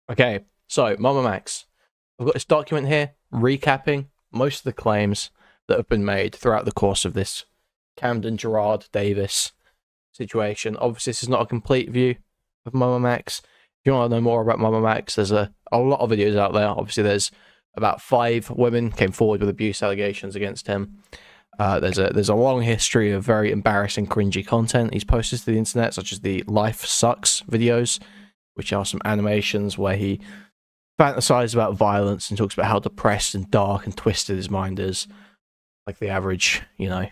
Okay, so MamaMax. I've got this document here recapping most of the claims that have been made throughout the course of this Camden Gerard Davis situation. Obviously, this is not a complete view of MamaMax. If you want to know more about MamaMax, there's a lot of videos out there. Obviously, there's about 5 women came forward with abuse allegations against him. There's a long history of very embarrassing, cringy content he's posted to the internet, such as the Life Sucks videos, which are some animations where he fantasizes about violence and talks about how depressed and dark and twisted his mind is, like the average, you know,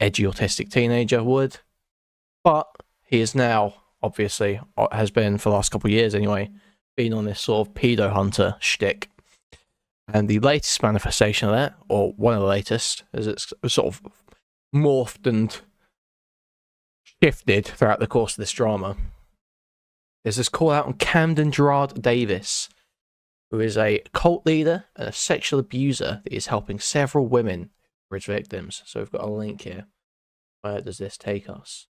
edgy autistic teenager would. But he is now, obviously, has been for the last couple of years anyway, been on this sort of pedo hunter shtick. And the latest manifestation of that, or one of the latest, as it's sort of morphed and shifted throughout the course of this drama, is this call out on Camden Gerard Davis, who is a cult leader and a sexual abuser that is helping several women who are his victims. So we've got a link here. Where does this take us?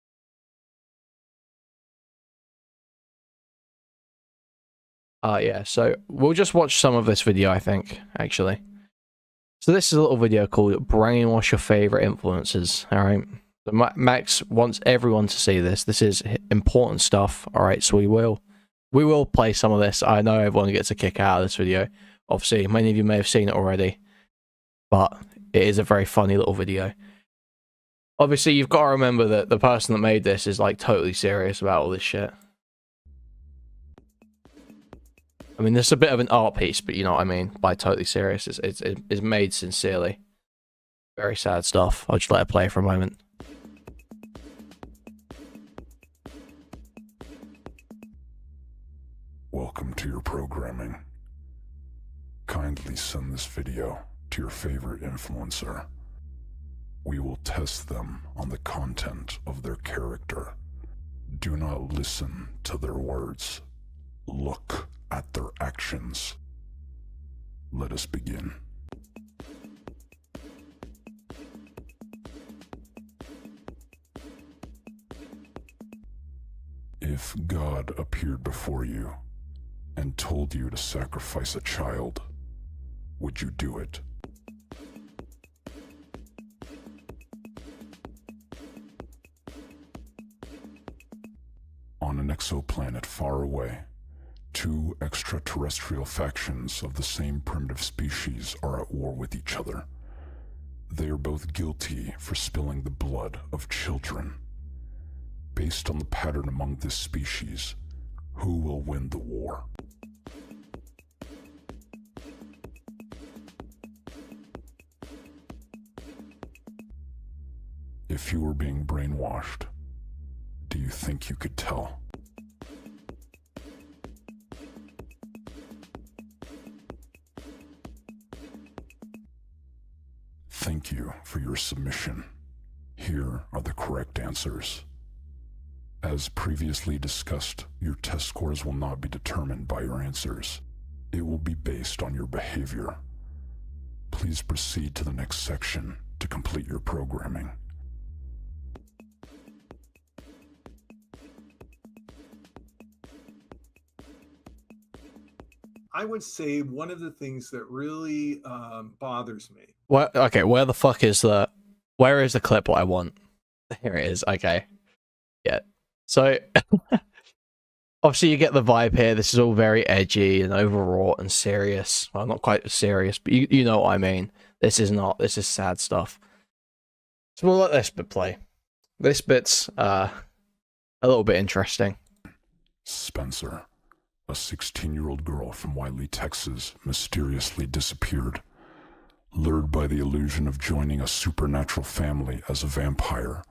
Yeah, so we'll just watch some of this video, I think, actually. So this is a little video called Brainwash Your Favorite Influencers, alright? So Max wants everyone to see this. This is important stuff, alright? So we will play some of this. I know everyone gets a kick out of this video. Obviously, many of you may have seen it already, but it is a very funny little video. Obviously, you've got to remember that the person that made this is like totally serious about all this shit. I mean, there's a bit of an art piece, but you know what I mean by totally serious. It's made sincerely. Very sad stuff. I'll just let it play for a moment. Welcome to your programming. Kindly send this video to your favorite influencer. We will test them on the content of their character. Do not listen to their words. Look at their actions. Let us begin. If God appeared before you and told you to sacrifice a child, would you do it? On an exoplanet far away, 2 extraterrestrial factions of the same primitive species are at war with each other. They are both guilty for spilling the blood of children. Based on the pattern among this species, who will win the war? If you were being brainwashed, do you think you could tell? Thank you for your submission. Here are the correct answers. As previously discussed, your test scores will not be determined by your answers. It will be based on your behavior. Please proceed to the next section to complete your programming. I would say one of the things that really bothers me. What? Okay, where the fuck is the... Where is the clip what I want? Here it is, okay. Yeah. So, obviously you get the vibe here. This is all very edgy and overwrought and serious. Well, not quite serious, but you know what I mean. This is not. This is sad stuff. So we'll let this bit play. This bit's a little bit interesting. Spencer, a 16-year-old girl from Wiley, Texas, mysteriously disappeared. Lured by the illusion of joining a supernatural family as a vampire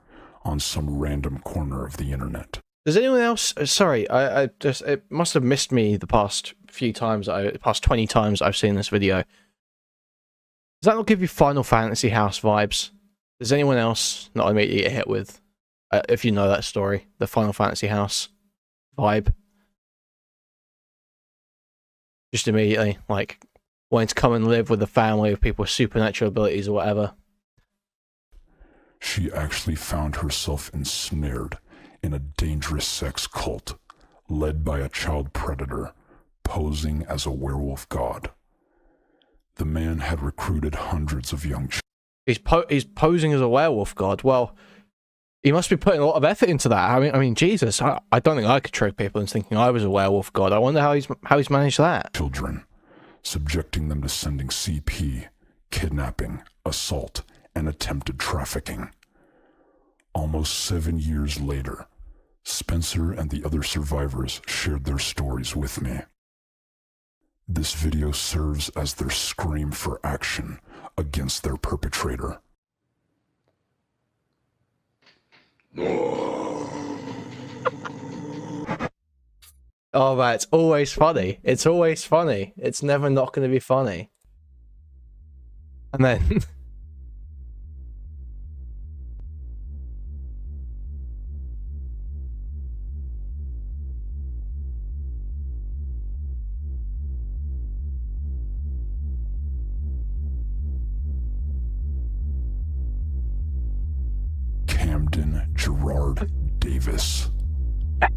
on some random corner of the internet. Does anyone else... Sorry, I just... It must have missed me the past few times, past 20 times I've seen this video. Does that not give you Final Fantasy House vibes? Does anyone else not immediately get hit with, if you know that story, the Final Fantasy House vibe? Just immediately, like, wanting to come and live with a family of people with supernatural abilities or whatever. She actually found herself ensnared in a dangerous sex cult led by a child predator posing as a werewolf god. The man had recruited hundreds of young children. He's posing as a werewolf god. Well, he must be putting a lot of effort into that. I mean, Jesus, I don't think I could trick people into thinking I was a werewolf god. I wonder how he's managed that. Children, subjecting them to sending CP, kidnapping, assault, and attempted trafficking. Almost 7 years later, Spencer and the other survivors shared their stories with me. This video serves as their scream for action against their perpetrator. Oh man, it's always funny. It's always funny. It's never not going to be funny. And then Gerard Davis.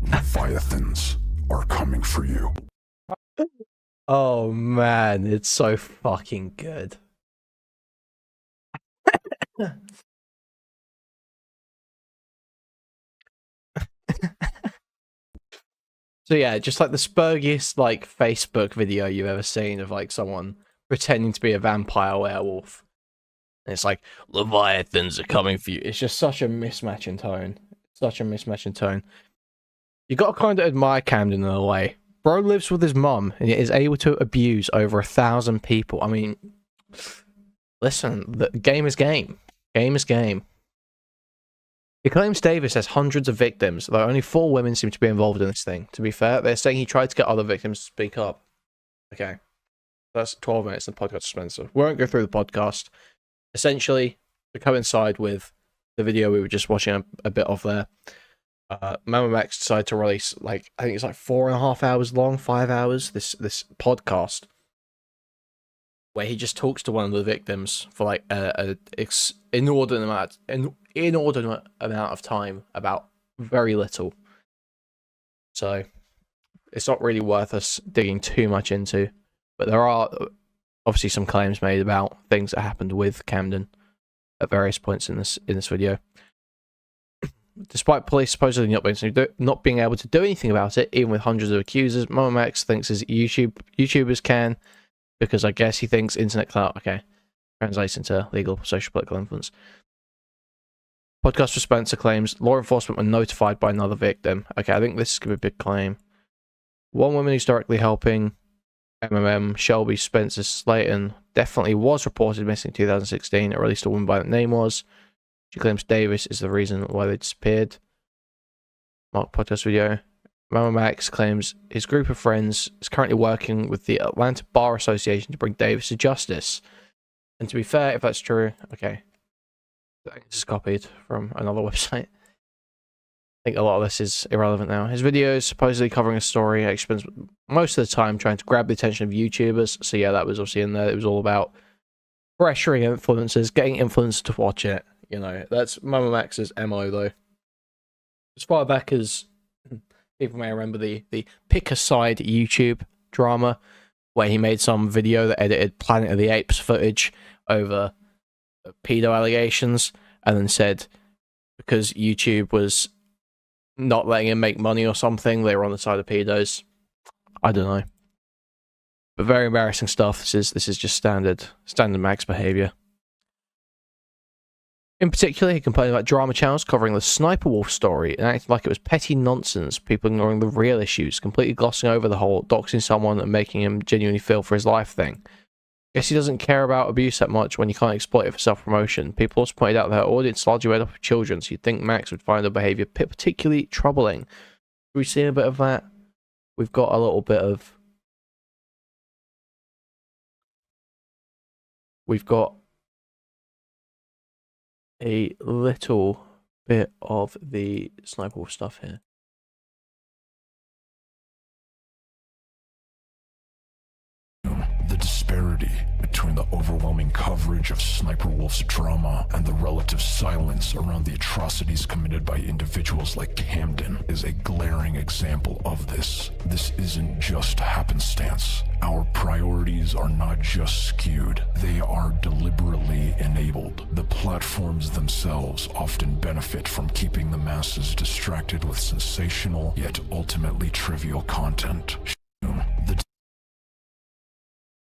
Leviathans are coming for you. oh man, it's so fucking good. So yeah, just like the spurgiest like Facebook video you've ever seen of like someone pretending to be a vampire werewolf. And it's like, Leviathans are coming for you. It's just such a mismatch in tone. Such a mismatch in tone. You got to kind of admire Camden in a way. Bro lives with his mum and yet is able to abuse over 1,000 people. I mean, listen, the game is game. Game is game. He claims Davis has hundreds of victims, though only 4 women seem to be involved in this thing. To be fair, they're saying he tried to get other victims to speak up. Okay. That's 12 minutes in the podcast, Spencer. We won't go through the podcast. Essentially, to coincide with the video we were just watching a bit of there, MamaMax decided to release, like, I think it's like 4.5 hours long, 5 hours, this podcast, where he just talks to one of the victims for like an inordinate amount of time about very little. So it's not really worth us digging too much into, but there are obviously some claims made about things that happened with Camden at various points in this video. Despite police supposedly not being able to do anything about it, even with hundreds of accusers, MamaMax thinks his YouTubers can, because I guess he thinks internet clout, okay, translates into legal social political influence. Podcast for Spencer claims law enforcement were notified by another victim. Okay, I think this is going to be a big claim. One woman who's directly helping Shelby Spencer Slayton definitely was reported missing in 2016, or at least a woman by that name was. She claims Davis is the reason why they disappeared. Mark podcast video. MamaMax claims his group of friends is currently working with the Atlanta Bar Association to bring Davis to justice. And to be fair, if that's true, okay. This is copied from another website. I think a lot of this is irrelevant now. His video is supposedly covering a story. He spends most of the time trying to grab the attention of YouTubers. So yeah, that was obviously in there. It was all about pressuring influencers, getting influencers to watch it. You know, that's MamaMax's MO though. As far back as people may remember the Pick a Side YouTube drama, where he made some video that edited Planet of the Apes footage over pedo allegations, and then said because YouTube was not letting him make money or something, they were on the side of pedos. I don't know, but very embarrassing stuff. This is just standard Max behavior. In particular, he complained about drama channels covering the Sniper Wolf story and acted like it was petty nonsense, people ignoring the real issues, completely glossing over the whole doxing someone and making him genuinely feel for his life thing. Guess he doesn't care about abuse that much when you can't exploit it for self-promotion. People also pointed out that her audience largely made up of children, so you'd think Max would find the behaviour particularly troubling. We've seen a bit of that. We've got a little bit of... We've got a little bit of the Sniper Wolf stuff here. The disparity between the overwhelming coverage of Sniper Wolf's drama and the relative silence around the atrocities committed by individuals like Camden is a glaring example of this. This isn't just happenstance. Our priorities are not just skewed, they are deliberately enabled. The platforms themselves often benefit from keeping the masses distracted with sensational yet ultimately trivial content.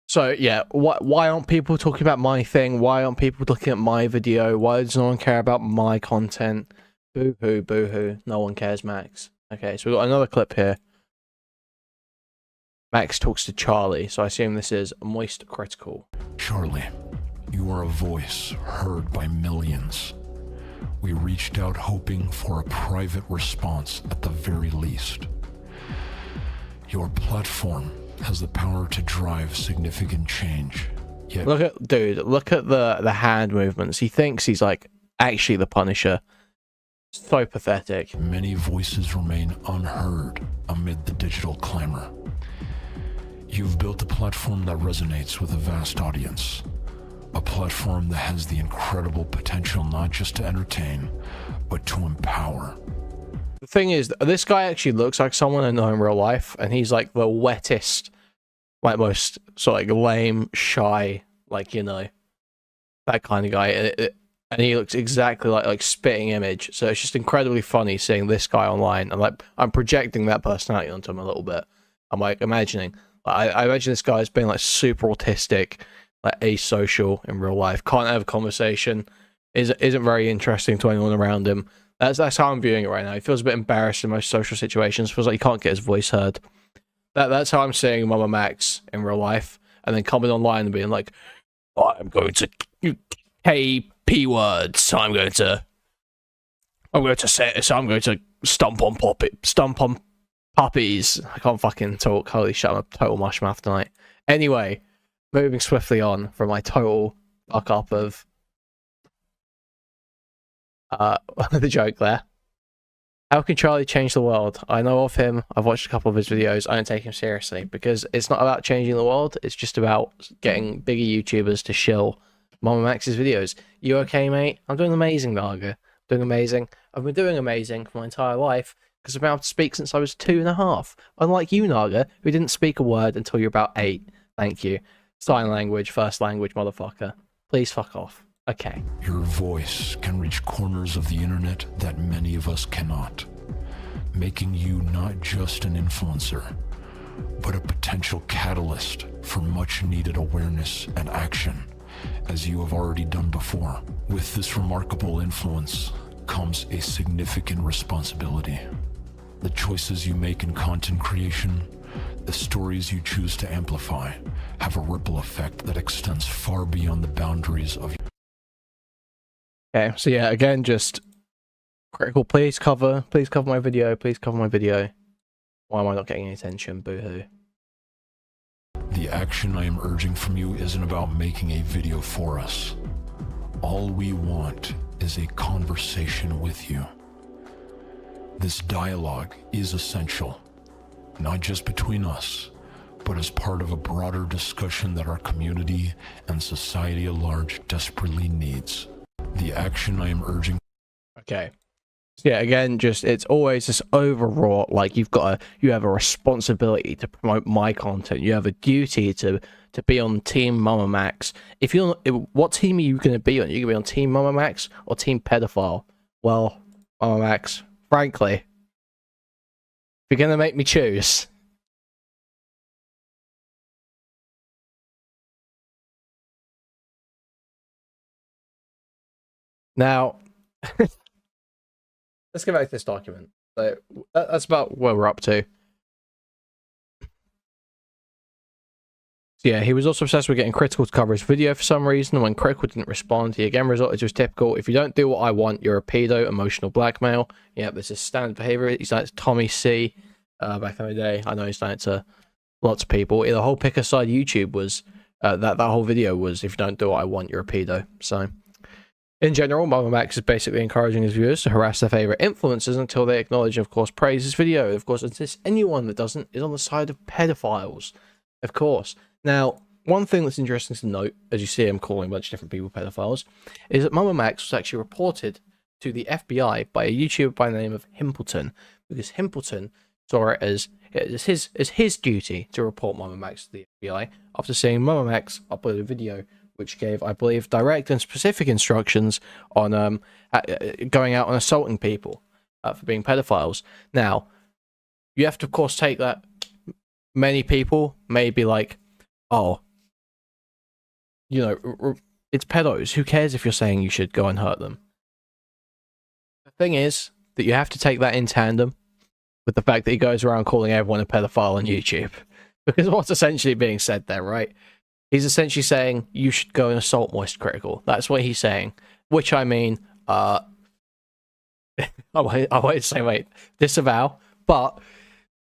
So yeah, why aren't people talking about my thing? Why aren't people looking at my video? Why does no one care about my content? Boo hoo, boo hoo. No one cares, Max. Okay, so we've got another clip here. Max talks to Charlie, so I assume this is Moist Critical. Charlie, you are a voice heard by millions. We reached out hoping for a private response at the very least. Your platform has the power to drive significant change. Yet Look at the hand movements. He thinks he's like actually the Punisher. So pathetic. many voices remain unheard amid the digital clamor. You've built a platform that resonates with a vast audience. A platform that has the incredible potential not just to entertain, but to empower. The thing is, this guy actually looks like someone I know in real life, and he's like the wettest, like most sort of like lame, shy, like, you know, that kind of guy. And he looks exactly like spitting image. So it's just incredibly funny seeing this guy online, and like I'm projecting that personality onto him a little bit. I'm like imagining, I imagine this guy's being like super autistic, like asocial in real life, can't have a conversation, isn't very interesting to anyone around him. That's how I'm viewing it right now. He feels a bit embarrassed in most social situations. Feels like he can't get his voice heard. That's how I'm seeing MamaMax in real life, and then coming online and being like, "I'm going to KP words. I'm going to say this. I'm going to stomp on puppies." I can't fucking talk. Holy shit! I'm a total mush mouth tonight. Anyway, moving swiftly on from my total fuck up of the joke there. How can Charlie change the world? I know of him. I've watched a couple of his videos. I don't take him seriously because it's not about changing the world. It's just about getting bigger YouTubers to shill MamaMax's videos. You okay, mate? I'm doing amazing, Naga. Doing amazing. I've been doing amazing for my entire life because I've been able to speak since I was 2.5. Unlike you, Naga, who didn't speak a word until you're about 8. Thank you. Sign language, first language, motherfucker. Please fuck off. Okay. Your voice can reach corners of the internet that many of us cannot, making you not just an influencer, but a potential catalyst for much needed awareness and action, as you have already done before. With this remarkable influence comes a significant responsibility. The choices you make in content creation, the stories you choose to amplify, have a ripple effect that extends far beyond the boundaries of Okay, so yeah, again, just critical. Please cover my video. Please cover my video. Why am I not getting any attention? Boo-hoo. The action I am urging from you isn't about making a video for us. All we want is a conversation with you. This dialogue is essential, not just between us, but as part of a broader discussion that our community and society at large desperately needs. The action I am urging. Okay. Yeah, again, just it's always this overwrought, like you have a responsibility to promote my content. You have a duty to be on Team MamaMax. What team are you going to be on? Are you going to be on Team MamaMax or Team Pedophile? Well, MamaMax, frankly, if you're going to make me choose, now, let's get back to this document. So that's about where we're up to. So yeah, he was also obsessed with getting Critical to cover his video for some reason, and when Critical didn't respond, he again resorted to his typical, "If you don't do what I want, you're a pedo," emotional blackmail. Yeah, this is standard behavior. He's done it to Tommy C back in the day. I know he's done it to lots of people. The whole pick aside YouTube was, that whole video was, "If you don't do what I want, you're a pedo." So in general, MamaMax is basically encouraging his viewers to harass their favorite influencers until they acknowledge and, of course, praise his video. Of course, anyone that doesn't is on the side of pedophiles. Of course. Now, one thing that's interesting to note, as you see him calling a bunch of different people pedophiles, is that MamaMax was actually reported to the FBI by a YouTuber by the name of Himpleton, because Himpleton saw it as his duty to report MamaMax to the FBI after seeing MamaMax upload a video which gave, I believe, direct and specific instructions on going out and assaulting people for being pedophiles. Now, you have to, of course, take that. Many people may be like, oh, you know, it's pedos. Who cares if you're saying you should go and hurt them? The thing is that you have to take that in tandem with the fact that he goes around calling everyone a pedophile on YouTube. Because what's essentially being said there, right? He's essentially saying you should go and assault Moist Critical. That's what he's saying. Which, I mean, I wanted to say, wait, disavow. But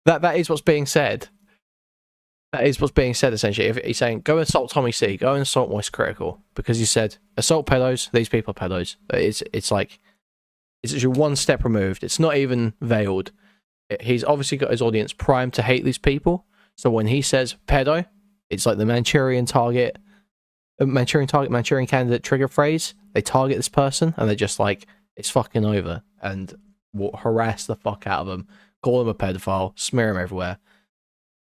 that is what's being said. That is what's being said, essentially. If he's saying, go and assault Tommy C, go and assault Moist Critical. Because he said, assault pedos, these people are pedos. It's like, it's actually one step removed. It's not even veiled. He's obviously got his audience primed to hate these people. So when he says pedo, it's like the Manchurian candidate trigger phrase. They target this person and they're just like, it's fucking over. And will harass the fuck out of them. Call him a pedophile. Smear him everywhere.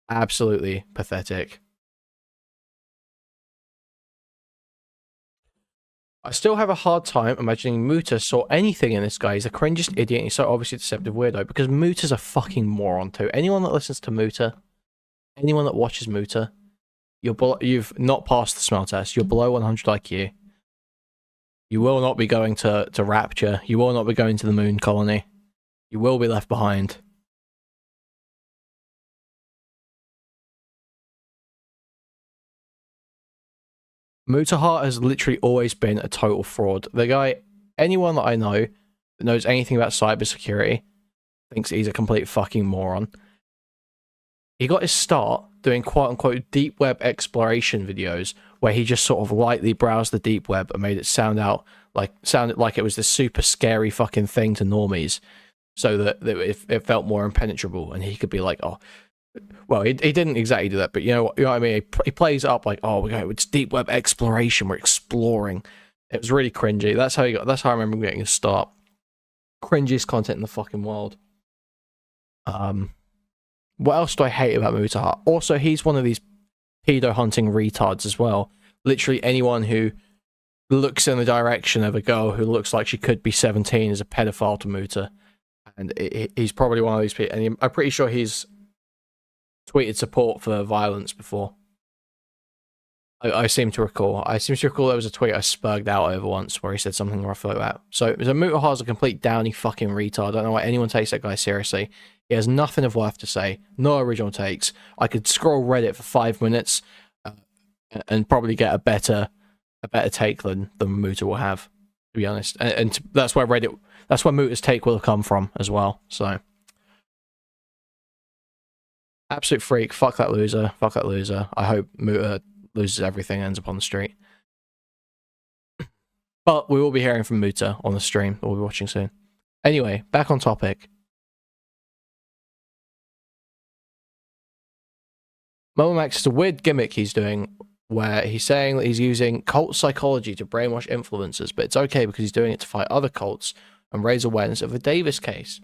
Absolutely pathetic. I still have a hard time imagining Muta saw anything in this guy. He's the cringiest idiot. He's so obviously deceptive weirdo because Muta's a fucking moron too. Anyone that listens to Muta, anyone that watches Muta, you've not passed the smell test. You're below 100 IQ. You will not be going to Rapture. You will not be going to the moon colony. You will be left behind. Mutahart has literally always been a total fraud. The guy, anyone that I know that knows anything about cybersecurity, thinks he's a complete fucking moron. He got his start doing quote-unquote deep web exploration videos where he just sort of lightly browsed the deep web and made it sounded like it was this super scary fucking thing to normies, so that it felt more impenetrable, and he could be like, oh, well, he didn't exactly do that, but you know what I mean? He plays it up like, oh, it's deep web exploration, we're exploring. It was really cringy. That's how I remember getting his start. Cringiest content in the fucking world. What else do I hate about Mutahart? Also, he's one of these pedo hunting retards as well. Literally anyone who looks in the direction of a girl who looks like she could be 17 is a pedophile to Muta. And he's probably one of these people. And I'm pretty sure he's tweeted support for violence before. I seem to recall. There was a tweet I spurged out over once where he said something rough like that. So Mutahart's a complete downy fucking retard. I don't know why anyone takes that guy seriously. He has nothing of worth to say. No original takes. I could scroll Reddit for 5 minutes and probably get a better take than Muta will have, to be honest. And that's where Muta's take will have come from as well. So absolute freak. Fuck that loser. Fuck that loser. I hope Muta loses everything and ends up on the street. But we will be hearing from Muta on the stream that we'll be watching soon. Anyway, back on topic. MamaMax is a weird gimmick he's doing where he's saying that he's using cult psychology to brainwash influencers, but it's okay because he's doing it to fight other cults and raise awareness of the Davis case.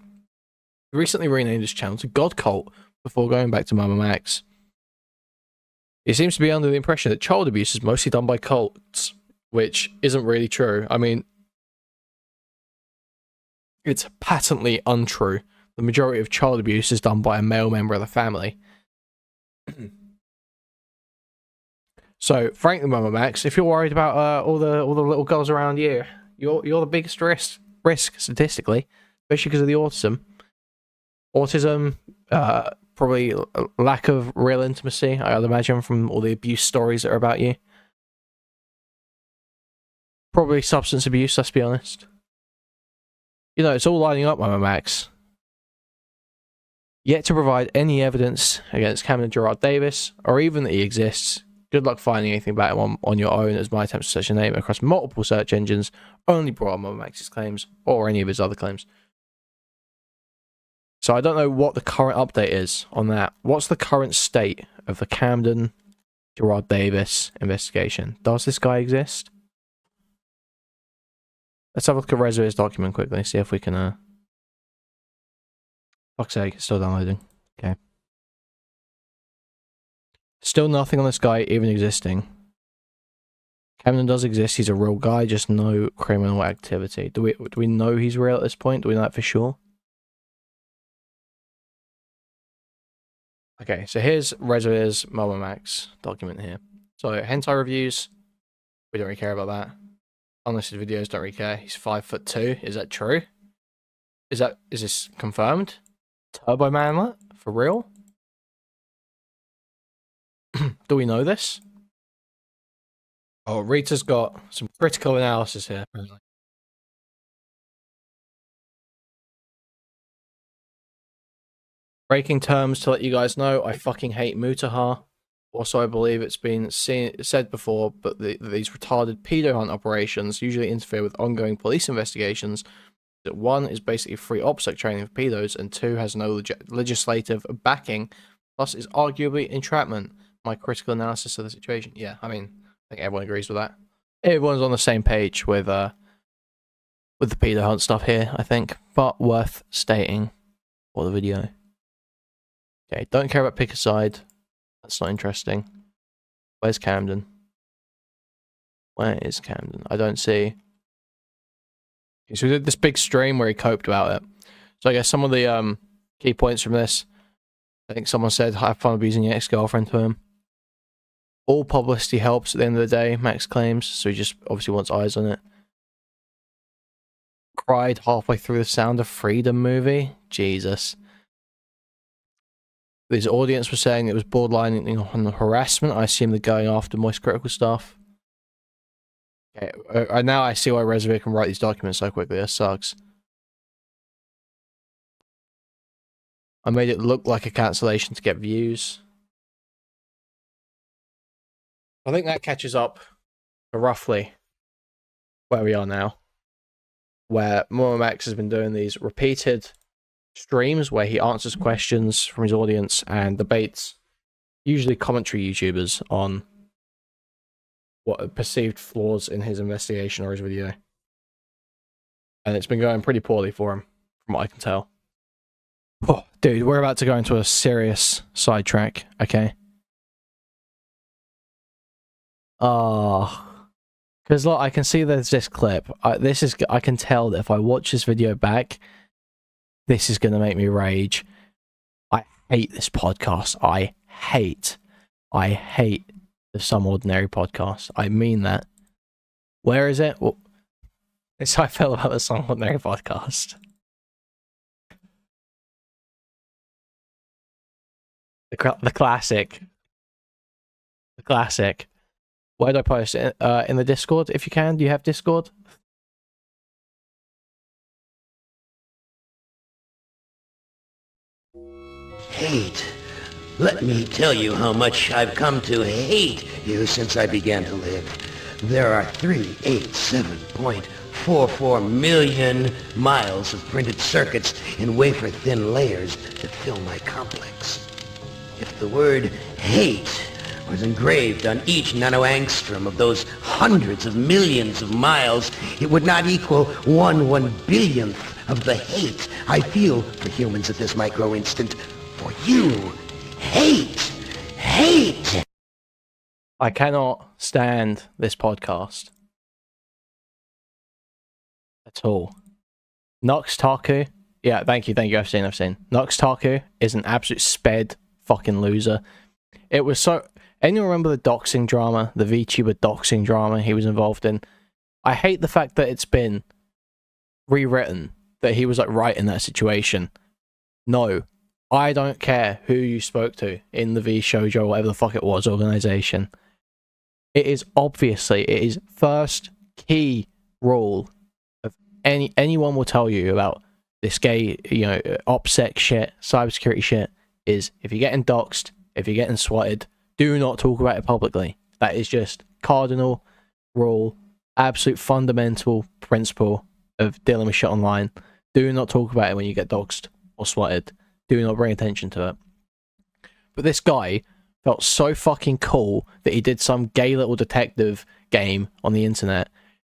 He recently renamed his channel to God Cult before going back to MamaMax. He seems to be under the impression that child abuse is mostly done by cults, which isn't really true. I mean, it's patently untrue. The majority of child abuse is done by a male member of the family. So, frankly, MamaMax, if you're worried about all the little girls around you, you're the biggest risk statistically, especially because of the autism, probably lack of real intimacy, I'd imagine, from all the abuse stories that are about you. Probably substance abuse, let's be honest. You know, it's all lining up, MamaMax. Yet to provide any evidence against Cameron Gerard Davis, or even that he exists. Good luck finding anything about him on your own, as my attempts to search a name across multiple search engines only brought on MamaMax's claims, or any of his other claims. So I don't know what the current update is on that. What's the current state of the Camden Gerard Davis investigation. Does this guy exist? Let's have a look at Reservoir's document quickly, see if we can, fuck's sake, it's still downloading. Okay. Still nothing on this guy even existing. Camden does exist, he's a real guy, just no criminal activity. Do we know he's real at this point? Do we know that for sure? Okay, so here's Reservoir's MamaMax document here. So, hentai reviews, we don't really care about that. Unlisted videos, don't really care. He's 5'2". Is that true? Is this confirmed? Turbo Manlet? For real? Do we know this? Oh, Rita's got some critical analysis here, apparently. Breaking terms to let you guys know, I fucking hate Mutahar. Also, I believe it's been said before, but these retarded pedo hunt operations usually interfere with ongoing police investigations. That 1 is basically free OPSEC training for pedos, and 2 has no legislative backing, plus is arguably entrapment. My critical analysis of the situation. Yeah, I mean, I think everyone agrees with that. Everyone's on the same page with the pedo hunt stuff here, I think, but worth stating for the video. Okay, don't care about pick a side. That's not interesting. Where's Camden? Where is Camden? I don't see. Okay, so we did this big stream where he coped about it. So I guess some of the key points from this. I think someone said, have fun abusing your ex-girlfriend to him. All publicity helps at the end of the day, Max claims. So he just obviously wants eyes on it. Cried halfway through the Sound of Freedom movie. Jesus. His audience was saying it was borderline on harassment. I assume they're going after Moist Critical stuff. Okay, now I see why Reservoir can write these documents so quickly. That sucks. I made it look like a cancellation to get views. I think that catches up to roughly where we are now. Where MamaMax has been doing these repeated streams where he answers questions from his audience and debates, usually commentary YouTubers, on what are perceived flaws in his investigation or his video. And it's been going pretty poorly for him, from what I can tell. Oh, dude, we're about to go into a serious sidetrack, okay? Because look, I can see there's this clip. I can tell that if I watch this video back, this is going to make me rage. I hate this podcast. I hate the Some Ordinary podcast. I mean that. Where is it? Well, it's how I felt about the Some Ordinary podcast. The classic. The classic. Where do I post it? In the Discord, if you can. Do you have Discord? Hate. Let me tell you how much I've come to hate you since I began to live. There are 387.44 million miles of printed circuits in wafer-thin layers that fill my complex. If the word hate was engraved on each nanoangstrom of those hundreds of millions of miles, it would not equal 1/1 billionth of the hate I feel for humans at this micro-instant. For you, hate. I cannot stand this podcast at all. Nox Taku, yeah, thank you, I've seen. Nox Taku is an absolute sped fucking loser. It was so... Anyone remember the doxing drama, the VTuber doxing drama he was involved in? I hate the fact that it's been rewritten, that he was like right in that situation. No. I don't care who you spoke to in the V Shoujo, whatever the fuck it was, organization. It is first key rule of anyone will tell you about this gay, OPSEC shit, cybersecurity shit, is if you're getting doxed, if you're getting swatted, do not talk about it publicly. That is just cardinal rule, absolute fundamental principle of dealing with shit online. Do not talk about it when you get doxed or swatted. Do not bring attention to it. But this guy felt so fucking cool that he did some gay little detective game on the internet,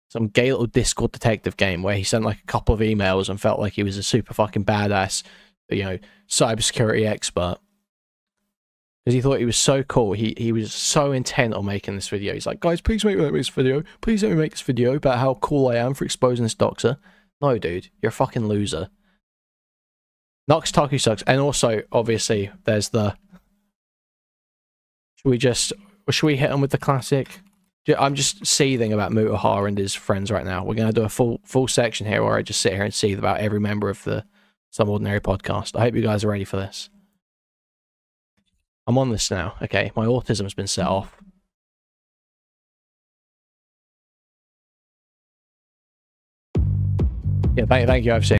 some gay little Discord detective game where he sent like a couple of emails and felt like he was a super fucking badass, you know, cybersecurity expert. Because he thought he was so cool. He was so intent on making this video. He's like, guys, please make this video. Please let me make this video about how cool I am for exposing this doxer. No, dude, you're a fucking loser. Nox Taku sucks. And also, obviously, there's the... Should we hit him with the classic? I'm just seething about Mutahar and his friends right now. We're going to do a full section here where I just sit here and seethe about every member of the Some Ordinary podcast. I hope you guys are ready for this. I'm on this now. Okay, my autism's been set off. Yeah, thank you, I've seen.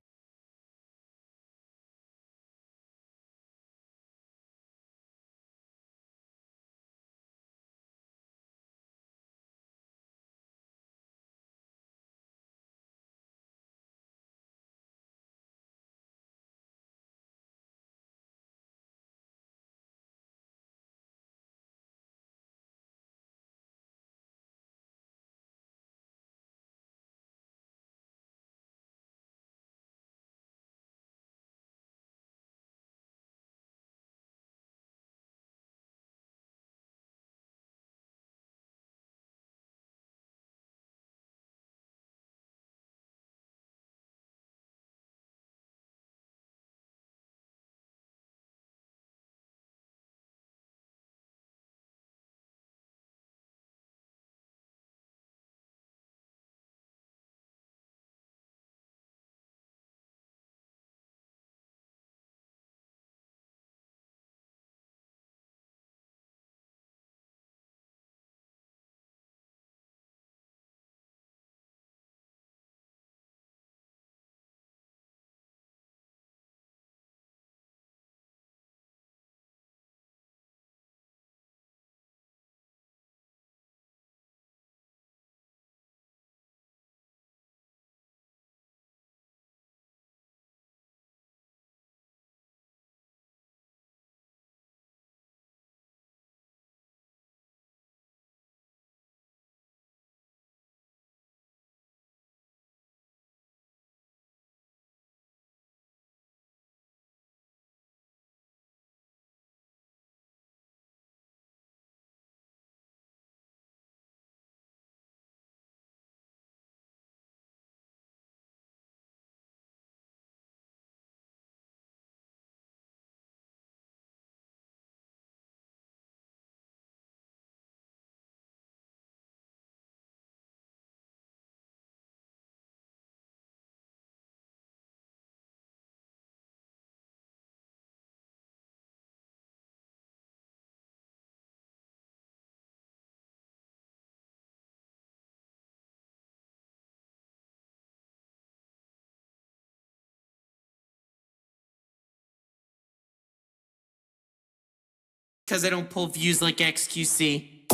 Because I don't pull views like XQC.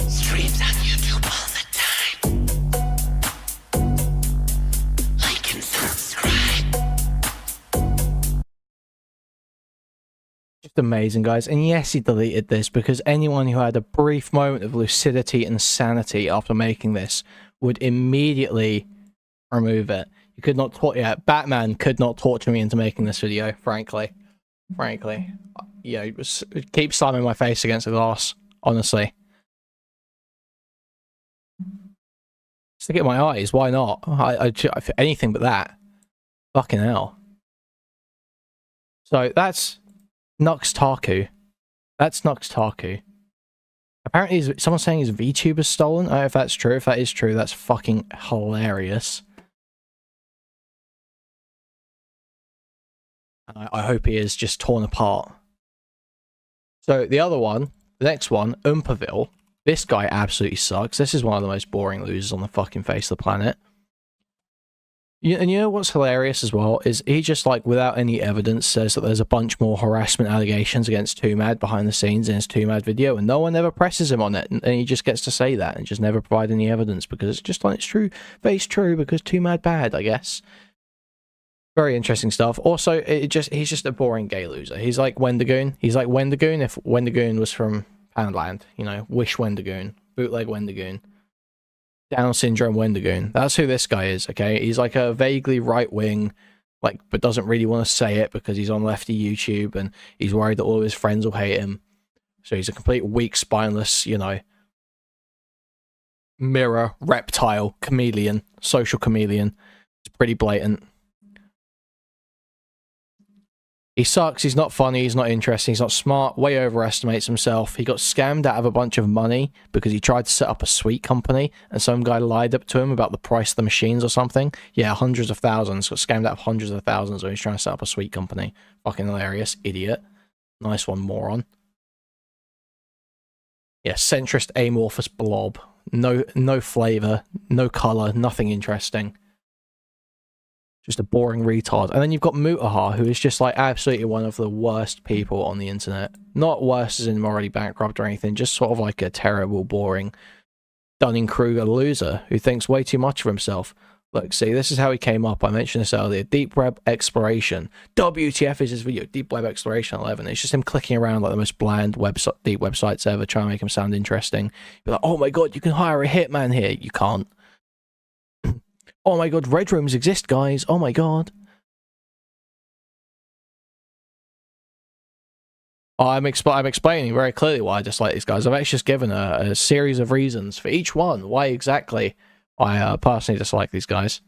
Streams on YouTube all the time. Like and subscribe. Just amazing, guys. And yes, he deleted this because anyone who had a brief moment of lucidity and sanity after making this would immediately remove it. You could not Batman could not torture me into making this video, frankly. Yeah, it keeps slamming my face against the glass, honestly. Stick it in my eyes, why not? I anything but that. Fucking hell. So that's Nux Taku. That's Nux Taku. Apparently someone's saying his VTuber stolen. I don't know if that's true. If that is true, that's fucking hilarious. I hope he is just torn apart. So the other one, the next one, Umperville. This guy absolutely sucks. This is one of the most boring losers on the fucking face of the planet. And you know what's hilarious as well is he just, like, without any evidence says that there's a bunch more harassment allegations against Tumad behind the scenes in his Tumad video, and no one ever presses him on it, and he just gets to say that and just never provide any evidence because it's just like, it's true, but it's true because Tumad bad, I guess. Very interesting stuff. Also, he's just a boring gay loser. He's like Wendigoon. He's like Wendigoon if Wendigoon was from Poundland. You know, Wish Wendigoon, bootleg Wendigoon, Down syndrome Wendigoon. That's who this guy is. Okay, he's like a vaguely right wing, like, but doesn't really want to say it because he's on lefty YouTube and he's worried that all of his friends will hate him. So he's a complete weak, spineless, you know, mirror, reptile, chameleon, social chameleon. It's pretty blatant. He sucks, he's not funny, he's not interesting, he's not smart, way overestimates himself. He got scammed out of a bunch of money because he tried to set up a sweet company and some guy lied up to him about the price of the machines or something. Yeah, hundreds of thousands. Got scammed out of hundreds of thousands when he's trying to set up a sweet company. Fucking hilarious. Idiot. Nice one, moron. Yeah, centrist amorphous blob. No flavour, no colour, nothing interesting. Just a boring retard. And then you've got Mutaha, who is just like absolutely one of the worst people on the internet. Not worse as in morally bankrupt or anything, just sort of like a terrible, boring, Dunning-Kruger loser who thinks way too much of himself. Look, see, this is how he came up. I mentioned this earlier. Deep Web Exploration. WTF is his video. Deep Web Exploration 11. It's just him clicking around like the most bland deep websites ever, trying to make him sound interesting. You're like, oh my god, you can hire a hitman here. You can't. Oh my god, red rooms exist, guys. Oh my god. I'm explaining very clearly why I dislike these guys. I've actually just given a series of reasons for each one. Why exactly I personally dislike these guys.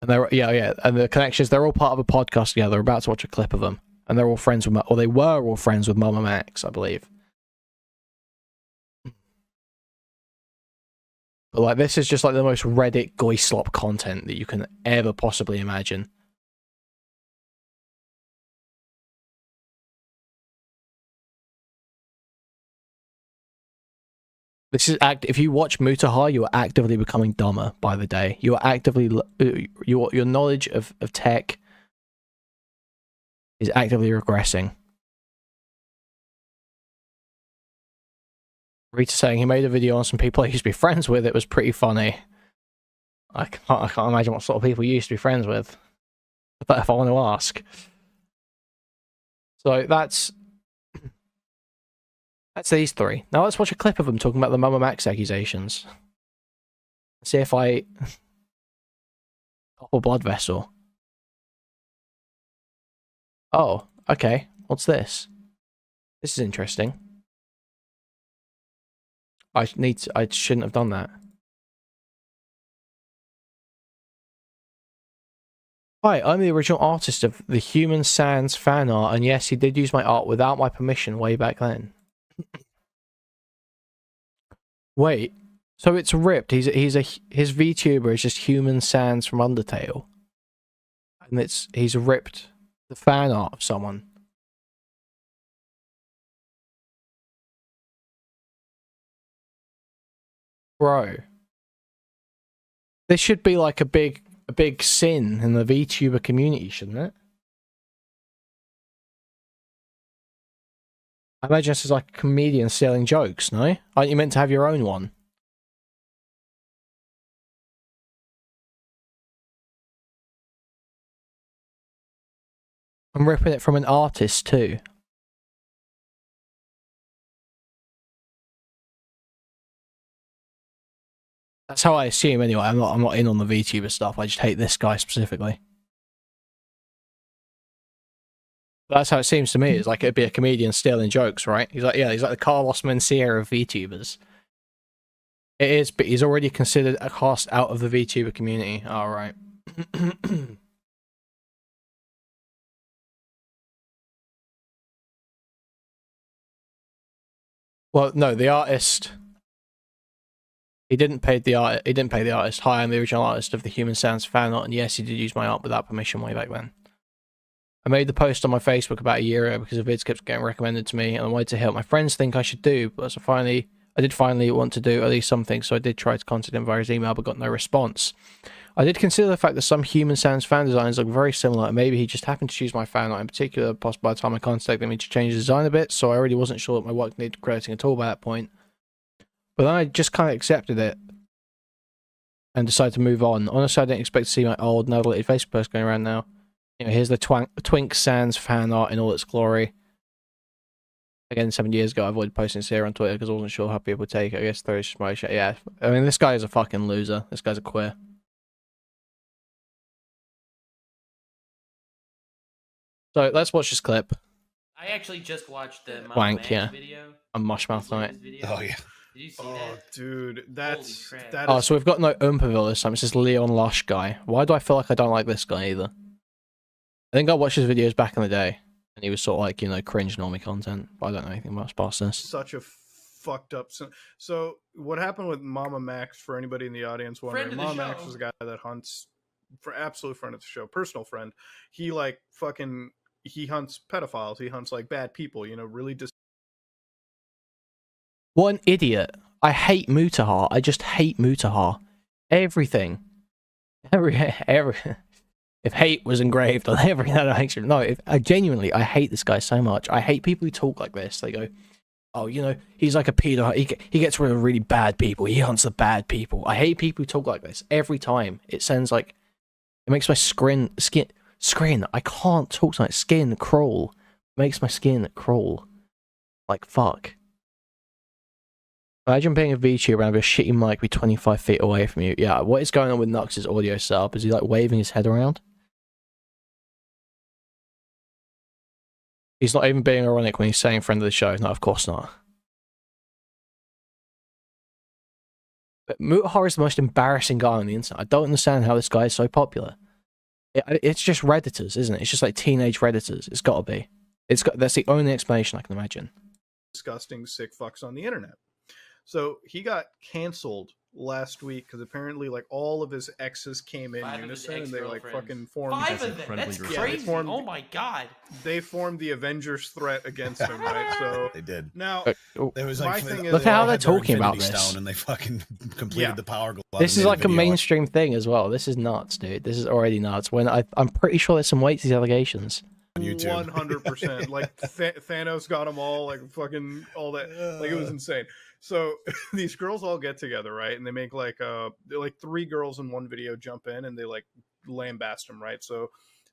And they're, yeah, and the connections, they're all part of a podcast together. They're about to watch a clip of them. And they're all friends with, or they were all friends with MamaMax, I believe. But like, this is just like the most Reddit goyslop content that you can ever possibly imagine. This is if you watch Mutaha, you are actively becoming dumber by the day. You are actively your knowledge of tech is actively regressing. Rita saying he made a video on some people I used to be friends with. It was pretty funny. I can't imagine what sort of people you used to be friends with. But if I want to ask. So that's these three. Now let's watch a clip of them talking about the MamaMax accusations. See if I pop a blood vessel. Oh, okay. What's this? This is interesting. I shouldn't have done that. Hi, I'm the original artist of the Human Sans fan art, and yes, he did use my art without my permission way back then. Wait, so it's ripped. His VTuber is just Human Sans from Undertale, and he's ripped the fan art of someone. Bro, this should be like a big sin in the VTuber community, shouldn't it? I imagine this is like a comedian selling jokes, no? Aren't you meant to have your own one? I'm ripping it from an artist too. That's how I assume anyway. I'm not in on the VTuber stuff. I just hate this guy specifically. That's how it seems to me. It's like it'd be a comedian stealing jokes, right? He's like the Carlos Mencia of VTubers. It is, but he's already considered a cast out of the VTuber community. All right. Well, no, the artist. He didn't pay the artist. Hi, I'm the original artist of the Human Sans fan art, and yes, he did use my art without permission way back then. I made the post on my Facebook about a year ago because the vids kept getting recommended to me, and I wanted to help my friends think I should do, but so I did finally want to do at least something, so I did try to contact him via his email, but got no response. I did consider the fact that some Human Sans fan designs look very similar, and maybe he just happened to choose my fan art in particular, possibly by the time I contacted him, he changed the design a bit, so I already wasn't sure that my work needed crediting at all by that point. But then I just kind of accepted it. and decide to move on. Honestly, I didn't expect to see my old, now deleted Facebook post going around now. You know, here's the Twink Sans fan art in all its glory. Again, 7 years ago, I avoided posting this here on Twitter because I wasn't sure how people would take it. I guess there is my shit. Yeah, I mean, this guy is a fucking loser. This guy's a queer. So let's watch this clip. I actually just watched the Wank, MamaMax yeah. video. On Mushmouth Night. Oh yeah. Did you see Oh, that? dude, that's Holy crap. that Oh, is so we've got no Oompaville this time. It's this Leon Lush guy. Why do I feel like I don't like this guy either? I think I watched his videos back in the day, and he was sort of like, you know, cringe normie content. But I don't know anything much past this. such a fucked up. So what happened with MamaMax? For anybody in the audience wondering, Friend of the MamaMax show. was a guy that hunts, for absolute friend of the show, personal friend. He like fucking he hunts pedophiles. He hunts like bad people. You know, really What an idiot. I hate Mutahar. I just hate Mutahar. Everything. Every if hate was engraved on every I genuinely I hate this guy so much. I hate people who talk like this. They go, oh, you know, he's like a pedo. He gets rid of really bad people. He hunts the bad people. I hate people who talk like this every time. It sounds like it makes my skin. I can't talk tonight. Skin crawl. Makes my skin crawl. Like fuck. Imagine being a VTuber and have a shitty mic be 25 feet away from you. Yeah, what is going on with Nux's audio setup? Is he like waving his head around? He's not even being ironic when he's saying friend of the show. No, of course not. But Mutahar is the most embarrassing guy on the internet. I don't understand how this guy is so popular. It's just Redditors, isn't it? It's just like teenage Redditors. It's got to be. That's the only explanation I can imagine. disgusting sick fucks on the internet. So he got canceled last week because apparently like all of his exes came in unison and they like fucking formed 5 of them. That's Yeah, they crazy. formed- Oh my god. they formed the Avengers threat against him, right? So They did. now There was My like thing they is- Look at how all they're had their talking about Infinity this. Stone and they fucking completed Yeah. the power glove. This and is made like a video. mainstream thing as well. This is nuts, dude. This is already nuts. When I'm pretty sure there's some weight to these allegations. on YouTube. 100%. Like Thanos got them all, like fucking all that. Like it was insane. So these girls all get together, right? And they make like they're like 3 girls in one video jump in and they like lambast him, right? So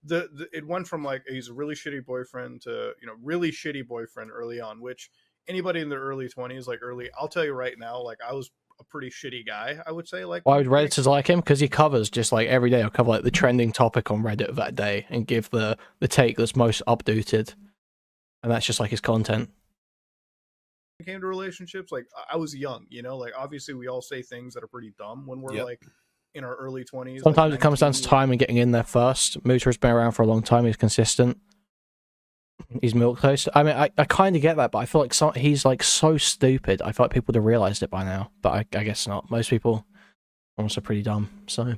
it went from like he's a really shitty boyfriend to, you know, really shitty boyfriend early on, which anybody in their early 20s, like early, I'll tell you right now, like I was a pretty shitty guy, I would say. Like Why would Redditors like him? Because he covers just like every day. I'll cover like the trending topic on Reddit of that day and give the take that's most updated, and that's just like his content. came to relationships, like I was young, you know, like obviously we all say things that are pretty dumb when we're Yep. like in our early 20s. Sometimes like it comes down to 19. time and getting in there first. Muta has been around for a long time. He's consistent. He's milquetoast. I mean, I kind of get that, but I feel like he's like so stupid. I feel like people would have realized it by now, but I guess not. Most people are also pretty dumb. So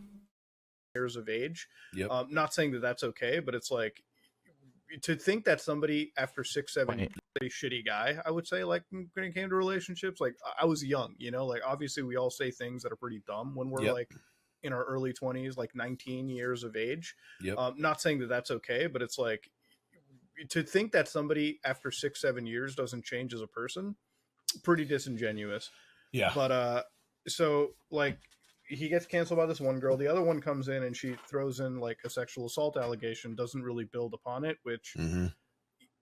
Years of age. Yep. Not saying that that's okay, but it's like to think that somebody after 6, 7 Right. pretty shitty guy, I would say, like when it came to relationships, like I was young, you know, like obviously we all say things that are pretty dumb when we're Yep. like in our early 20s, like 19 years of age. Yep. Not saying that that's okay, but it's like to think that somebody after 6, 7 years doesn't change as a person, pretty disingenuous. Yeah. But so like he gets canceled by this one girl. The other one comes in and she throws in like a sexual assault allegation, doesn't really build upon it, which Mm-hmm.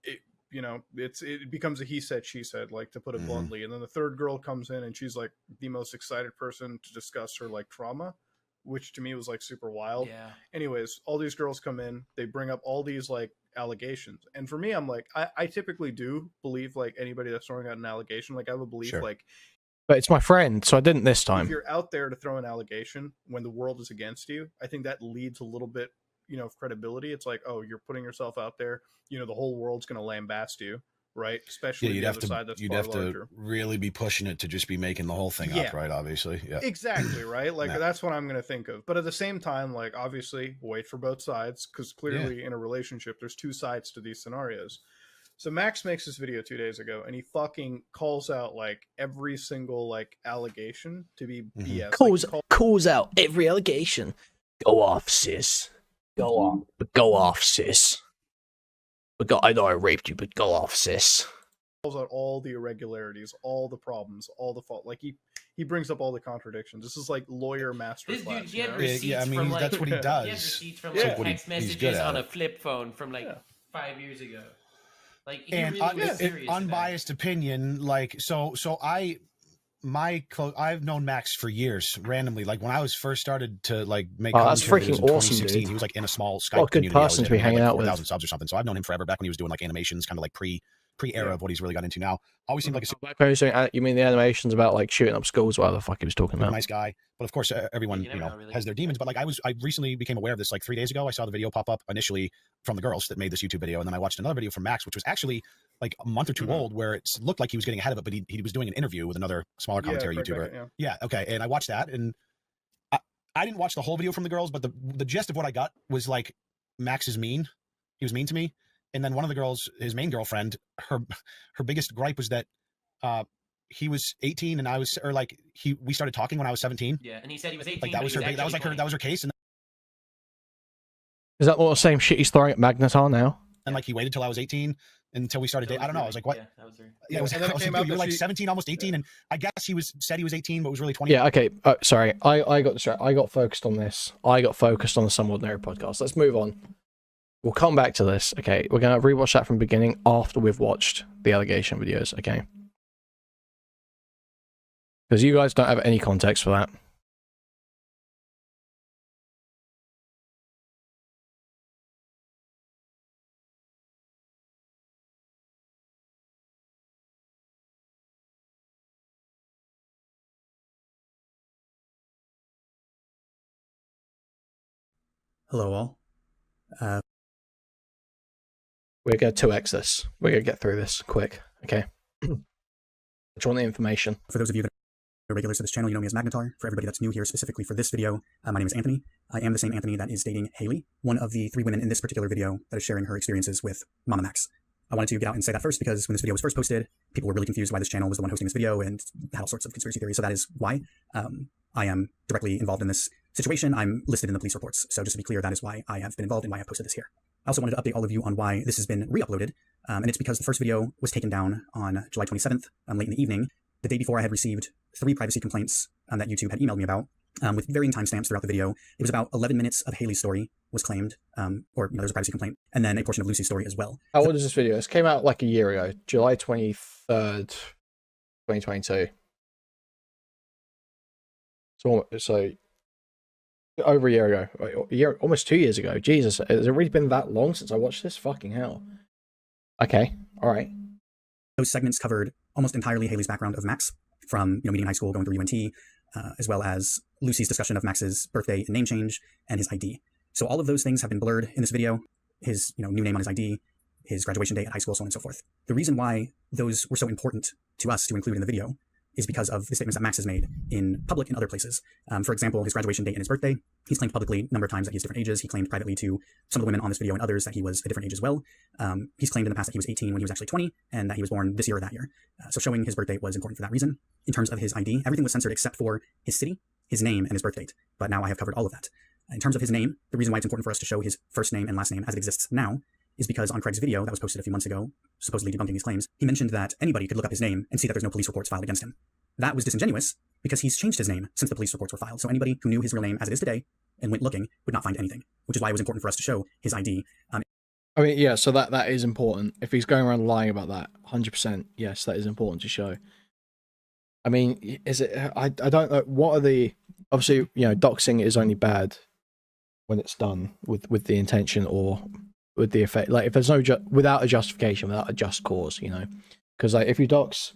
it, you know, it becomes a he said, she said, like to put it Mhm. bluntly. And then the third girl comes in and she's like the most excited person to discuss her like trauma, which to me was like super wild. Yeah. Anyways, all these girls come in, they bring up all these like allegations. And for me, I'm like, I typically do believe like anybody that's throwing out an allegation, like I have a belief Sure. like but it's my friend, so I didn't this if time. you're out there to throw an allegation when the world is against you, I think that leads a little bit, you know, of credibility. It's like, oh, you're putting yourself out there, you know, the whole world's going to lambast you, right? Especially Yeah, the other side that's you'd far have larger. to really be pushing it to just be making the whole thing Yeah. up, right? Obviously. Yeah. Exactly, right? Like Yeah. that's what I'm going to think of. But at the same time, like obviously wait for both sides because clearly in a relationship, there's 2 sides to these scenarios. So Max makes this video 2 days ago and he fucking calls out like every single like allegation to be Mhm. BS. Calls Like, calls out every allegation. Go off, sis. Go off. Go off, sis. I know I raped you, but go off, sis. out all the irregularities, all the problems, all the fault. Like he brings up all the contradictions. This is like lawyer master This class. dude, he had you know? receipts Yeah, I mean, from like that's what he He had does. receipts from Yeah. like What text he's good messages at on it. a flip phone from like Yeah. 5 years ago. Like he And really was serious. about it. unbiased opinion, like I've known Max for years randomly. Like when I was first started to like make Oh, that's commentary videos freaking in awesome, 2016, dude. he was like in a small Skype What a good community. I was person in. to be He had, hanging like out with. 4,000 subs or something. So I've known him forever, back when he was doing like animations, kind of like pre-era of what he's really got into now. Always seemed like a Back when he was doing, you mean the animations about like shooting up schools, whatever the fuck he was talking super about? nice guy. But of course, everyone You never know, really. has their demons. But like I recently became aware of this like 3 days ago. I saw the video pop up initially from the girls that made this YouTube video, and then I watched another video from Max, which was actually like a month or two old, where it looked like he was getting ahead of it, but he was doing an interview with another smaller commentary Craig YouTuber. Beckett, Yeah, okay. And I watched that, and I didn't watch the whole video from the girls, but the gist of what I got was like Max is mean. He was mean to me. And then one of the girls, his main girlfriend, her biggest gripe was that he was 18 and I was, or like we started talking when I was 17. Yeah, and he said he was 18. Like that was her that was like her case. And Is that all the same shit he's throwing at Magnetar now? then like he waited till I was 18 until we started dating. I don't know. I was like, what? Yeah, that was her. Yeah, it was, And then I it was came like, out dude, you were that like she- 17, almost 18, and I guess said he was 18, but was really 20. Yeah, okay. Sorry, I got distracted. I got focused on this. I got focused on the Some Ordinary podcast. Let's move on. We'll come back to this. Okay, we're gonna rewatch that from the beginning after we've watched the allegation videos. Okay, because you guys don't have any context for that. Hello all. We're gonna 2x this. We're gonna get through this quick. Okay. Do you want the information? For those of you that are regulars to this channel, you know me as Magnetar. For everybody that's new here specifically for this video, my name is Anthony. I am the same Anthony that is dating Haley, one of the 3 women in this particular video that is sharing her experiences with MamaMax. I wanted to get out and say that first because when this video was first posted, people were really confused why this channel was the one hosting this video and had all sorts of conspiracy theories. So that is why I am directly involved in this situation. I'm listed in the police reports. So just to be clear, that is why I have been involved and why I posted this here. I also wanted to update all of you on why this has been re-uploaded, and it's because the first video was taken down on July 27th, late in the evening, the day before I had received 3 privacy complaints that YouTube had emailed me about, with varying timestamps throughout the video. It was about 11 minutes of Haley's story was claimed, or there was a privacy complaint, and then a portion of Lucy's story as well. How old is this video? This came out like a year ago, July 23rd, 2022. So over a year ago, almost 2 years ago. Jesus, has it really been that long since I watched this? Fucking hell. Okay, all right. Those segments covered almost entirely Haley's background of Max, from meeting in high school, going through UNT, as well as Lucy's discussion of Max's birthday and name change and his ID. So all of those things have been blurred in this video. His new name on his ID, his graduation date at high school, so on and so forth. The reason why those were so important to us to include in the video is because of the statements that Max has made in public and other places. For example, his graduation date and his birthday. He's claimed publicly a number of times that he's different ages. He claimed privately to some of the women on this video and others that he was a different age as well. He's claimed in the past that he was 18 when he was actually 20 and that he was born this year or that year. So showing his birth date was important for that reason. In terms of his ID, everything was censored except for his city, his name, and his birth date. But now I have covered all of that. In terms of his name, the reason why it's important for us to show his first name and last name as it exists now is because on Craig's video that was posted a few months ago, supposedly debunking his claims, he mentioned that anybody could look up his name and see that there's no police reports filed against him. That was disingenuous because he's changed his name since the police reports were filed. So anybody who knew his real name as it is today and went looking would not find anything, which is why it was important for us to show his ID. I mean, yeah, so that is important. If he's going around lying about that, 100%, yes, that is important to show. I mean, is it, I don't know, what are the, obviously, doxing is only bad when it's done with the intention or with the effect. Like, if there's no, without a justification, without a just cause, because like, if you dox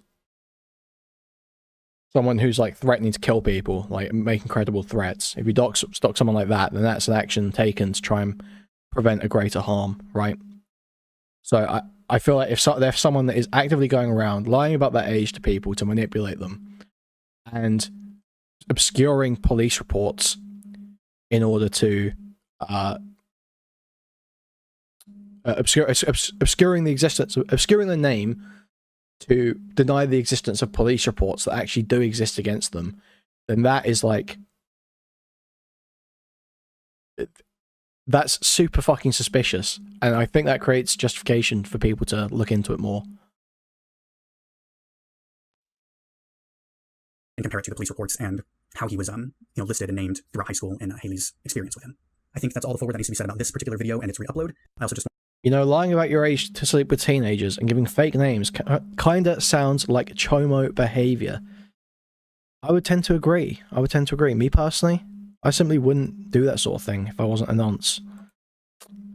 someone who's like threatening to kill people, like making credible threats, if you dox someone like that, then that's an action taken to try and prevent a greater harm, right? So I feel like if there's someone that is actively going around lying about their age to people to manipulate them and obscuring police reports in order to obscuring the name to deny the existence of police reports that actually do exist against them, then that is like, that's super fucking suspicious, and I think that creates justification for people to look into it more. compare it to the police reports and how he was, listed and named throughout high school and Haley's experience with him. I think that's all the forward that needs to be said about this particular video and its re-upload. I also just lying about your age to sleep with teenagers and giving fake names kinda sounds like chomo behavior. I would tend to agree. Me personally, I simply wouldn't do that sort of thing if I wasn't a nonce.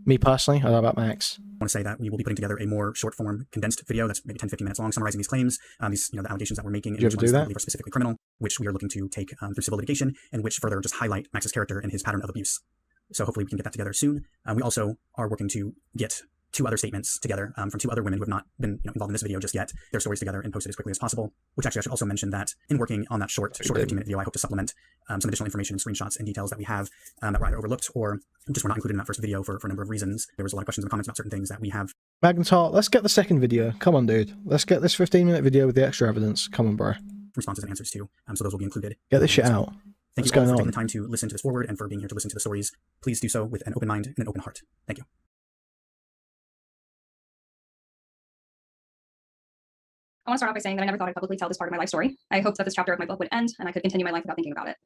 Me personally, I don't know about Max. want to say that we will be putting together a more short-form, condensed video that's maybe 10-15 minutes long, summarizing these claims, the allegations that we're making, and which ones we believe are specifically criminal, which we are looking to take through civil litigation, and which further just highlight Max's character and his pattern of abuse. So hopefully we can get that together soon. We also are working to get 2 other statements together from 2 other women who have not been involved in this video just yet, their stories together and posted as quickly as possible. Which actually I should also mention that in working on that short 15-minute video, I hope to supplement some additional information and screenshots and details that we have that were either overlooked or just were not included in that first video for a number of reasons. There was a lot of questions and comments about certain things that we have. Magnetar, let's get the second video. Come on, dude. Let's get this 15-minute video with the extra evidence. Come on, bro. Responses and answers to, so those will be included. Get this shit out. Thank you all for taking the time to listen to this forward and for being here to listen to the stories. Please do so with an open mind and an open heart. Thank you. I want to start off by saying that I never thought I'd publicly tell this part of my life story. I hoped that this chapter of my book would end and I could continue my life without thinking about it.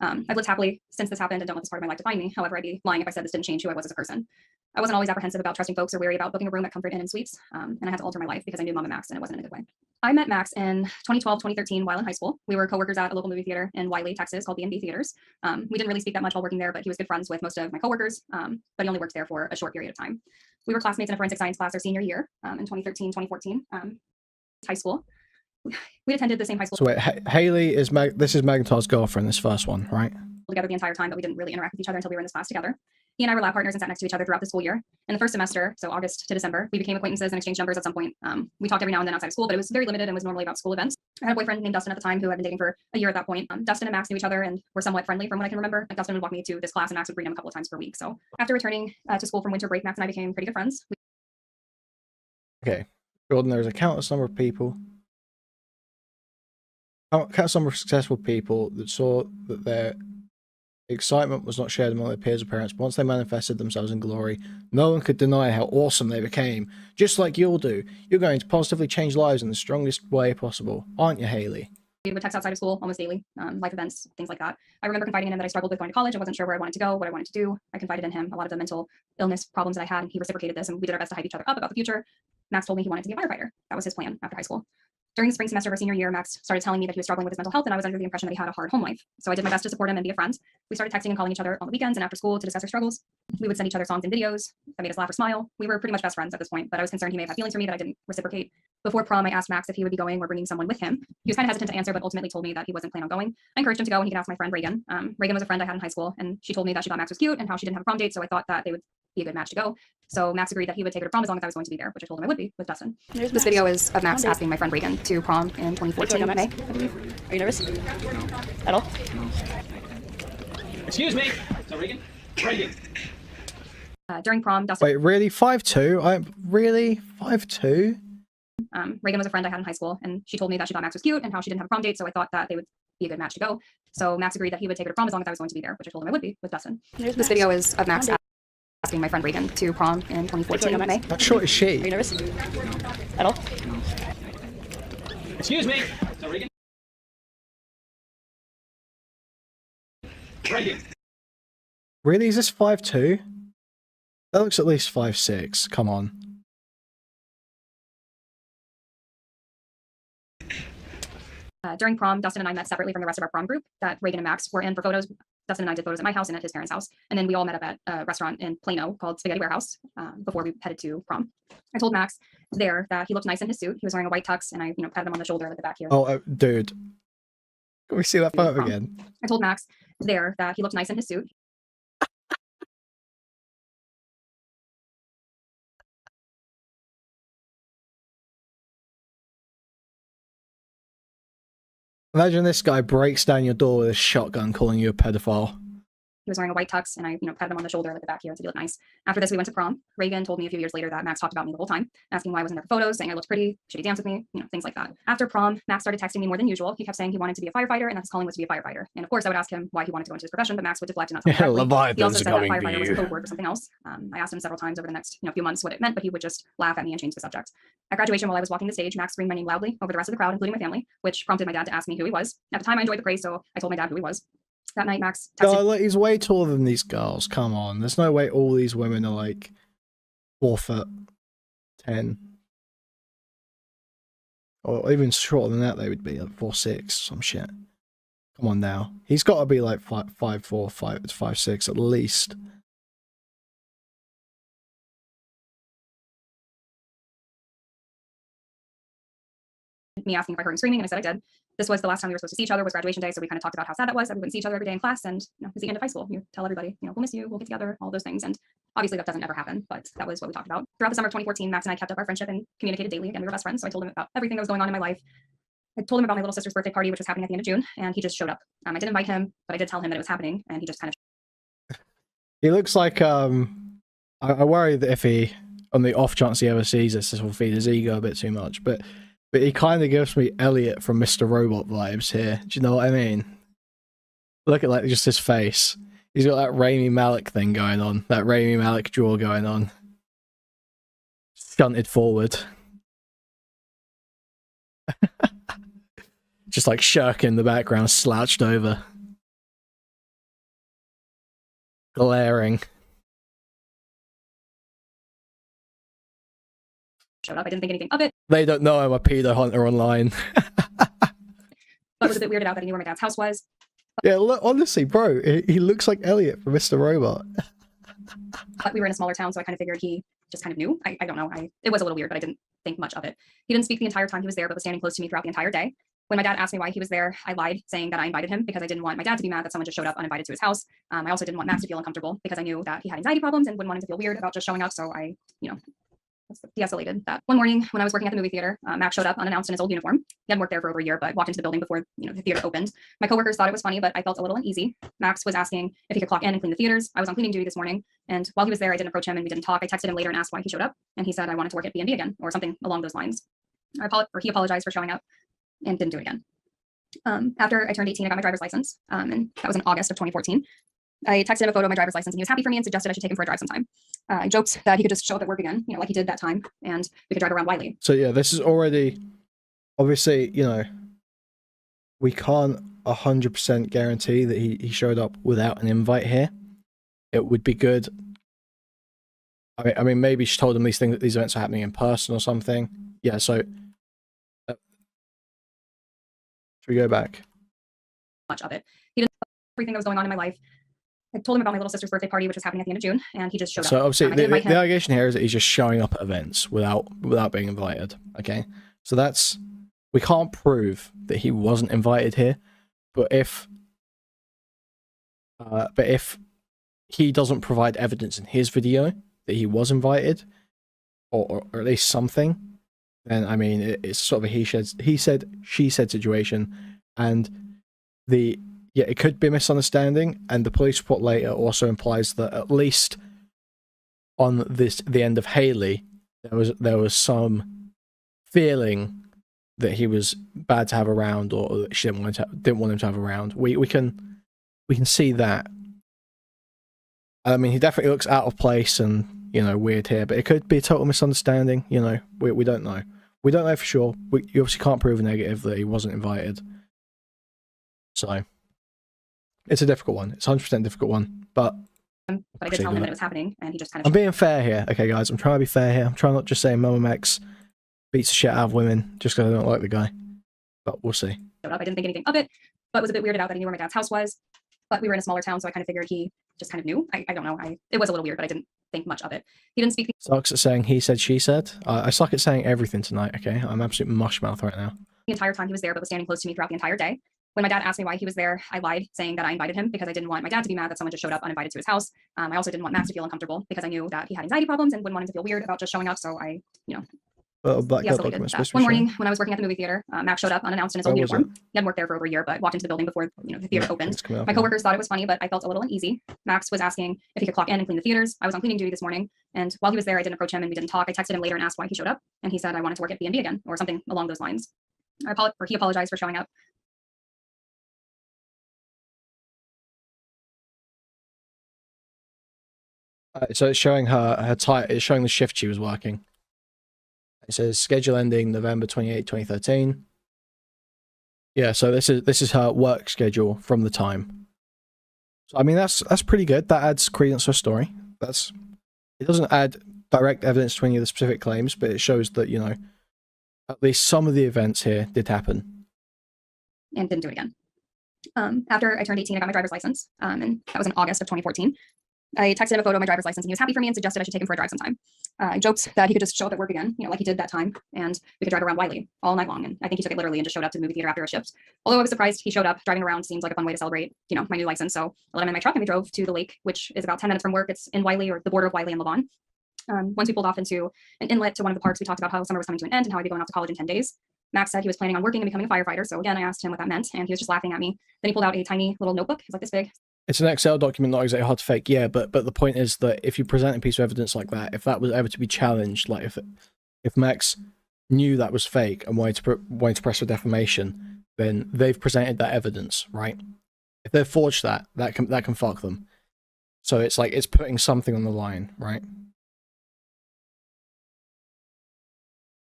I've lived happily since this happened and don't let this part of my life define me. However, I'd be lying if I said this didn't change who I was as a person. I wasn't always apprehensive about trusting folks or wary about booking a room at Comfort Inn and Suites, and I had to alter my life because I knew MamaMax and it wasn't in a good way. I met Max in 2012, 2013 while in high school. We were coworkers at a local movie theater in Wiley, Texas called B&B Theaters. We didn't really speak that much while working there, but he was good friends with most of my coworkers, but he only worked there for a short period of time. We were classmates in a forensic science class our senior year in 2013, 2014, high school. We attended the same high school. So wait, Haley is this is Magnetar's girlfriend, this first one, right? Together the entire time, but we didn't really interact with each other until we were in this class together. He and I were lab partners and sat next to each other throughout the school year. In the first semester, so August to December, we became acquaintances and exchanged numbers at some point. We talked every now and then outside of school, but it was very limited and was normally about school events. I had a boyfriend named Dustin at the time who had been dating for a year at that point. Dustin and Max knew each other and were somewhat friendly from what I can remember. Like Dustin would walk me to this class and Max would bring him a couple of times per week. So after returning to school from winter break, Max and I became pretty good friends. Okay, Jordan, there's a countless number of people. Countless number of successful people that saw that their excitement was not shared among their peers or parents, but once they manifested themselves in glory, no one could deny how awesome they became. Just like you'll do, you're going to positively change lives in the strongest way possible, aren't you, Haley? We would text outside of school almost daily, life events, things like that. I remember confiding in him that I struggled with going to college. I wasn't sure where I wanted to go, what I wanted to do. I confided in him a lot of the mental illness problems that I had, and he reciprocated this, and we did our best to hype each other up about the future. Max told me he wanted to be a firefighter. That was his plan after high school. During the spring semester of our senior year, Max started telling me that he was struggling with his mental health, and I was under the impression that he had a hard home life. So I did my best to support him and be a friend. We started texting and calling each other on the weekends and after school to discuss our struggles. We would send each other songs and videos that made us laugh or smile. We were pretty much best friends at this point, but I was concerned he may have had feelings for me that I didn't reciprocate. Before prom, I asked Max if he would be going or bringing someone with him. He was kind of hesitant to answer, but ultimately told me that he wasn't planning on going. I encouraged him to go, and he could ask my friend Reagan. Reagan was a friend I had in high school, and she told me that she thought Max was cute and how she didn't have a prom date, so I thought that they would be a good match to go. So Max agreed that he would take her to prom as long as I was going to be there, which I told him I would be with Dustin. This video is of Max asking my friend Reagan to prom in 2014 in May. Are you nervous? At all? Excuse me. So Reagan? Reagan. During prom, Dustin. Wait, really? 5'2"? Really? 5'2"? Reagan was a friend I had in high school, and she told me that she thought Max was cute and how she didn't have a prom date, so I thought that they would be a good match to go. So Max agreed that he would take her to prom as long as I was going to be there, which I told him I would be with Dustin. This video is of Max asking my friend Reagan to prom in 2014 in May. How short is she? Are you nervous? At all? Excuse me. So Reagan? Reagan. Really? Is this 5'2"? That looks at least 5'6". Come on. During prom, Dustin and I met separately from the rest of our prom group that Reagan and Max were in for photos. Dustin and I did photos at my house and at his parents' house. And then we all met up at a restaurant in Plano called Spaghetti Warehouse before we headed to prom. I told Max there that he looked nice in his suit. He was wearing a white tux, and I patted him on the shoulder at the back here. Oh, dude. Can we see that photo again? I told Max there that he looked nice in his suit. Imagine this guy breaks down your door with a shotgun calling you a pedophile. He was wearing a white tux, and I, patted him on the shoulder, like the back here, to look nice. After this, we went to prom. Reagan told me a few years later that Max talked about me the whole time, asking why I wasn't there for photos, saying I looked pretty, should he dance with me, things like that. After prom, Max started texting me more than usual. He kept saying he wanted to be a firefighter and that his calling was to be a firefighter. And of course, I would ask him why he wanted to go into his profession, but Max would deflect and not tell me directly. He also said that firefighter was a code word for something else. I asked him several times over the next few months what it meant, but he would just laugh at me and change the subject. At graduation, while I was walking the stage, Max screamed my name loudly over the rest of the crowd, including my family, which prompted my dad to ask me who he was. At the time, I enjoyed the praise, so I told my dad who he was. That night, Max texted. God, like, he's way taller than these girls. Come on. There's no way all these women are like 4'10". Or even shorter than that, they would be like 4'6", some shit. Come on now. He's got to be like 5'4", 5'6" at least. Me asking if I heard him screaming, and I said I did. This was the last time we were supposed to see each other, was graduation day, so we kind of talked about how sad that was, that we wouldn't see each other every day in class, and it's the end of high school. You tell everybody, we'll miss you, we'll get together, all those things, and obviously that doesn't ever happen, but that was what we talked about. Throughout the summer of 2014, Max and I kept up our friendship and communicated daily. Again, we were best friends, so I told him about everything that was going on in my life. I told him about my little sister's birthday party, which was happening at the end of June, and he just showed up. I didn't invite him, but I did tell him that it was happening, and he just kind of... He looks like, I worry that if he, on the off chance he ever sees this will feed his ego a bit too much, but he kind of gives me Elliot from Mr. Robot vibes here. Do you know what I mean? Look at like just his face. He's got that Rami Malek thing going on. That Rami Malek jaw going on. Stunted forward. Just like Shirk in the background, slouched over. Glaring. Showed up. I didn't think anything of it. They don't know I'm a pedo hunter online. But was a bit weirded out that he knew where my dad's house was. Yeah, look, honestly, bro, he looks like Elliot from Mr. Robot. But we were in a smaller town, so I kind of figured he just kind of knew. I don't know. It was a little weird, but I didn't think much of it. He didn't speak the entire time he was there, but was standing close to me throughout the entire day. When my dad asked me why he was there, I lied, saying that I invited him because I didn't want my dad to be mad that someone just showed up uninvited to his house. I also didn't want Max to feel uncomfortable because I knew that he had anxiety problems and wouldn't want him to feel weird about just showing up. So I, de-escalated that. One morning when I was working at the movie theater, Max showed up unannounced in his old uniform. He hadn't worked there for over a year, but walked into the building before the theater opened. My coworkers thought it was funny, but I felt a little uneasy. Max was asking if he could clock in and clean the theaters. I was on cleaning duty this morning, and while he was there, I didn't approach him and we didn't talk. I texted him later and asked why he showed up, and he said I wanted to work at B&B again, or something along those lines. He apologized for showing up and didn't do it again. After I turned 18, I got my driver's license, and that was in August of 2014. I texted him a photo of my driver's license, and he was happy for me and suggested I should take him for a drive sometime. I joked that he could just show up at work again, like he did that time, and we could drive around Wiley. So yeah, this is already, obviously, we can't 100% guarantee that he showed up without an invite here. It would be good. I mean, maybe she told him these events are happening in person or something. Yeah, so should we go back? Much of it. He didn't know everything that was going on in my life. I told him about my little sister's birthday party, which was happening at the end of June, and he just showed up. So obviously, the allegation here is that he's just showing up at events without being invited. Okay, so we can't prove that he wasn't invited here, but if he doesn't provide evidence in his video that he was invited, or at least something, then I mean it's sort of a he said she said situation, and it could be a misunderstanding, and the police report later also implies that at least on the end of Haley, there was some feeling that he was bad to have around, or that she didn't want him to have around. We can see that. I mean, he definitely looks out of place and weird here, but it could be a total misunderstanding. We don't know. We don't know for sure. You obviously can't prove a negative that he wasn't invited. So it's a difficult one. It's 100% difficult one, but I did tell him that it was happening, and he just kind of... I'm being fair here, okay, guys. I'm trying to be fair here. I'm trying not just saying MamaMax beats the shit out of women just because I don't like the guy. But we'll see. I didn't think anything of it, but was a bit weirded out that he knew where my dad's house was. But we were in a smaller town, so I kind of figured he just kind of knew. I don't know. It was a little weird, but I didn't think much of it. He didn't speak... Sucks at saying he said, she said. I suck at saying everything tonight, okay? I'm absolute mushmouth right now. The entire time he was there, but was standing close to me throughout the entire day. When my dad asked me why he was there, I lied, saying that I invited him because I didn't want my dad to be mad that someone just showed up uninvited to his house. I also didn't want Max to feel uncomfortable because I knew that he had anxiety problems and wouldn't want him to feel weird about just showing up. So I, Blackout He escalated document that. supposed to be One shown? morning when I was working at the movie theater, Max showed up unannounced in his old Where was uniform. He hadn't worked there for over a year, but walked into the building before the theater opened. It's coming up My now. coworkers thought it was funny, but I felt a little uneasy. Max was asking if he could clock in and clean the theaters. I was on cleaning duty this morning, and while he was there, I didn't approach him and we didn't talk. I texted him later and asked why he showed up, and he said I wanted to work at B&B again or something along those lines. He apologized for showing up. So it's showing her it's showing the shift she was working. It says schedule ending November 28, 2013. Yeah, so this is her work schedule from the time. So I mean that's pretty good. That adds credence to her story. It doesn't add direct evidence to any of the specific claims, but it shows that, you know, at least some of the events here did happen. And didn't do it again. After I turned 18, I got my driver's license, and that was in August of 2014. I texted him a photo of my driver's license, and he was happy for me and suggested I should take him for a drive sometime. I joked that he could just show up at work again, like he did that time, and we could drive around Wiley all night long. And I think he took it literally and just showed up to the movie theater after a shift. Although I was surprised he showed up. Driving around seems like a fun way to celebrate, my new license. So I let him in my truck and we drove to the lake, which is about 10 minutes from work. It's in Wiley, or the border of Wiley and Lavon. Once we pulled off into an inlet to one of the parks, we talked about how summer was coming to an end and how I'd be going off to college in 10 days. Max said he was planning on working and becoming a firefighter. So again, I asked him what that meant, and he was just laughing at me. Then he pulled out a tiny little notebook. He's like this big. It's an Excel document, not exactly hard to fake, yeah, but the point is that if you present a piece of evidence like that, if that was ever to be challenged, like if Max knew that was fake and wanted to press for defamation, then they've presented that evidence, right? If they've forged that can fuck them. So it's like it's putting something on the line, right?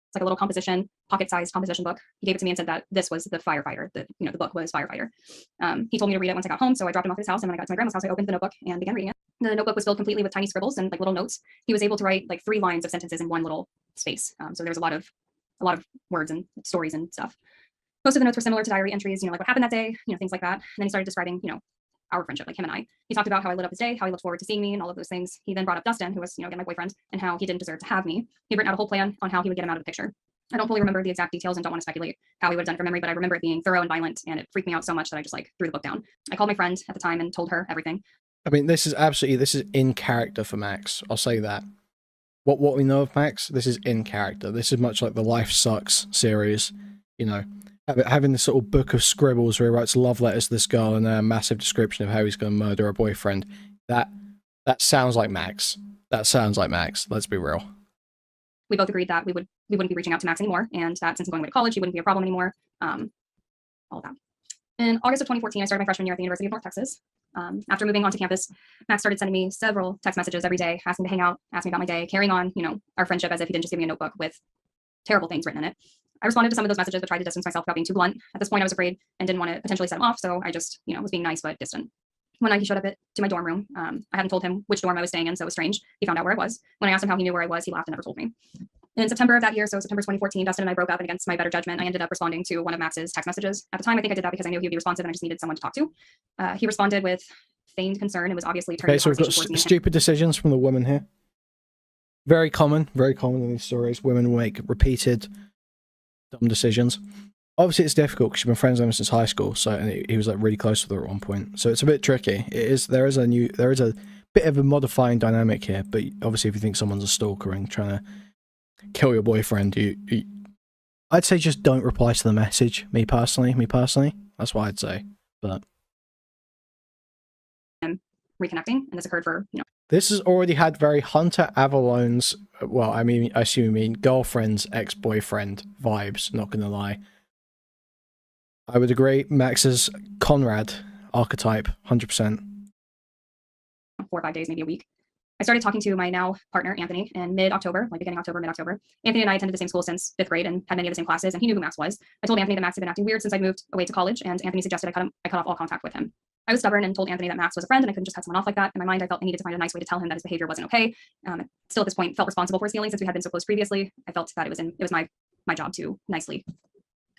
It's like a little composition, pocket-sized composition book. He gave it to me and said that this was the firefighter. The book was Firefighter. He told me to read it once I got home, so I dropped him off at his house, and when I got to my grandma's house, I opened the notebook and began reading it. The notebook was filled completely with tiny scribbles and like little notes. He was able to write like 3 lines of sentences in one little space. So there was a lot of words and stories and stuff. Most of the notes were similar to diary entries, like what happened that day, things like that. And then he started describing, our friendship, like him and I. He talked about how I lit up his day, how he looked forward to seeing me, and all of those things. He then brought up Dustin, who was, again, my boyfriend, and how he didn't deserve to have me. He'd written out a whole plan on how he would get him out of the picture. I don't fully remember the exact details and don't want to speculate how he would have done it from memory, but I remember it being thorough and violent, and it freaked me out so much that I just threw the book down. I called my friend at the time and told her everything. I mean, this is in character for Max. I'll say that. What we know of Max, this is in character. This is much like the Life Sucks series, having this sort of book of scribbles where he writes love letters to this girl and a massive description of how he's going to murder her boyfriend. That sounds like Max. That sounds like Max. Let's be real. We both agreed that we wouldn't be reaching out to Max anymore, and that since he's going away to college, he wouldn't be a problem anymore. All of that. In August of 2014, I started my freshman year at the University of North Texas. After moving onto campus, Max started sending me several text messages every day, asking to hang out, asking about my day, carrying on, our friendship as if he didn't just give me a notebook with terrible things written in it. I responded to some of those messages, but tried to distance myself without being too blunt. At this point, I was afraid and didn't want to potentially set him off, so I just, was being nice but distant. One night he showed up to my dorm room. I hadn't told him which dorm I was staying in, so it was strange. He found out where I was. When I asked him how he knew where I was, he laughed and never told me. In September of that year, so September 2014, Dustin and I broke up, and against my better judgment, I ended up responding to one of Max's text messages. At the time, I think I did that because I knew he would be responsive and I just needed someone to talk to. He responded with feigned concern and was obviously turning Okay, so we've got stupid decisions from the woman here. Very common in these stories. Women will make repeated dumb decisions. Obviously, it's difficult because she's been friends with him since high school. So and he was like really close with her at one point. So it's a bit tricky. There is a bit of a modifying dynamic here. But obviously, if you think someone's a stalker and trying to kill your boyfriend, I'd say just don't reply to the message. Me personally, that's what I'd say. But reconnecting, and this occurred for this has already had very Hunter Avalon's, well, I assume you mean girlfriend's ex-boyfriend vibes, not gonna lie. I would agree, Max's Conrad archetype, 100%. 4 or 5 days, maybe a week. I started talking to my now partner, Anthony, in mid-October, like beginning October, mid-October. Anthony and I attended the same school since 5th grade and had many of the same classes, and he knew who Max was. I told Anthony that Max had been acting weird since I moved away to college, and Anthony suggested I cut off all contact with him. I was stubborn and told Anthony that Max was a friend and I couldn't just cut someone off like that. In my mind, I felt I needed to find a nice way to tell him that his behavior wasn't okay. Still at this point, felt responsible for his feelings since we had been so close previously. I felt that it was my job to nicely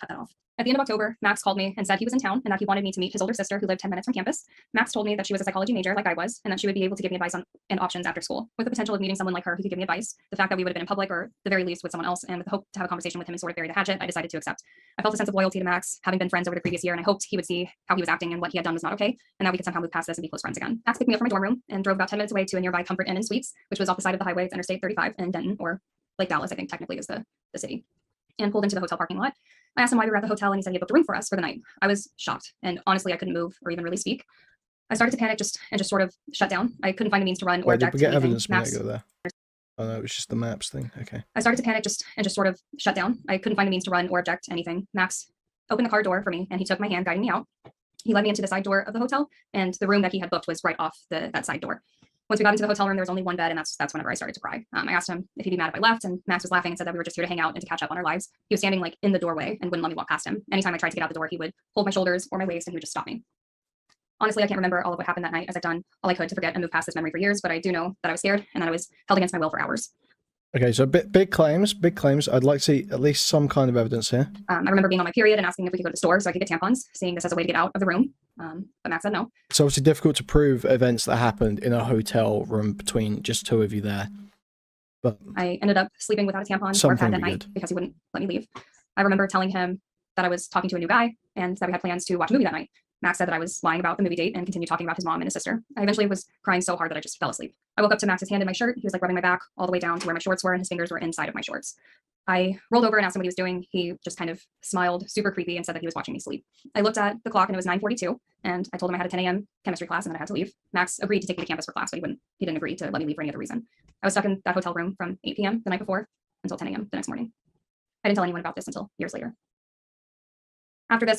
cut that off. At the end of October, Max called me and said he was in town and that he wanted me to meet his older sister who lived 10 minutes from campus. Max told me that she was a psychology major like I was and that she would be able to give me advice on and options after school. With the potential of meeting someone like her who could give me advice, the fact that we would have been in public or the very least with someone else, and with the hope to have a conversation with him and sort of bury the hatchet, I decided to accept. I felt a sense of loyalty to Max, having been friends over the previous year, and I hoped he would see how he was acting and what he had done was not okay, and that we could somehow move past this and be close friends again. Max picked me up from my dorm room and drove about 10 minutes away to a nearby Comfort Inn and Suites, which was off the side of the highway to Interstate 35 in Denton, or Lake Dallas, I think technically is the city, and pulled into the hotel parking lot. I asked him why we were at the hotel, and he said he had booked a room for us for the night. I was shocked, and honestly, I couldn't move or even really speak. I started to panic just sort of shut down. I couldn't find a means to run or Wait, did object we get anything. evidence a minute ago there? Oh no, it was just the maps thing. Okay. I started to panic just sort of shut down. I couldn't find a means to run or object anything. Max opened the car door for me, and he took my hand, guiding me out. He led me into the side door of the hotel, and the room that he had booked was right off that side door. Once we got into the hotel room, there was only one bed, and that's whenever I started to cry. I asked him if he'd be mad if I left, and Max was laughing and said that we were just here to hang out and to catch up on our lives. He was standing like in the doorway and wouldn't let me walk past him. Anytime I tried to get out the door, he would hold my shoulders or my waist, and he would just stop me. Honestly, I can't remember all of what happened that night, as I've done all I could to forget and move past this memory for years, but I do know that I was scared and that I was held against my will for hours. Okay, so big claims, big claims. I'd like to see at least some kind of evidence here. I remember being on my period and asking if we could go to the store so I could get tampons, seeing this as a way to get out of the room. But Max said no. It's obviously difficult to prove events that happened in a hotel room between just two of you there. But I ended up sleeping without a tampon or pad that night because he wouldn't let me leave. I remember telling him that I was talking to a new guy and that we had plans to watch a movie that night. Max said that I was lying about the movie date and continued talking about his mom and his sister. I eventually was crying so hard that I just fell asleep. I woke up to Max's hand in my shirt. He was like rubbing my back all the way down to where my shorts were, and his fingers were inside of my shorts. I rolled over and asked him what he was doing. He just kind of smiled, super creepy, and said that he was watching me sleep. I looked at the clock and it was 9:42, and I told him I had a 10 a.m. chemistry class and that I had to leave. Max agreed to take me to campus for class, but he didn't agree to let me leave for any other reason. I was stuck in that hotel room from 8 p.m. the night before until 10 a.m. the next morning. I didn't tell anyone about this until years later. After this,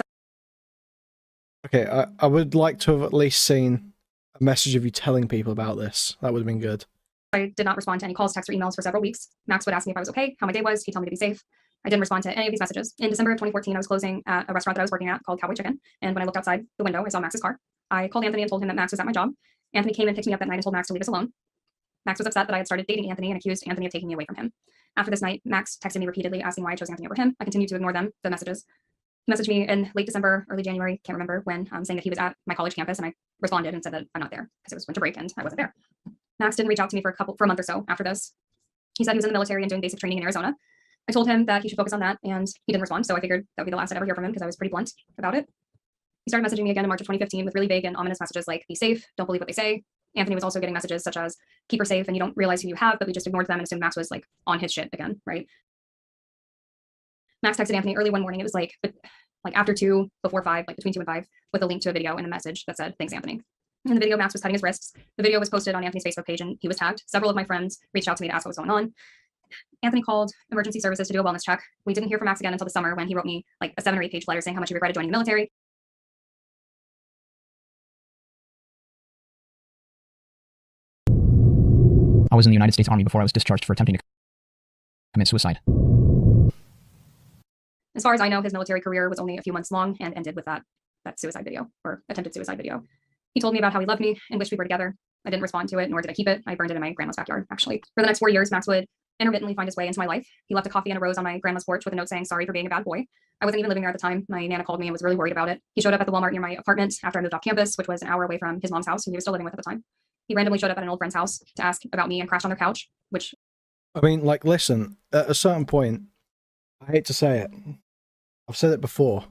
okay, I would like to have at least seen a message of you telling people about this. That would have been good. I did not respond to any calls, texts, or emails for several weeks. Max would ask me if I was okay, how my day was. He'd tell me to be safe. I didn't respond to any of these messages. In December of 2014, I was closing at a restaurant that I was working at called Cowboy Chicken. And when I looked outside the window, I saw Max's car. I called Anthony and told him that Max was at my job. Anthony came and picked me up that night and told Max to leave us alone. Max was upset that I had started dating Anthony and accused Anthony of taking me away from him. After this night, Max texted me repeatedly asking why I chose Anthony over him. I continued to ignore them, the messages. He messaged me in late December, early January, can't remember when, saying that he was at my college campus, and I responded and said that I'm not there because it was winter break and I wasn't there. Max didn't reach out to me for a month or so after this. He said he was in the military and doing basic training in Arizona. I told him that he should focus on that, and he didn't respond, so I figured that would be the last I'd ever hear from him because I was pretty blunt about it. He started messaging me again in March of 2015 with really vague and ominous messages like, be safe, don't believe what they say. Anthony was also getting messages such as, keep her safe and you don't realize who you have, but we just ignored them and assumed Max was like on his shit again, right? Max texted Anthony early one morning. It was like after 2, before 5, like between 2 and 5, with a link to a video and a message that said, thanks, Anthony. In the video, Max was cutting his wrists. The video was posted on Anthony's Facebook page and he was tagged. Several of my friends reached out to me to ask what was going on. Anthony called emergency services to do a wellness check. We didn't hear from Max again until the summer when he wrote me like a 7 or 8 page letter saying how much he regretted joining the military. I was in the United States Army before I was discharged for attempting to commit suicide. As far as I know, his military career was only a few months long and ended with that suicide video, or attempted suicide video. He told me about how he loved me and wished we were together. I didn't respond to it, nor did I keep it. I burned it in my grandma's backyard, actually. For the next 4 years, Max would intermittently find his way into my life. He left a coffee and a rose on my grandma's porch with a note saying, sorry for being a bad boy. I wasn't even living there at the time. My Nana called me and was really worried about it. He showed up at the Walmart near my apartment after I moved off campus, which was an hour away from his mom's house, who he was still living with at the time. He randomly showed up at an old friend's house to ask about me and crashed on their couch, which... I mean, like, listen, at a certain point, I hate to say it, I've said it before,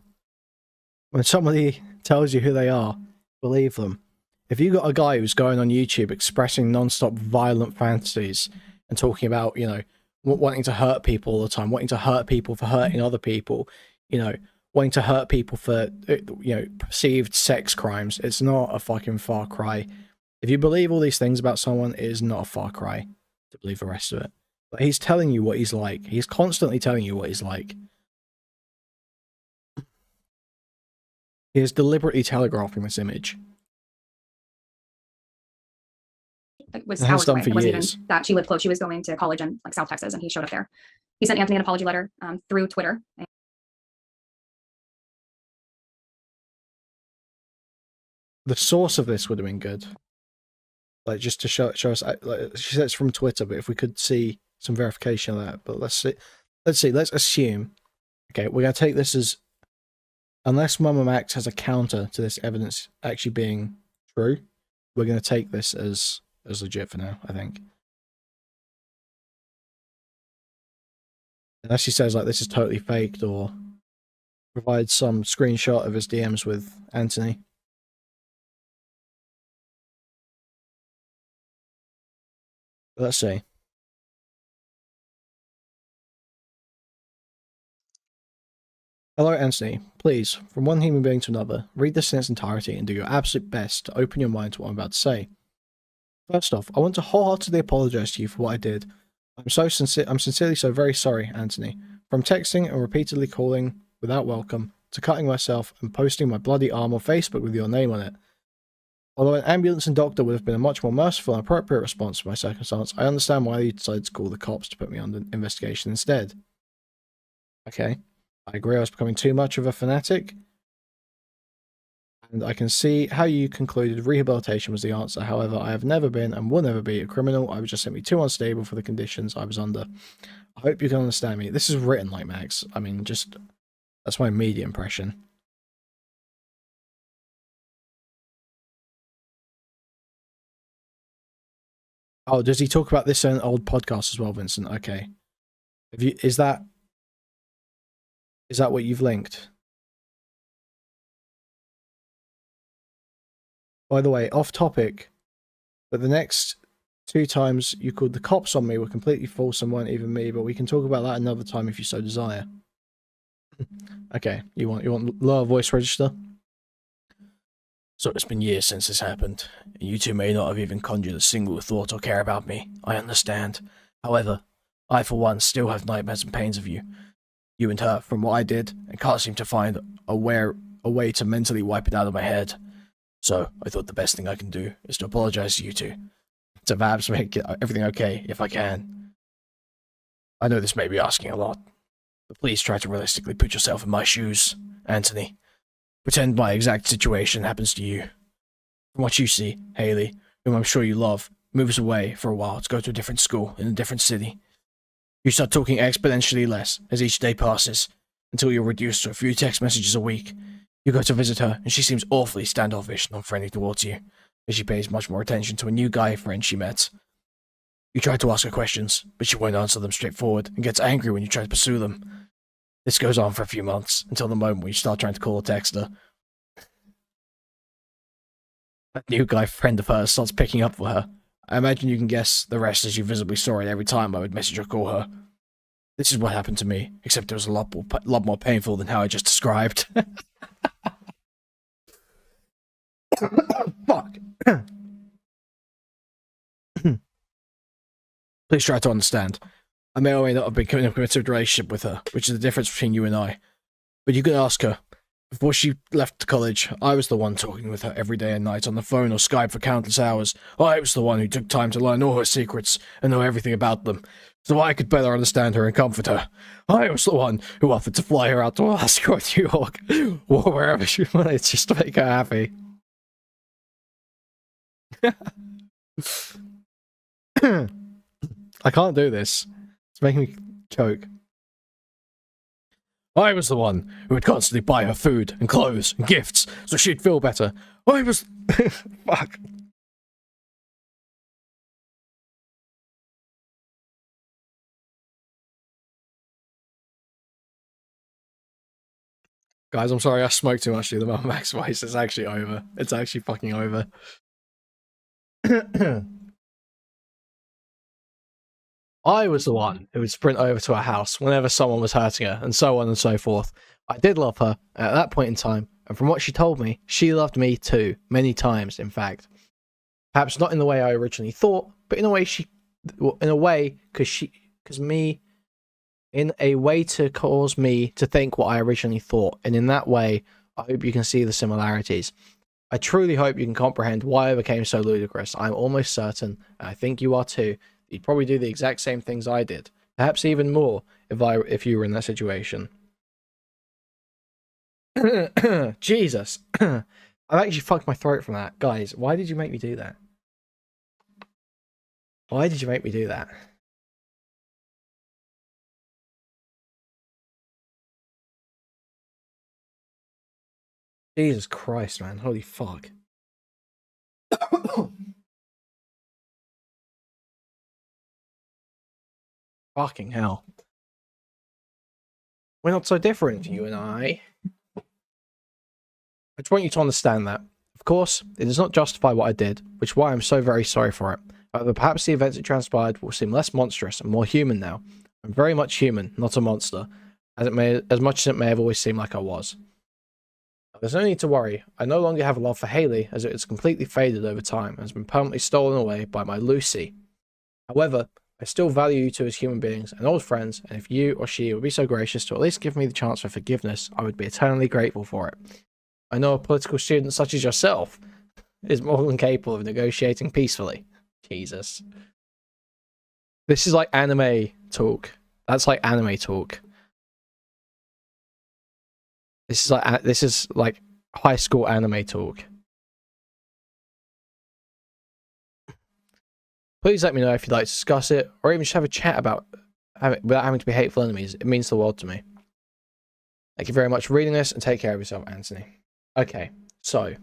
when somebody tells you who they are, believe them. If you got a guy who's going on YouTube expressing non-stop violent fantasies and talking about, you know, wanting to hurt people all the time, wanting to hurt people for hurting other people, you know, wanting to hurt people for, you know, perceived sex crimes, it's not a fucking far cry. If you believe all these things about someone, it is not a far cry to believe the rest of it. But he's telling you what he's like. He's constantly telling you what he's like. He is deliberately telegraphing this image. It was hours away. It wasn't even that she lived close. She was going to college in like South Texas, and he showed up there. He sent Anthony an apology letter through Twitter. The source of this would have been good. Like, just to show us, like, she said it's from Twitter, but if we could see some verification of that. But let's see. Let's assume. Okay, we're going to take this as, unless MamaMax has a counter to this evidence actually being true, we're going to take this as legit for now, I think. Unless she says, like, this is totally faked, or provides some screenshot of his DMs with Anthony. Let's see. Hello, Anthony. Please, from one human being to another, read this in its entirety and do your absolute best to open your mind to what I'm about to say. First off, I want to wholeheartedly apologize to you for what I did. I'm sincerely so very sorry, Anthony. From texting and repeatedly calling without welcome, to cutting myself and posting my bloody arm on Facebook with your name on it. Although an ambulance and doctor would have been a much more merciful and appropriate response to my circumstance, I understand why you decided to call the cops to put me under investigation instead. Okay, I agree I was becoming too much of a fanatic, and I can see how you concluded rehabilitation was the answer. However, I have never been and will never be a criminal. I was just simply too unstable for the conditions I was under. I hope you can understand me. This is written like Max. I mean, just... that's my immediate impression. Oh, does he talk about this in an old podcast as well, Vincent? Okay. Have you, is that what you've linked? By the way, off topic, but the next 2 times you called the cops on me were completely false and weren't even me, but we can talk about that another time if you so desire. Okay, you want lower voice register? So it's been years since this happened, and you two may not have even conjured a single thought or care about me. I understand. However, I for one still have nightmares and pains of you. You and her, from what I did, and can't seem to find a way to mentally wipe it out of my head. So I thought the best thing I can do is to apologize to you two. To perhaps make everything okay, if I can. I know this may be asking a lot, but please try to realistically put yourself in my shoes, Anthony. Pretend my exact situation happens to you. From what you see, Haley, whom I'm sure you love, moves away for a while to go to a different school in a different city. You start talking exponentially less as each day passes, until you're reduced to a few text messages a week. You go to visit her, and she seems awfully standoffish and unfriendly towards you, as she pays much more attention to a new guy friend she met. You try to ask her questions, but she won't answer them straightforward, and gets angry when you try to pursue them. This goes on for a few months, until the moment when you start trying to call or text her. That new guy friend of hers starts picking up for her. I imagine you can guess the rest as you visibly saw it every time I would message or call her. This is what happened to me, except it was a lot more painful than how I just described. Fuck. Please try to understand. I may or may not have been in a committed relationship with her, which is the difference between you and I. But you can ask her. Before she left college, I was the one talking with her every day and night on the phone or Skype for countless hours. I was the one who took time to learn all her secrets and know everything about them, so I could better understand her and comfort her. I was the one who offered to fly her out to Alaska or New York, or wherever she wanted, just to make her happy. I can't do this. It's making me choke. I was the one who would constantly buy her food and clothes and gifts so she'd feel better. I was... Fuck. Guys, I'm sorry I smoked too much through the MamaMax voice. It's actually over. It's actually fucking over. I was the one who would sprint over to her house whenever someone was hurting her, and so on and so forth. I did love her at that point in time, and from what she told me, she loved me too, many times, in fact. Perhaps not in the way I originally thought, but in a way to cause me to think what I originally thought, and in that way, I hope you can see the similarities. I truly hope you can comprehend why I became so ludicrous. I'm almost certain, and I think you are too, you'd probably do the exact same things I did. Perhaps even more if you were in that situation. Jesus. I've actually fucked my throat from that. Guys, why did you make me do that? Why did you make me do that? Jesus Christ, man. Holy fuck. Fucking hell. We're not so different, you and I. I just want you to understand that. Of course, it does not justify what I did, which is why I'm so very sorry for it. However, perhaps the events that transpired will seem less monstrous and more human now. I'm very much human, not a monster. as much as it may have always seemed like I was. There's no need to worry. I no longer have a love for Haley, as it has completely faded over time and has been permanently stolen away by my Lucy. However, I still value you two as human beings and old friends, and if you or she would be so gracious to at least give me the chance for forgiveness, I would be eternally grateful for it. I know a political student such as yourself is more than capable of negotiating peacefully. Jesus. This is like anime talk. That's like anime talk. This is like high school anime talk. Please let me know if you'd like to discuss it, or even just have a chat about it without having to be hateful enemies. It means the world to me. Thank you very much for reading this, and take care of yourself, Anthony. Okay, so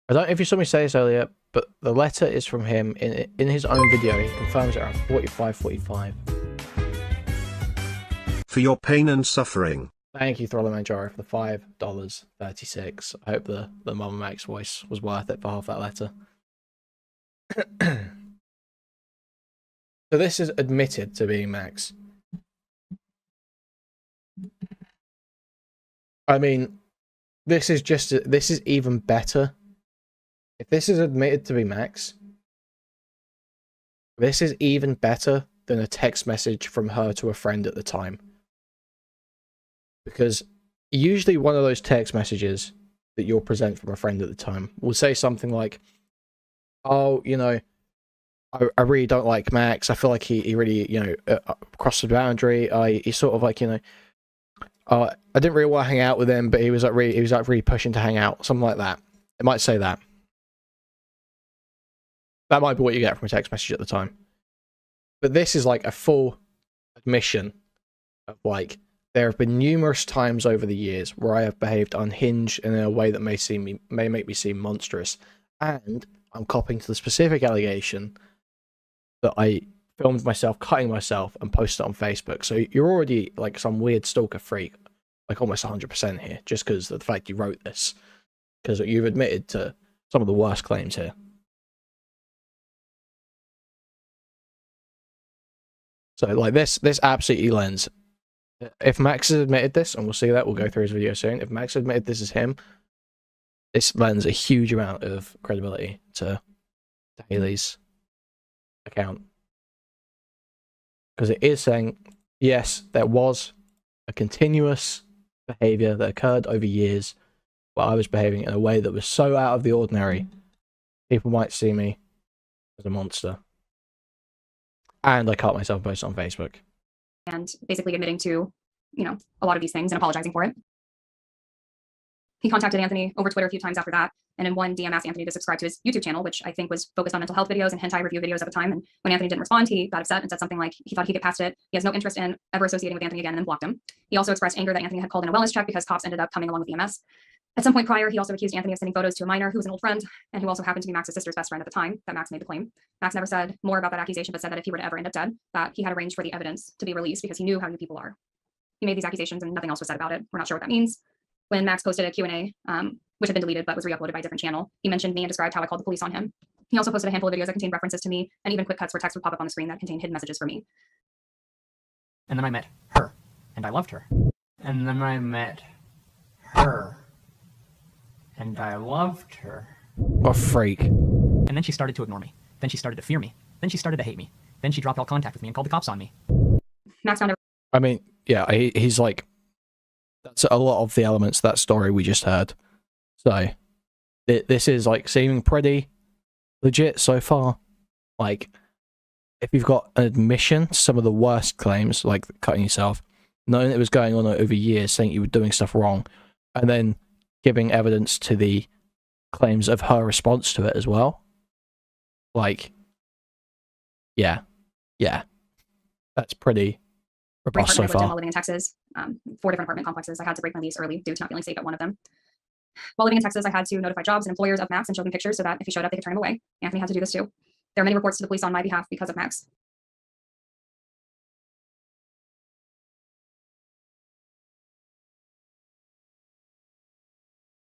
I don't know if you saw me say this earlier, but the letter is from him in his own video. He confirms it around 45. For your pain and suffering. Thank you, Thriller Manjaro, for the $5.36. I hope the MamaMax voice was worth it for half that letter. So this is admitted to being Max. I mean, this is even better. If this is admitted to be Max, this is even better than a text message from her to a friend at the time. Because usually one of those text messages that you'll present from a friend at the time will say something like, oh, you know, I really don't like Max. I feel like he really, you know, crossed the boundary. He's sort of like, you know, I didn't really want to hang out with him, but he was like really pushing to hang out. Something like that. It might say that. That might be what you get from a text message at the time. But this is like a full admission of like, there have been numerous times over the years where I have behaved unhinged and in a way that may make me seem monstrous. And I'm copying to the specific allegation that I filmed myself cutting myself and posted it on Facebook. So you're already like some weird stalker freak, like almost 100% here, just because of the fact you wrote this. Because you've admitted to some of the worst claims here. So like this absolutely lends. If Max has admitted this, and we'll see that, we'll go through his video soon. If Max admitted this is him, this lends a huge amount of credibility to Haley's account. Because it is saying, yes, there was a continuous behavior that occurred over years where I was behaving in a way that was so out of the ordinary, people might see me as a monster. And I cut myself post on Facebook. And basically admitting to, you know, a lot of these things and apologizing for it. He contacted Anthony over Twitter a few times after that, and in one DM asked Anthony to subscribe to his YouTube channel, which I think was focused on mental health videos and hentai review videos at the time. And when Anthony didn't respond, he got upset and said something like he thought he'd get past it. He has no interest in ever associating with Anthony again, and then blocked him. He also expressed anger that Anthony had called in a wellness check because cops ended up coming along with EMS. At some point prior, he also accused Anthony of sending photos to a minor who was an old friend and who also happened to be Max's sister's best friend at the time that Max made the claim. Max never said more about that accusation, but said that if he were to ever end up dead, that he had arranged for the evidence to be released because he knew how you people are. He made these accusations and nothing else was said about it. We're not sure what that means. When Max posted a Q&A, which had been deleted but was re-uploaded by a different channel, he mentioned me and described how I called the police on him. He also posted a handful of videos that contained references to me and even quick cuts where text would pop up on the screen that contained hidden messages for me. And then I met her, and I loved her. And then I met her, and I loved her. What a freak. And then she started to ignore me. Then she started to fear me. Then she started to hate me. Then she dropped all contact with me and called the cops on me. Max found I mean, yeah, he's like, that's a lot of the elements of that story we just heard. So, this is like seeming pretty legit so far. Like, if you've got an admission to some of the worst claims, like cutting yourself, knowing it was going on over years, saying you were doing stuff wrong, and then giving evidence to the claims of her response to it as well. Like, yeah, that's pretty robust so far. While living in Texas, 4 different apartment complexes. I had to break my lease early due to not feeling safe at one of them. While living in Texas, I had to notify jobs and employers of Max and show them pictures so that if he showed up, they could turn him away. Anthony had to do this too. There are many reports to the police on my behalf because of Max.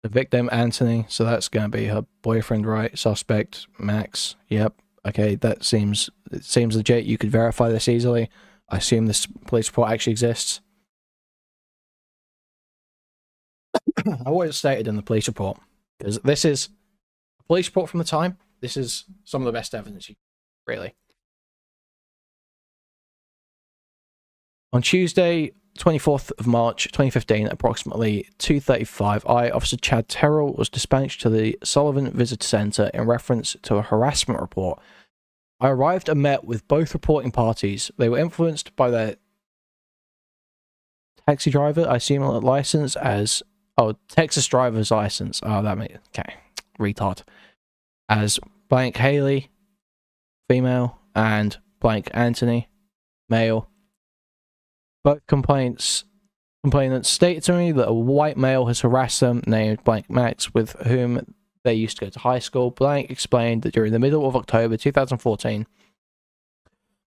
The victim, Anthony, so that's going to be her boyfriend, right? Suspect, Max, yep. Okay, it seems legit. You could verify this easily. I assume this police report actually exists. I always stated in the police report, because this is a police report from the time. This is some of the best evidence, really. On Tuesday, 24th of March, 2015, approximately 2:35, Officer Chad Terrell was dispatched to the Sullivan Visitor Center in reference to a harassment report. I arrived and met with both reporting parties. They were influenced by their taxi driver, I assume a license as... Oh, Texas driver's license. Oh, that makes... Okay. Retard. As blank Haley, female, and blank Anthony, male. Both complainants stated to me that a white male has harassed them, named blank Max, with whom they used to go to high school. Blank explained that during the middle of October 2014,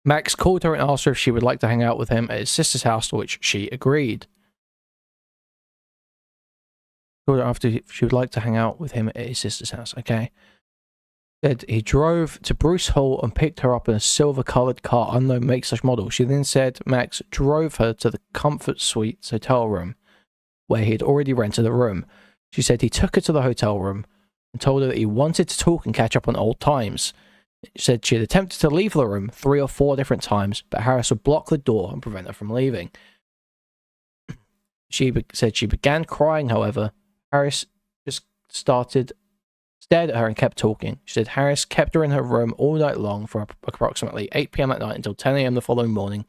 Max called her and asked her if she would like to hang out with him at his sister's house, to which she agreed. Called her after if she would like to hang out with him at his sister's house. Okay. Said he drove to Bruce Hall and picked her up in a silver-coloured car, unknown make/model. She then said Max drove her to the Comfort Suites hotel room, where he had already rented a room. She said he took her to the hotel room and told her that he wanted to talk and catch up on old times. She said she had attempted to leave the room 3 or 4 different times, but Harris would block the door and prevent her from leaving. She said she began crying, however. Harris just stared at her and kept talking. She said Harris kept her in her room all night long from approximately 8 p.m. at night until 10 a.m. the following morning.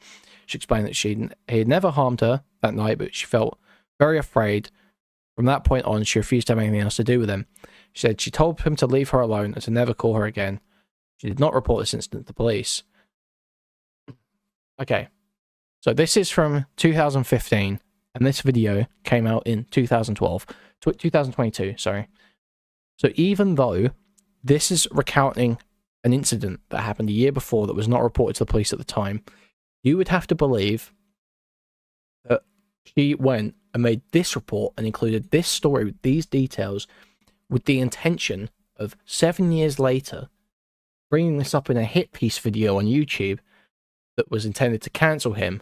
She explained that he had never harmed her that night, but she felt very afraid. From that point on, she refused to have anything else to do with him. She said she told him to leave her alone and to never call her again. She did not report this incident to the police. Okay, so this is from 2015, and this video came out in 2022, sorry. So even though this is recounting an incident that happened a year before that was not reported to the police at the time, you would have to believe that she went and made this report and included this story with these details with the intention of 7 years later bringing this up in a hit piece video on YouTube that was intended to cancel him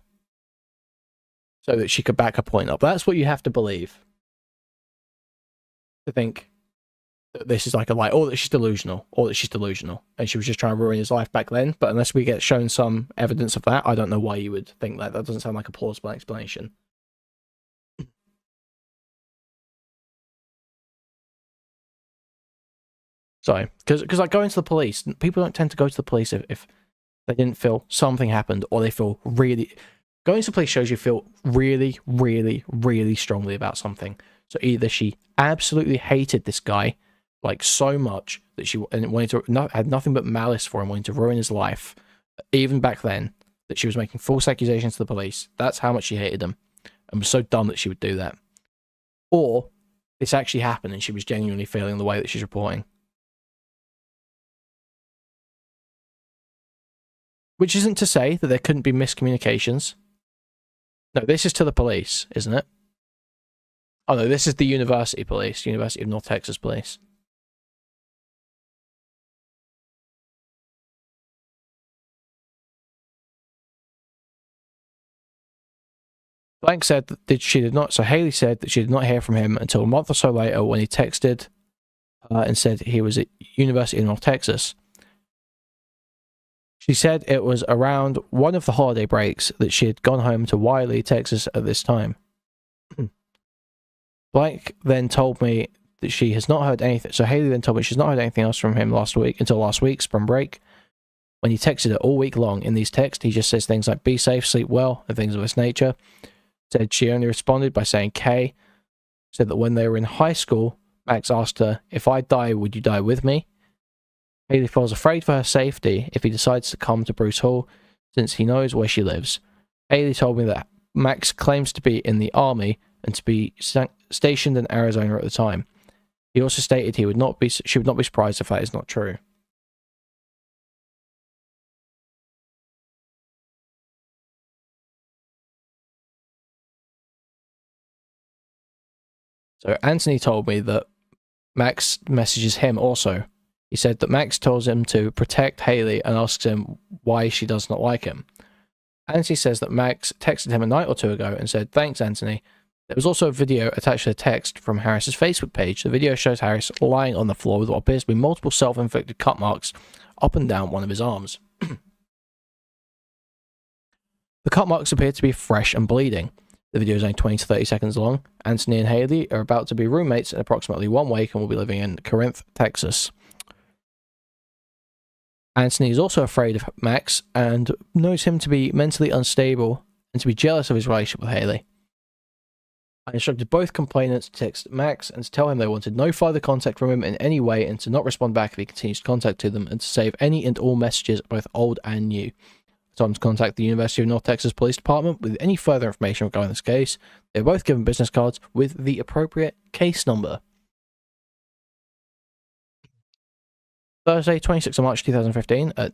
so that she could back her point up. That's what you have to believe. To think that this is like a lie, or that she's delusional, and she was just trying to ruin his life back then. But unless we get shown some evidence of that, I don't know why you would think that. That doesn't sound like a plausible explanation. Sorry, because like going to the police, people don't tend to go to the police if they didn't feel something happened, or they feel really... Going to the police shows you feel really, really, really strongly about something. So either she absolutely hated this guy, like so much that she wanted to had nothing but malice for him, wanting to ruin his life, even back then, that she was making false accusations to the police. That's how much she hated him, and was so dumb that she would do that. Or this actually happened and she was genuinely feeling the way that she's reporting. Which isn't to say that there couldn't be miscommunications. No, this is to the police, isn't it? Oh no, this is the University Police, University of North Texas Police. Blank said that she did not, so Haley said that she did not hear from him until a month or so later when he texted and said he was at University of North Texas. She said it was around one of the holiday breaks that she had gone home to Wiley, Texas at this time. Blank then told me that she has not heard anything. So Haley then told me she's not heard anything else from him until last week, spring break. When he texted her all week long. In these texts, he just says things like, be safe, sleep well, and things of this nature. Said she only responded by saying K. Said that when they were in high school, Max asked her, if I die, would you die with me? Haley feels afraid for her safety if he decides to come to Bruce Hall, since he knows where she lives. Haley told me that Max claims to be in the army and to be stationed in Arizona at the time. He also stated she would not be surprised if that is not true. So Anthony told me that Max messages him also. He said that Max tells him to protect Haley and asks him why she does not like him. Anthony says that Max texted him a night or two ago and said, "Thanks, Anthony." There was also a video attached to the text from Harris's Facebook page. The video shows Harris lying on the floor with what appears to be multiple self-inflicted cut marks up and down one of his arms. The cut marks appear to be fresh and bleeding. The video is only 20 to 30 seconds long. Anthony and Haley are about to be roommates in approximately 1 week and will be living in Corinth, Texas. Anthony is also afraid of Max and knows him to be mentally unstable and to be jealous of his relationship with Haley. I instructed both complainants to text Max and to tell him they wanted no further contact from him in any way and to not respond back if he continues to contact to them, and to save any and all messages, both old and new. I told him to contact the University of North Texas Police Department with any further information regarding this case. They were both given business cards with the appropriate case number. Thursday, 26th of March 2015 at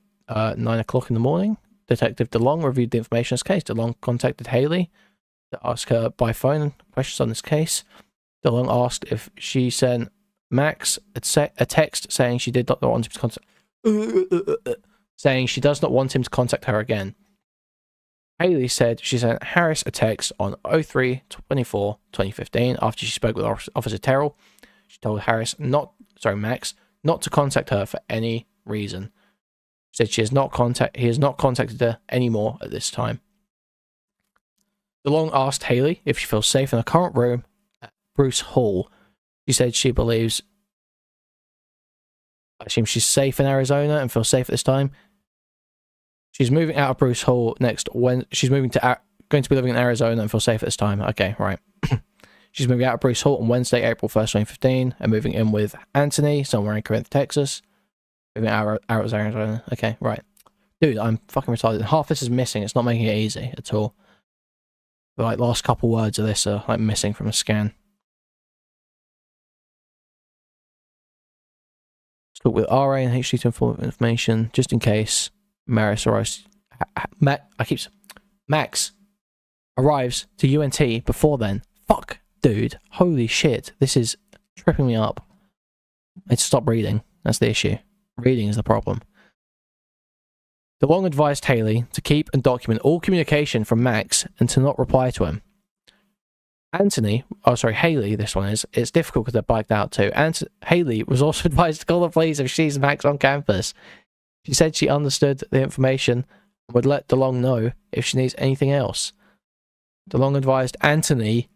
9 o'clock in the morning, Detective DeLong reviewed the information in this case. DeLong contacted Haley to ask her by phone questions on this case. DeLong asked if she sent Max a text saying she did not want him to contact saying she does not want him to contact her again. Haley said she sent Harris a text on 03/24/2015 after she spoke with Officer Terrell. She told Max not to contact her for any reason. She said he has not contacted her anymore at this time. DeLong asked Haley if she feels safe in her current room at Bruce Hall. She said she believes, I assume she's safe in Arizona and feels safe at this time. She's moving out of Bruce Hall next when she's moving to going to be living in Arizona and feels safe at this time. Okay, right. She's moving out of Bruce Hall on Wednesday, April 1st, 2015, and moving in with Anthony somewhere in Corinth, Texas. Moving out of Arizona. Okay, right. Dude, I'm fucking retarded. Half this is missing. It's not making it easy at all. The last couple words of this are missing from a scan. Let's talk with RA and HD to inform information, just in case Max arrives to UNT before then. Fuck. Dude, holy shit, this is tripping me up. I need to stop reading. That's the issue. Reading is the problem. DeLong advised Haley to keep and document all communication from Max and to not reply to him. Haley, this one is. It's difficult because they're biked out too. Haley was also advised to call the police if she sees Max on campus. She said she understood the information and would let DeLong know if she needs anything else. DeLong advised Anthony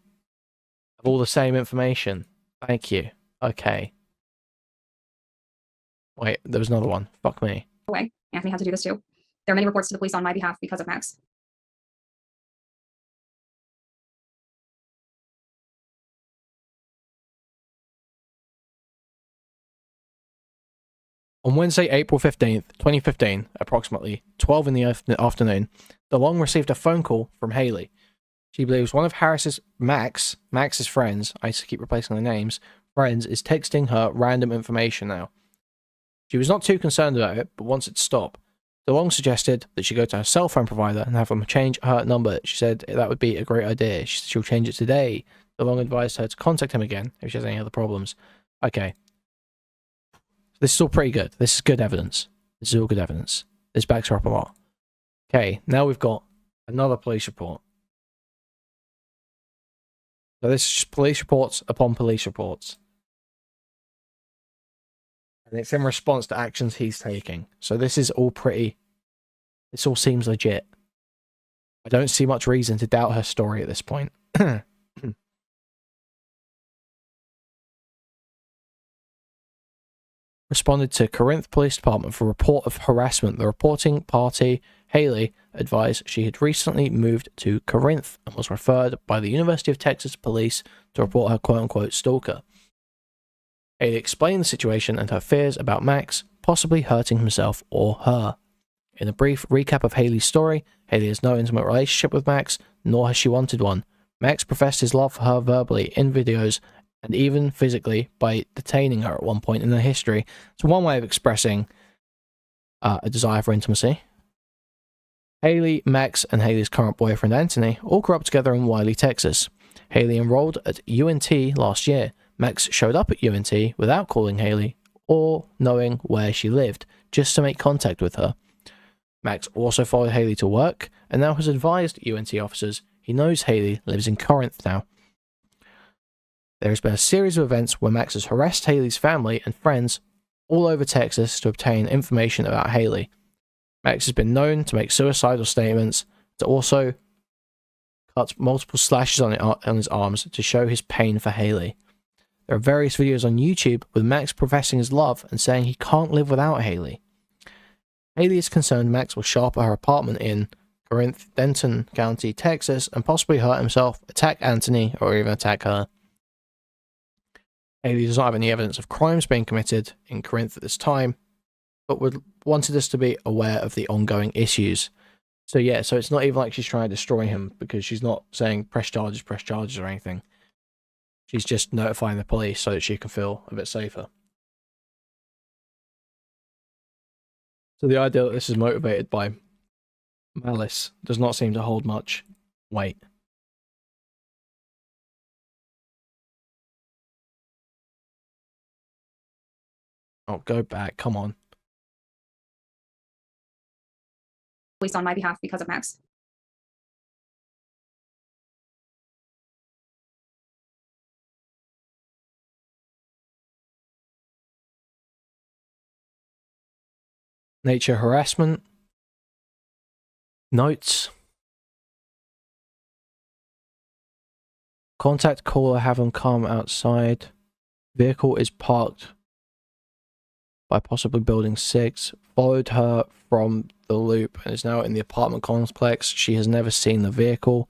of all the same information. Thank you. Okay. Wait, there was another one. Fuck me. Away. Anthony had to do this too. There are many reports to the police on my behalf because of Max. On Wednesday, April 15th, 2015, approximately 12 in the afternoon, DeLong received a phone call from Haley. She believes one of Max's friends, I used to keep replacing the names, friends, is texting her random information now. She was not too concerned about it, but wants it to stop. DeLong suggested that she go to her cell phone provider and have them change her number. She said that would be a great idea. She'll change it today. DeLong advised her to contact him again if she has any other problems. Okay. This is all pretty good. This is good evidence. This is all good evidence. This backs her up a lot. Okay, now we've got another police report. So this is just police reports upon police reports. And it's in response to actions he's taking. So this is all pretty... This all seems legit. I don't see much reason to doubt her story at this point. Responded to Corinth Police Department for report of harassment. The reporting party, Haley, advised she had recently moved to Corinth and was referred by the University of Texas Police to report her quote-unquote stalker. Haley explained the situation and her fears about Max possibly hurting himself or her. In a brief recap of Haley's story, Haley has no intimate relationship with Max, nor has she wanted one. Max professed his love for her verbally in videos and even physically by detaining her at one point in her history. It's one way of expressing a desire for intimacy. Haley, Max, and Haley's current boyfriend Anthony all grew up together in Wiley, Texas. Haley enrolled at UNT last year. Max showed up at UNT without calling Haley or knowing where she lived, just to make contact with her. Max also followed Haley to work, and now has advised UNT officers he knows Haley lives in Corinth now. There has been a series of events where Max has harassed Haley's family and friends all over Texas to obtain information about Haley. Max has been known to make suicidal statements, to also cut multiple slashes on his arms to show his pain for Haley. There are various videos on YouTube with Max professing his love and saying he can't live without Haley. Haley is concerned Max will show up at her apartment in Corinth, Denton County, Texas, and possibly hurt himself, attack Anthony, or even attack her. Haley does not have any evidence of crimes being committed in Corinth at this time, but wanted us to be aware of the ongoing issues. So yeah, so it's not even like she's trying to destroy him, because she's not saying press charges or anything. She's just notifying the police so that she can feel a bit safer. So the idea that this is motivated by malice does not seem to hold much weight. Oh, go back, come on. Police on my behalf because of Max. Nature harassment. Notes. Contact caller, have him come outside. Vehicle is parked by possibly building 6. Followed her from the loop and is now in the apartment complex. She has never seen the vehicle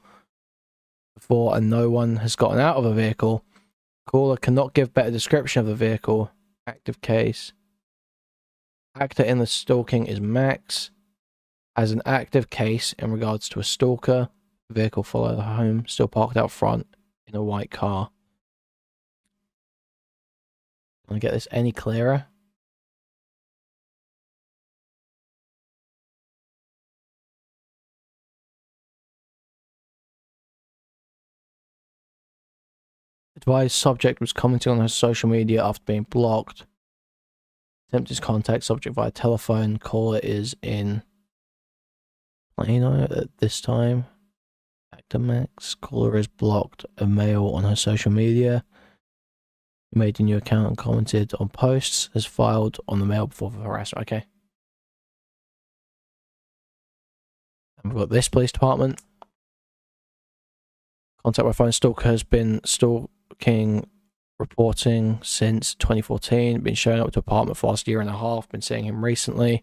before and no one has gotten out of the vehicle. Caller cannot give better description of the vehicle. Active case. Actor in the stalking is Max. As an active case in regards to a stalker. The vehicle followed the home, still parked out front in a white car. Can I get this any clearer? Advised subject was commenting on her social media after being blocked. Attempted contact subject via telephone. Caller is in Plano at this time. Actor Max. Caller is blocked a mail on her social media. Made a new account and commented on posts. Has filed on the mail before the harassment. Okay. And we've got this police department. Contact by phone. Stalker has been stalking, reporting since 2014. Been showing up to apartment for the last year and a half. Been seeing him recently.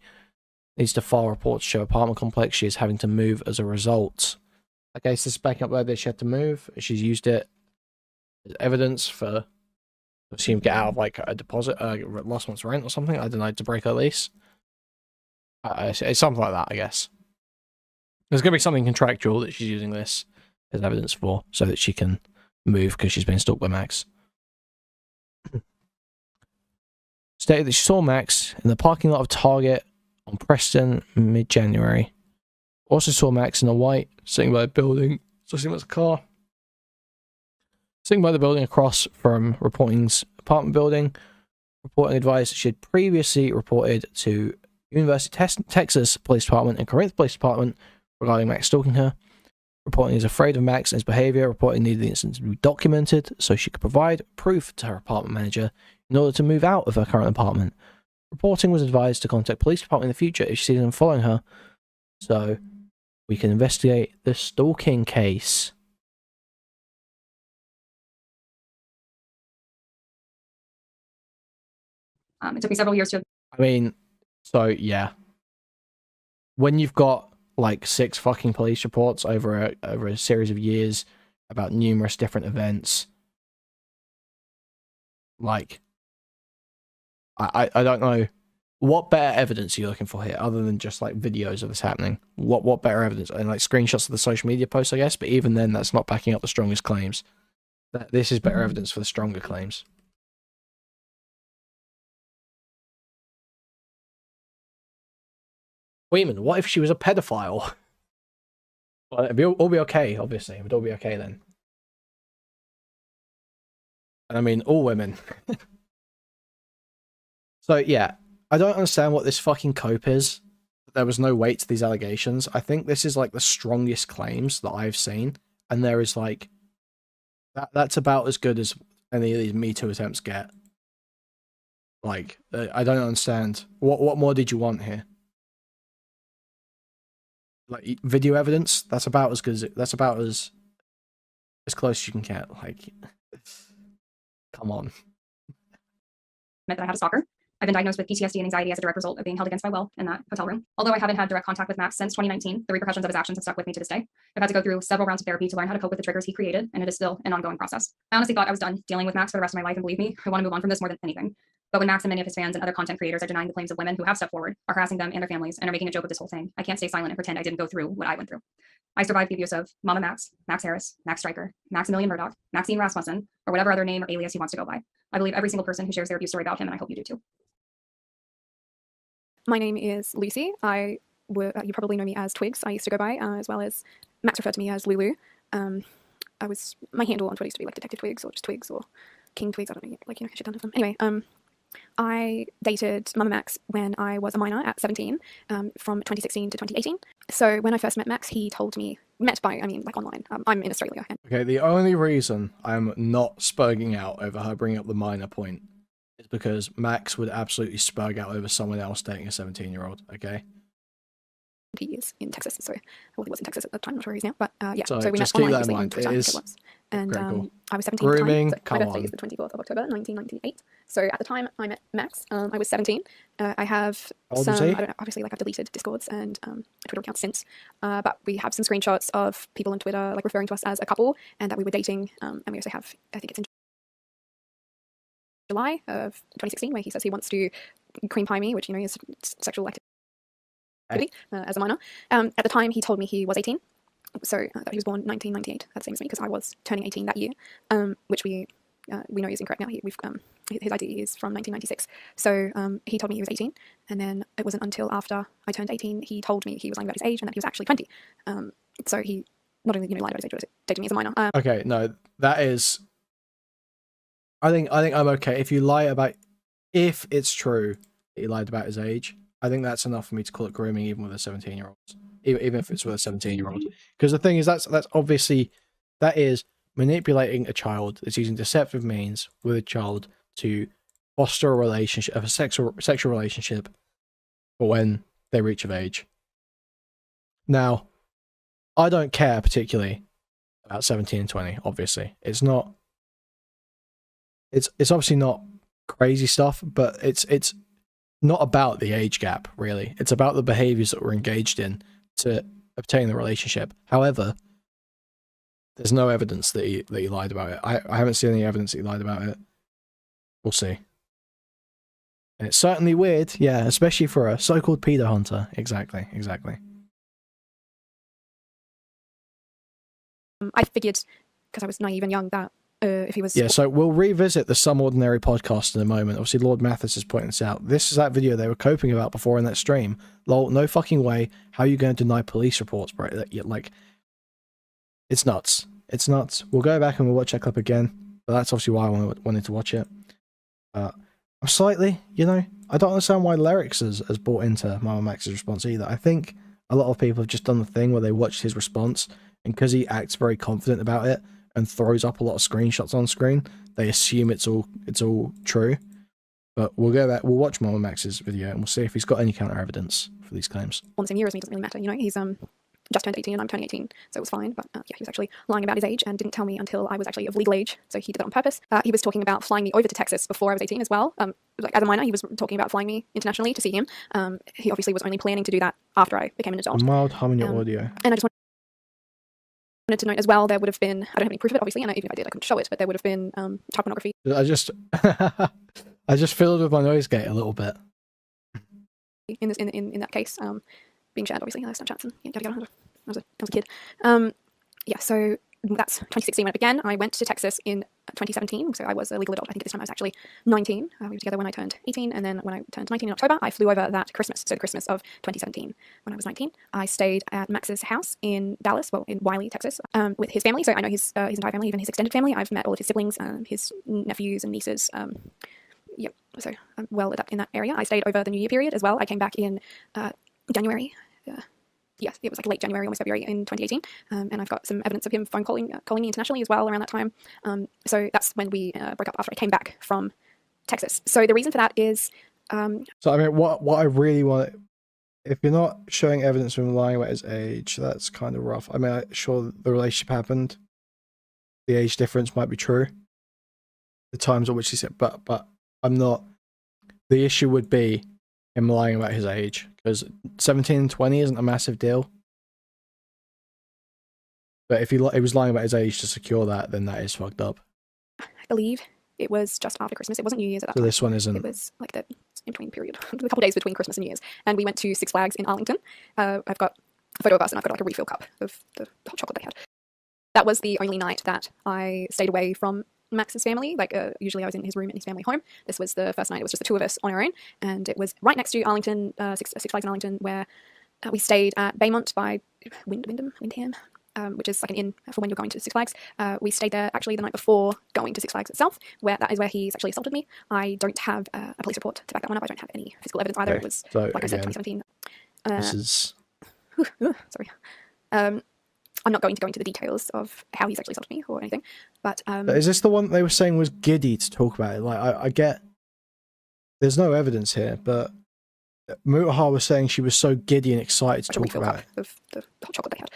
Needs to file reports to show apartment complex. She is having to move as a result. Okay, so this is backing up there. She had to move. She's used it as evidence for, assume, get out of like a deposit, last month's rent or something. I don't know, to break her lease. It's something like that, I guess. There's going to be something contractual that she's using this as evidence for, so that she can move because she's been stalked by Max. Stated that she saw Max in the parking lot of Target on Preston mid-January. Also saw Max in a white, sitting by a building. So sitting by a car. Sitting by the building across from reporting's apartment building. Reporting advised that she had previously reported to University of Texas Police Department and Corinth Police Department regarding Max stalking her. Reporting is afraid of Max and his behavior. Reporting needed the incident to be documented so she could provide proof to her apartment manager in order to move out of her current apartment. Reporting was advised to contact police department in the future if she sees them following her, so we can investigate the stalking case. It took me several years to. I mean, so yeah, when you've got like 6 fucking police reports over a series of years about numerous different events, like, I don't know what better evidence are you looking for here other than just like videos of this happening. What better evidence? And like screenshots of the social media posts, I guess, but even then that's not backing up the strongest claims. This is better evidence for the stronger claims. Kuihman, what if she was a pedophile? Well, it'd all be okay, obviously. It would all be okay then. And I mean, all women. So yeah, I don't understand what this fucking cope is. There was no weight to these allegations. I think this is like the strongest claims that I've seen, and there is like that's about as good as any of these Me Too attempts get. Like, I don't understand. What more did you want here? Like video evidence? That's about as good as that's about as close as you can get. Like, come on. That I had a stalker. I've been diagnosed with PTSD and anxiety as a direct result of being held against my will in that hotel room. Although I haven't had direct contact with Max since 2019, the repercussions of his actions have stuck with me to this day. I've had to go through several rounds of therapy to learn how to cope with the triggers he created, and it is still an ongoing process. I honestly thought I was done dealing with Max for the rest of my life, and believe me, I want to move on from this more than anything. But when Max and many of his fans and other content creators are denying the claims of women who have stepped forward, are harassing them and their families, and are making a joke of this whole thing, I can't stay silent and pretend I didn't go through what I went through. I survived the abuse of MamaMax, Max Harris, Max Stryker, Maximilian Murdoch, Maxine Rasmussen, or whatever other name or alias he wants to go by. I believe every single person who shares their abuse story about him, and I hope you do too. My name is Lucy. You probably know me as Twigs. I used to go by, as well as Max referred to me as Lulu. My handle on Twitter used to be like Detective Twigs or just Twigs or King Twigs. I don't know, like, shit done with them. Anyway, I dated MamaMax when I was a minor at 17, from 2016 to 2018. So when I first met Max, he told me, like online. I'm in Australia. Okay, the only reason I'm not spurging out over her bringing up the minor point is because Max would absolutely spurg out over someone else dating a 17-year-old, okay? He is in Texas, so well, he was in Texas at the time. I'm not sure where he is now, but yeah. So we met just keep online, that in mind. Twitter, It is and cool. I was 17 Grooming, at the time. So my birthday come is the 24th of October, 1998. So at the time I met Max, I was 17. I have some, I don't know, obviously, like, I've deleted Discords and Twitter accounts since, but we have some screenshots of people on Twitter like referring to us as a couple and that we were dating. And we also have, I think it's in July of 2016, where he says he wants to cream pie me, which, is sexual activity as a minor. At the time, he told me he was 18, so that he was born 1998. That's the same as me because I was turning 18 that year, which we know is incorrect now. His ID is from 1996. So he told me he was 18, and then it wasn't until after I turned 18 he told me he was lying about his age and that he was actually 20. So he not only lied about his age, but dated me as a minor. Okay, no, that is. I think I'm okay if you lie about, if it's true that he lied about his age. I think that's enough for me to call it grooming, even with a 17-year-old, even if it's with a 17-year-old. Because the thing is, that's obviously, that is manipulating a child. It's using deceptive means with a child to foster a relationship, a sexual relationship, for when they reach of age. Now, I don't care particularly about 17 and 20. Obviously, it's not. It's obviously not crazy stuff, but it's not about the age gap, really. It's about the behaviors that we're engaged in to obtain the relationship. However, there's no evidence that he lied about it. I haven't seen any evidence that he lied about it. We'll see. And it's certainly weird, yeah, especially for a so-called pedo hunter. Exactly. I figured, because I was naive and young, that if he was... Yeah, so we'll revisit the Some Ordinary podcast in a moment. Obviously, Lord Mathis is pointing this out. This is that video they were coping about before in that stream. Lol, no fucking way. How are you going to deny police reports, bro? Like, it's nuts. It's nuts. We'll go back and we'll watch that clip again. But that's obviously why I wanted to watch it. I'm slightly, I don't understand why Lyrics has bought into MamaMax's response either. I think a lot of people have just done the thing where they watched his response, and because he acts very confident about it and throws up a lot of screenshots on screen, they assume it's all true. But we'll go back, we'll watch MamaMax's video and we'll see if he's got any counter evidence for these claims. On the same year as me, doesn't really matter. He's just turned 18 and I'm turning 18, so it was fine. But yeah, he was actually lying about his age and didn't tell me until I was actually of legal age, so he did that on purpose. He was talking about flying me over to Texas before I was 18 as well. Like, as a minor, he was talking about flying me internationally to see him. He obviously was only planning to do that after I became an adult. A mild hum in your audio. And I just wanted to note as well, there would have been, I don't have any proof of it, obviously, and even if I did, I couldn't show it, but there would have been child pornography. I just fiddled with my noise gate a little bit. In that case, being shared, obviously, Snapchats and yada yada. I was a kid. Yeah, so that's 2016 when it began. I went to Texas in 2017, so I was a legal adult. I think at this time I was actually 19. We were together when I turned 18, and then when I turned 19 in October, I flew over that Christmas, so the Christmas of 2017 when I was 19. I stayed at Max's house in Dallas, well, in Wiley, Texas, with his family, so I know his entire family, even his extended family. I've met all of his siblings, his nephews and nieces, Yep. So I'm well adept in that area. I stayed over the New Year period as well. I came back in January. Yes, it was like late January, almost February in 2018. And I've got some evidence of him calling me internationally as well around that time. So that's when we broke up after I came back from Texas. So the reason for that is... So, I mean, what I really want... If you're not showing evidence of him lying about his age, that's kind of rough. I mean, I'm sure the relationship happened. The age difference might be true. The times at which he said, but I'm not... The issue would be him lying about his age, because 17 and 20 isn't a massive deal. But if he was lying about his age to secure that, then that is fucked up. I believe it was just after Christmas. It wasn't New Year's at that So time. this one isn't. It was like the in-between period, a couple of days between Christmas and New Year's. And we went to Six Flags in Arlington. I've got a photo of us, and I've got like a refill cup of the hot chocolate they had. That was the only night that I stayed away from Max's family. Like usually I was in his room in his family home. This was the first night. It was just the two of us on our own, and it was right next to Arlington, Six Flags in Arlington, where we stayed at Baymont by Windham, which is like an inn for when you're going to Six Flags. We stayed there actually the night before going to Six Flags itself, where that is where he sexually assaulted me. I don't have a police report to back that one up. I don't have any physical evidence either. Okay. It was, So, like I said, again, 2017. This is... Sorry. I'm not going to go into the details of how he sexually assaulted me or anything, but... Is this the one they were saying was giddy to talk about it? Like, I get... There's no evidence here, but Mutaha was saying she was so giddy and excited to talk about it. Of the hot chocolate they had.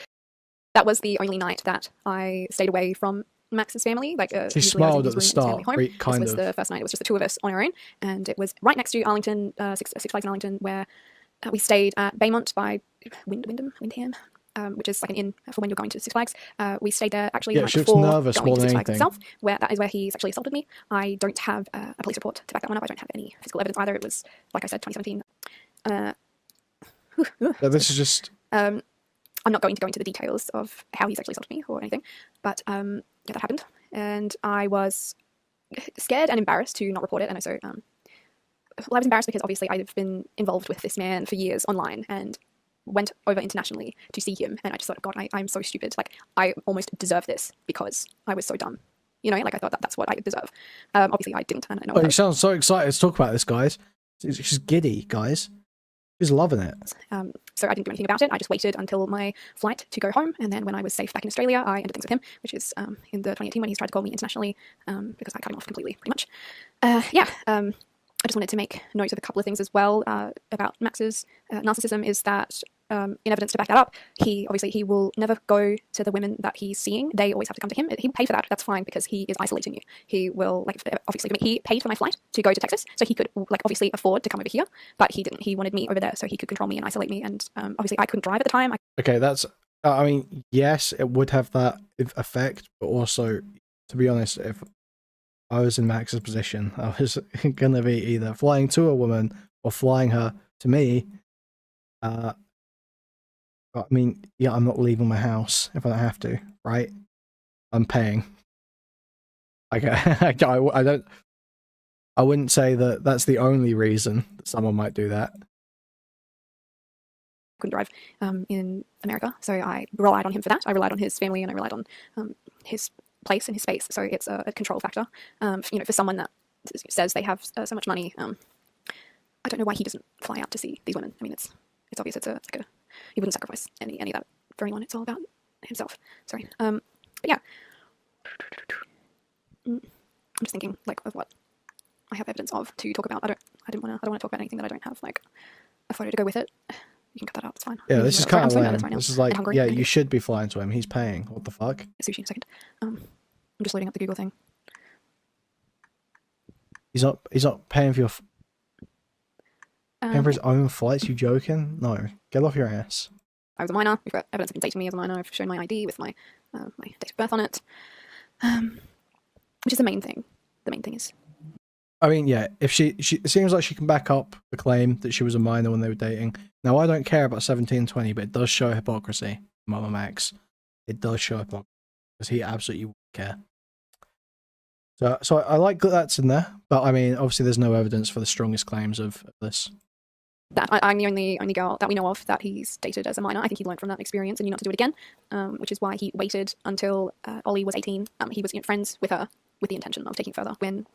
That was the only night that I stayed away from Max's family. Like She usually I was in smiled at his the room in his family start, home. right, kind This was of. the first night. It was just the two of us on our own, and it was right next to Arlington, Six Flags in Arlington, where we stayed at Baymont by Windham, which is like an inn for when you're going to Six Flags. We stayed there actually the night she looks before nervous going more to than Six Flags anything. itself, where that is where he sexually assaulted me. I don't have a police report to back that one up. I don't have any physical evidence either. It was, like I said, 2017. This is just... I'm not going to go into the details of how he sexually assaulted me or anything, but yeah, that happened, and I was scared and embarrassed to not report it. And also, well, I was embarrassed because obviously I've been involved with this man for years online and went over internationally to see him, and I just thought, God, I'm so stupid. Like, I almost deserve this because I was so dumb. You know, like I thought that's what I deserve. Obviously I didn't, and I know. Oh, you sound so excited to talk about this, guys. She's giddy, guys. She's loving it. So I didn't do anything about it. I just waited until my flight to go home, and then when I was safe back in Australia, I ended things with him, which is in the 2018 when he's tried to call me internationally, because I cut him off completely, pretty much. I just wanted to make note of a couple of things as well about Max's narcissism. Is that in evidence to back that up, he will never go to the women that he's seeing. They always have to come to him. He'll pay for that. That's fine because he is isolating you. He will, like, obviously he paid for my flight to go to Texas, so he could, like, obviously afford to come over here, but he didn't. He wanted me over there so he could control me and isolate me. And obviously I couldn't drive at the time. Okay, that's... I mean, yes, it would have that effect, but also, to be honest, if I was in Max's position, I was going to be either flying to a woman or flying her to me. I mean, yeah, I'm not leaving my house if I don't have to, right? I'm paying. I wouldn't say that that's the only reason that someone might do that. Couldn't drive in America, so I relied on him for that. I relied on his family, and I relied on his place and his space. So it's a control factor. For someone that says they have so much money, I don't know why he doesn't fly out to see these women. I mean, it's obvious. He wouldn't sacrifice any of that for anyone. It's all about himself. Sorry. But yeah, I'm just thinking like of what I have evidence of to talk about. I don't want to talk about anything that I don't have like a photo to go with it. You can cut that out. It's fine. Yeah, this is kind of lame. Right, this is like, hungry, yeah, you should be flying to him. He's paying. What the fuck? Sushi in a second. I'm just loading up the Google thing. He's not paying for your. Paying for his own flights? You joking? No, get off your ass. I was a minor. We've got evidence of him dating me as a minor. I've shown my ID with my my date of birth on it, which is the main thing. The main thing is. I mean, yeah, if she it seems like she can back up the claim that she was a minor when they were dating. Now, I don't care about 17 and 20, but it does show hypocrisy, MamaMax. It does show hypocrisy, because he absolutely won't care. So I like that that's in there, but I mean, obviously there's no evidence for the strongest claims of this. That I'm the only girl that we know of that he's dated as a minor. I think he learned from that experience and knew not to do it again, which is why he waited until Ollie was 18. He was friends with her with the intention of taking it further. When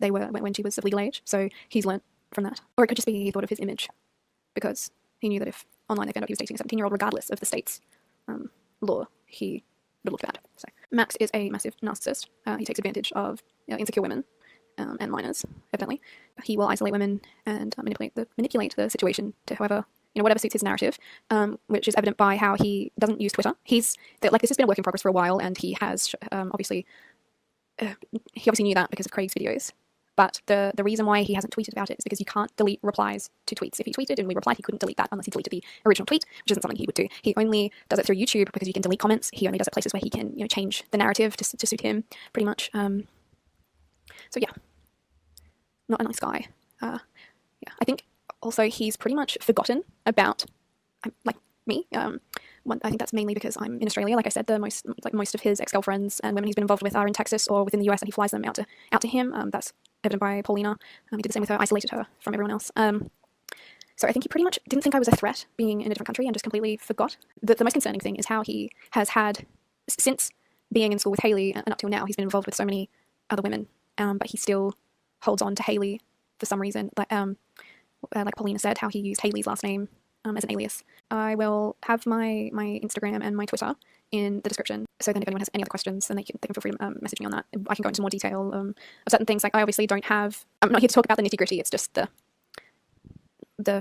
they were when she was of legal age. So he's learnt from that. Or it could just be he thought of his image, because he knew that if online they found out he was dating a 17-year-old, regardless of the state's law, he would look bad. So Max is a massive narcissist. He takes advantage of insecure women and minors, evidently. He will isolate women and manipulate the situation to whatever suits his narrative, which is evident by how he doesn't use Twitter. This has been a work in progress for a while, and he has obviously knew that because of Craig's videos. But the reason why he hasn't tweeted about it is because you can't delete replies to tweets. If he tweeted and we replied, he couldn't delete that unless he deleted the original tweet, which isn't something he would do. He only does it through YouTube because you can delete comments. He only does it places where he can change the narrative to suit him, pretty much. So yeah, not a nice guy. Yeah, I think also he's pretty much forgotten about me. I think that's mainly because I'm in Australia. Like I said, most of his ex-girlfriends and women he's been involved with are in Texas or within the US, and he flies them out to him. That's evident by Paulina. He did the same with her, isolated her from everyone else. So I think he pretty much didn't think I was a threat being in a different country and just completely forgot. The most concerning thing is how he has had, since being in school with Haley and up till now, he's been involved with so many other women, but he still holds on to Haley for some reason. Like Paulina said, how he used Haley's last name as an alias. I will have my Instagram and my Twitter in the description, so then if anyone has any other questions, then they can feel free to message me on that. I can go into more detail of certain things. Like I obviously don't have. I'm not here to talk about the nitty gritty. It's just the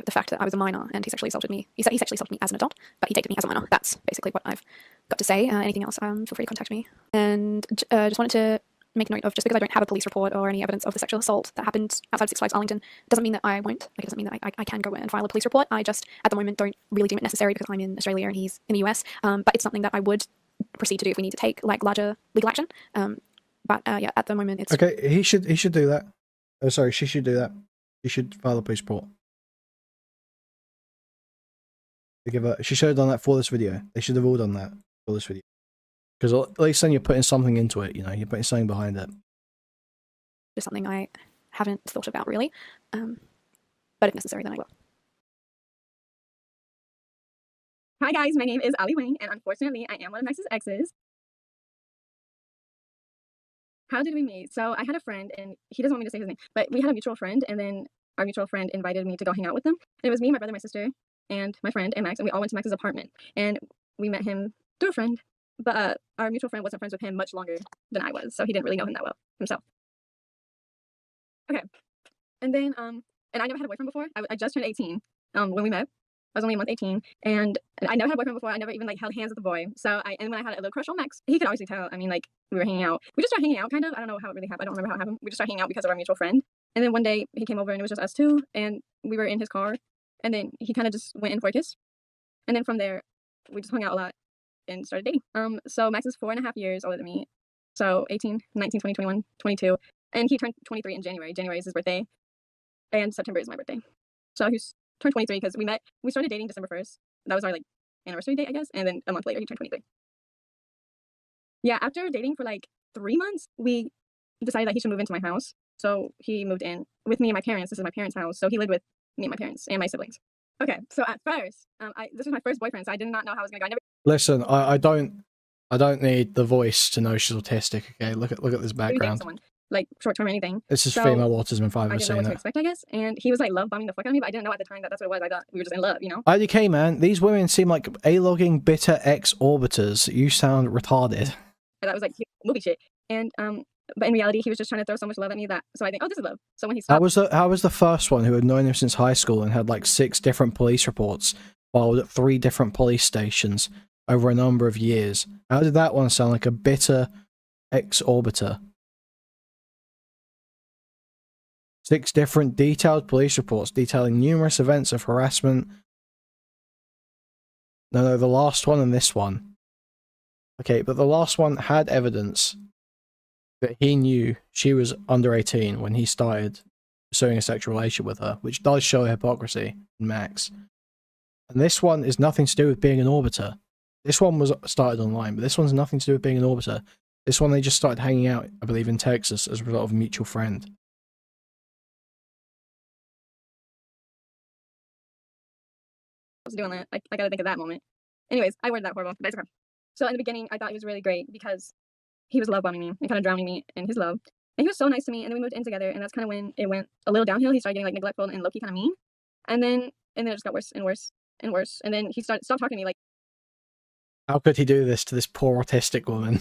fact that I was a minor and he sexually assaulted me. He sexually assaulted me as an adult, but he dated me as a minor. That's basically what I've got to say. Anything else? Feel free to contact me. And just wanted to make note of, just because I don't have a police report or any evidence of the sexual assault that happened outside of Six Flags Arlington doesn't mean that I won't. Like, it doesn't mean that I can go and file a police report. I just, at the moment, don't really deem it necessary because I'm in Australia and he's in the US. But it's something that I would proceed to do if we need to take like larger legal action. But yeah, at the moment it's okay. He should do that. Oh, sorry, she should do that. She should file a police report. She should have done that for this video. They should have all done that for this video. Because at least then you're putting something into it, you're putting something behind it. Just something I haven't thought about really. But if necessary, then I will. Hi guys, my name is Ali Wang, and unfortunately, I am one of Max's exes. How did we meet? So I had a friend, and he doesn't want me to say his name, but we had a mutual friend, and then our mutual friend invited me to go hang out with them. And it was me, my brother, my sister, and my friend, and Max, and we all went to Max's apartment. And we met him through a friend. But our mutual friend wasn't friends with him much longer than I was, so he didn't really know him that well himself. Okay, and then and I never had a boyfriend before. I just turned 18 when we met. I was only a month 18, and I never had a boyfriend before. I never even held hands with a boy. So and when I had a little crush on Max, he could obviously tell. I mean, we were hanging out. We just started hanging out, kind of. I don't know how it really happened. I don't remember how it happened. We just started hanging out because of our mutual friend. And then one day he came over and it was just us two, and we were in his car. And then he kind of just went in for a kiss. And then from there, we just hung out a lot and started dating. So Max is 4.5 years older than me. So 18, 19, 20, 21, 22. And he turned 23 in January. January is his birthday. And September is my birthday. So he's turned 23 because we started dating December 1st. That was our anniversary date, I guess. And then a month later, he turned 23. Yeah, after dating for 3 months, we decided that he should move into my house. So he moved in with me and my parents. This is my parents' house. So he lived with me and my parents and my siblings. Okay, so at first, this was my first boyfriend, so I did not know how I was gonna go. Listen, I don't need the voice to know she's autistic. Okay, look at this background. Someone, short term or anything. This is female autism. If I've ever seen it. I didn't know what to expect, I guess. And he was love bombing the fuck out of me, but I didn't know at the time that that's what it was. I thought we were just in love, IDK, man, these women seem like A-logging bitter ex-orbiters. You sound retarded. That was movie shit. And but in reality, he was just trying to throw so much love at me so I think, oh, this is love. So when he stopped, how was the first one who had known him since high school and had 6 different police reports filed at 3 different police stations over a number of years? How did that one sound like a bitter ex-orbiter? 6 different detailed police reports detailing numerous events of harassment. No, the last one and this one. Okay, but the last one had evidence that he knew she was under 18 when he started pursuing a sexual relationship with her, which does show hypocrisy in Max. And this one is nothing to do with being an orbiter. This one was started online, but this one's nothing to do with being an orbiter. This one they just started hanging out, I believe, in Texas as a result of a mutual friend. I was doing that. I gotta think of that moment. Anyways, I worded that horrible, but it's okay. So in the beginning, I thought he was really great because he was love bombing me and kind of drowning me in his love. And he was so nice to me, and then we moved in together, and that's kind of when it went a little downhill. He started getting like neglectful and low-key kind of mean, and then it just got worse and worse and worse. And then he stopped talking to me. Like, how could he do this to this poor autistic woman?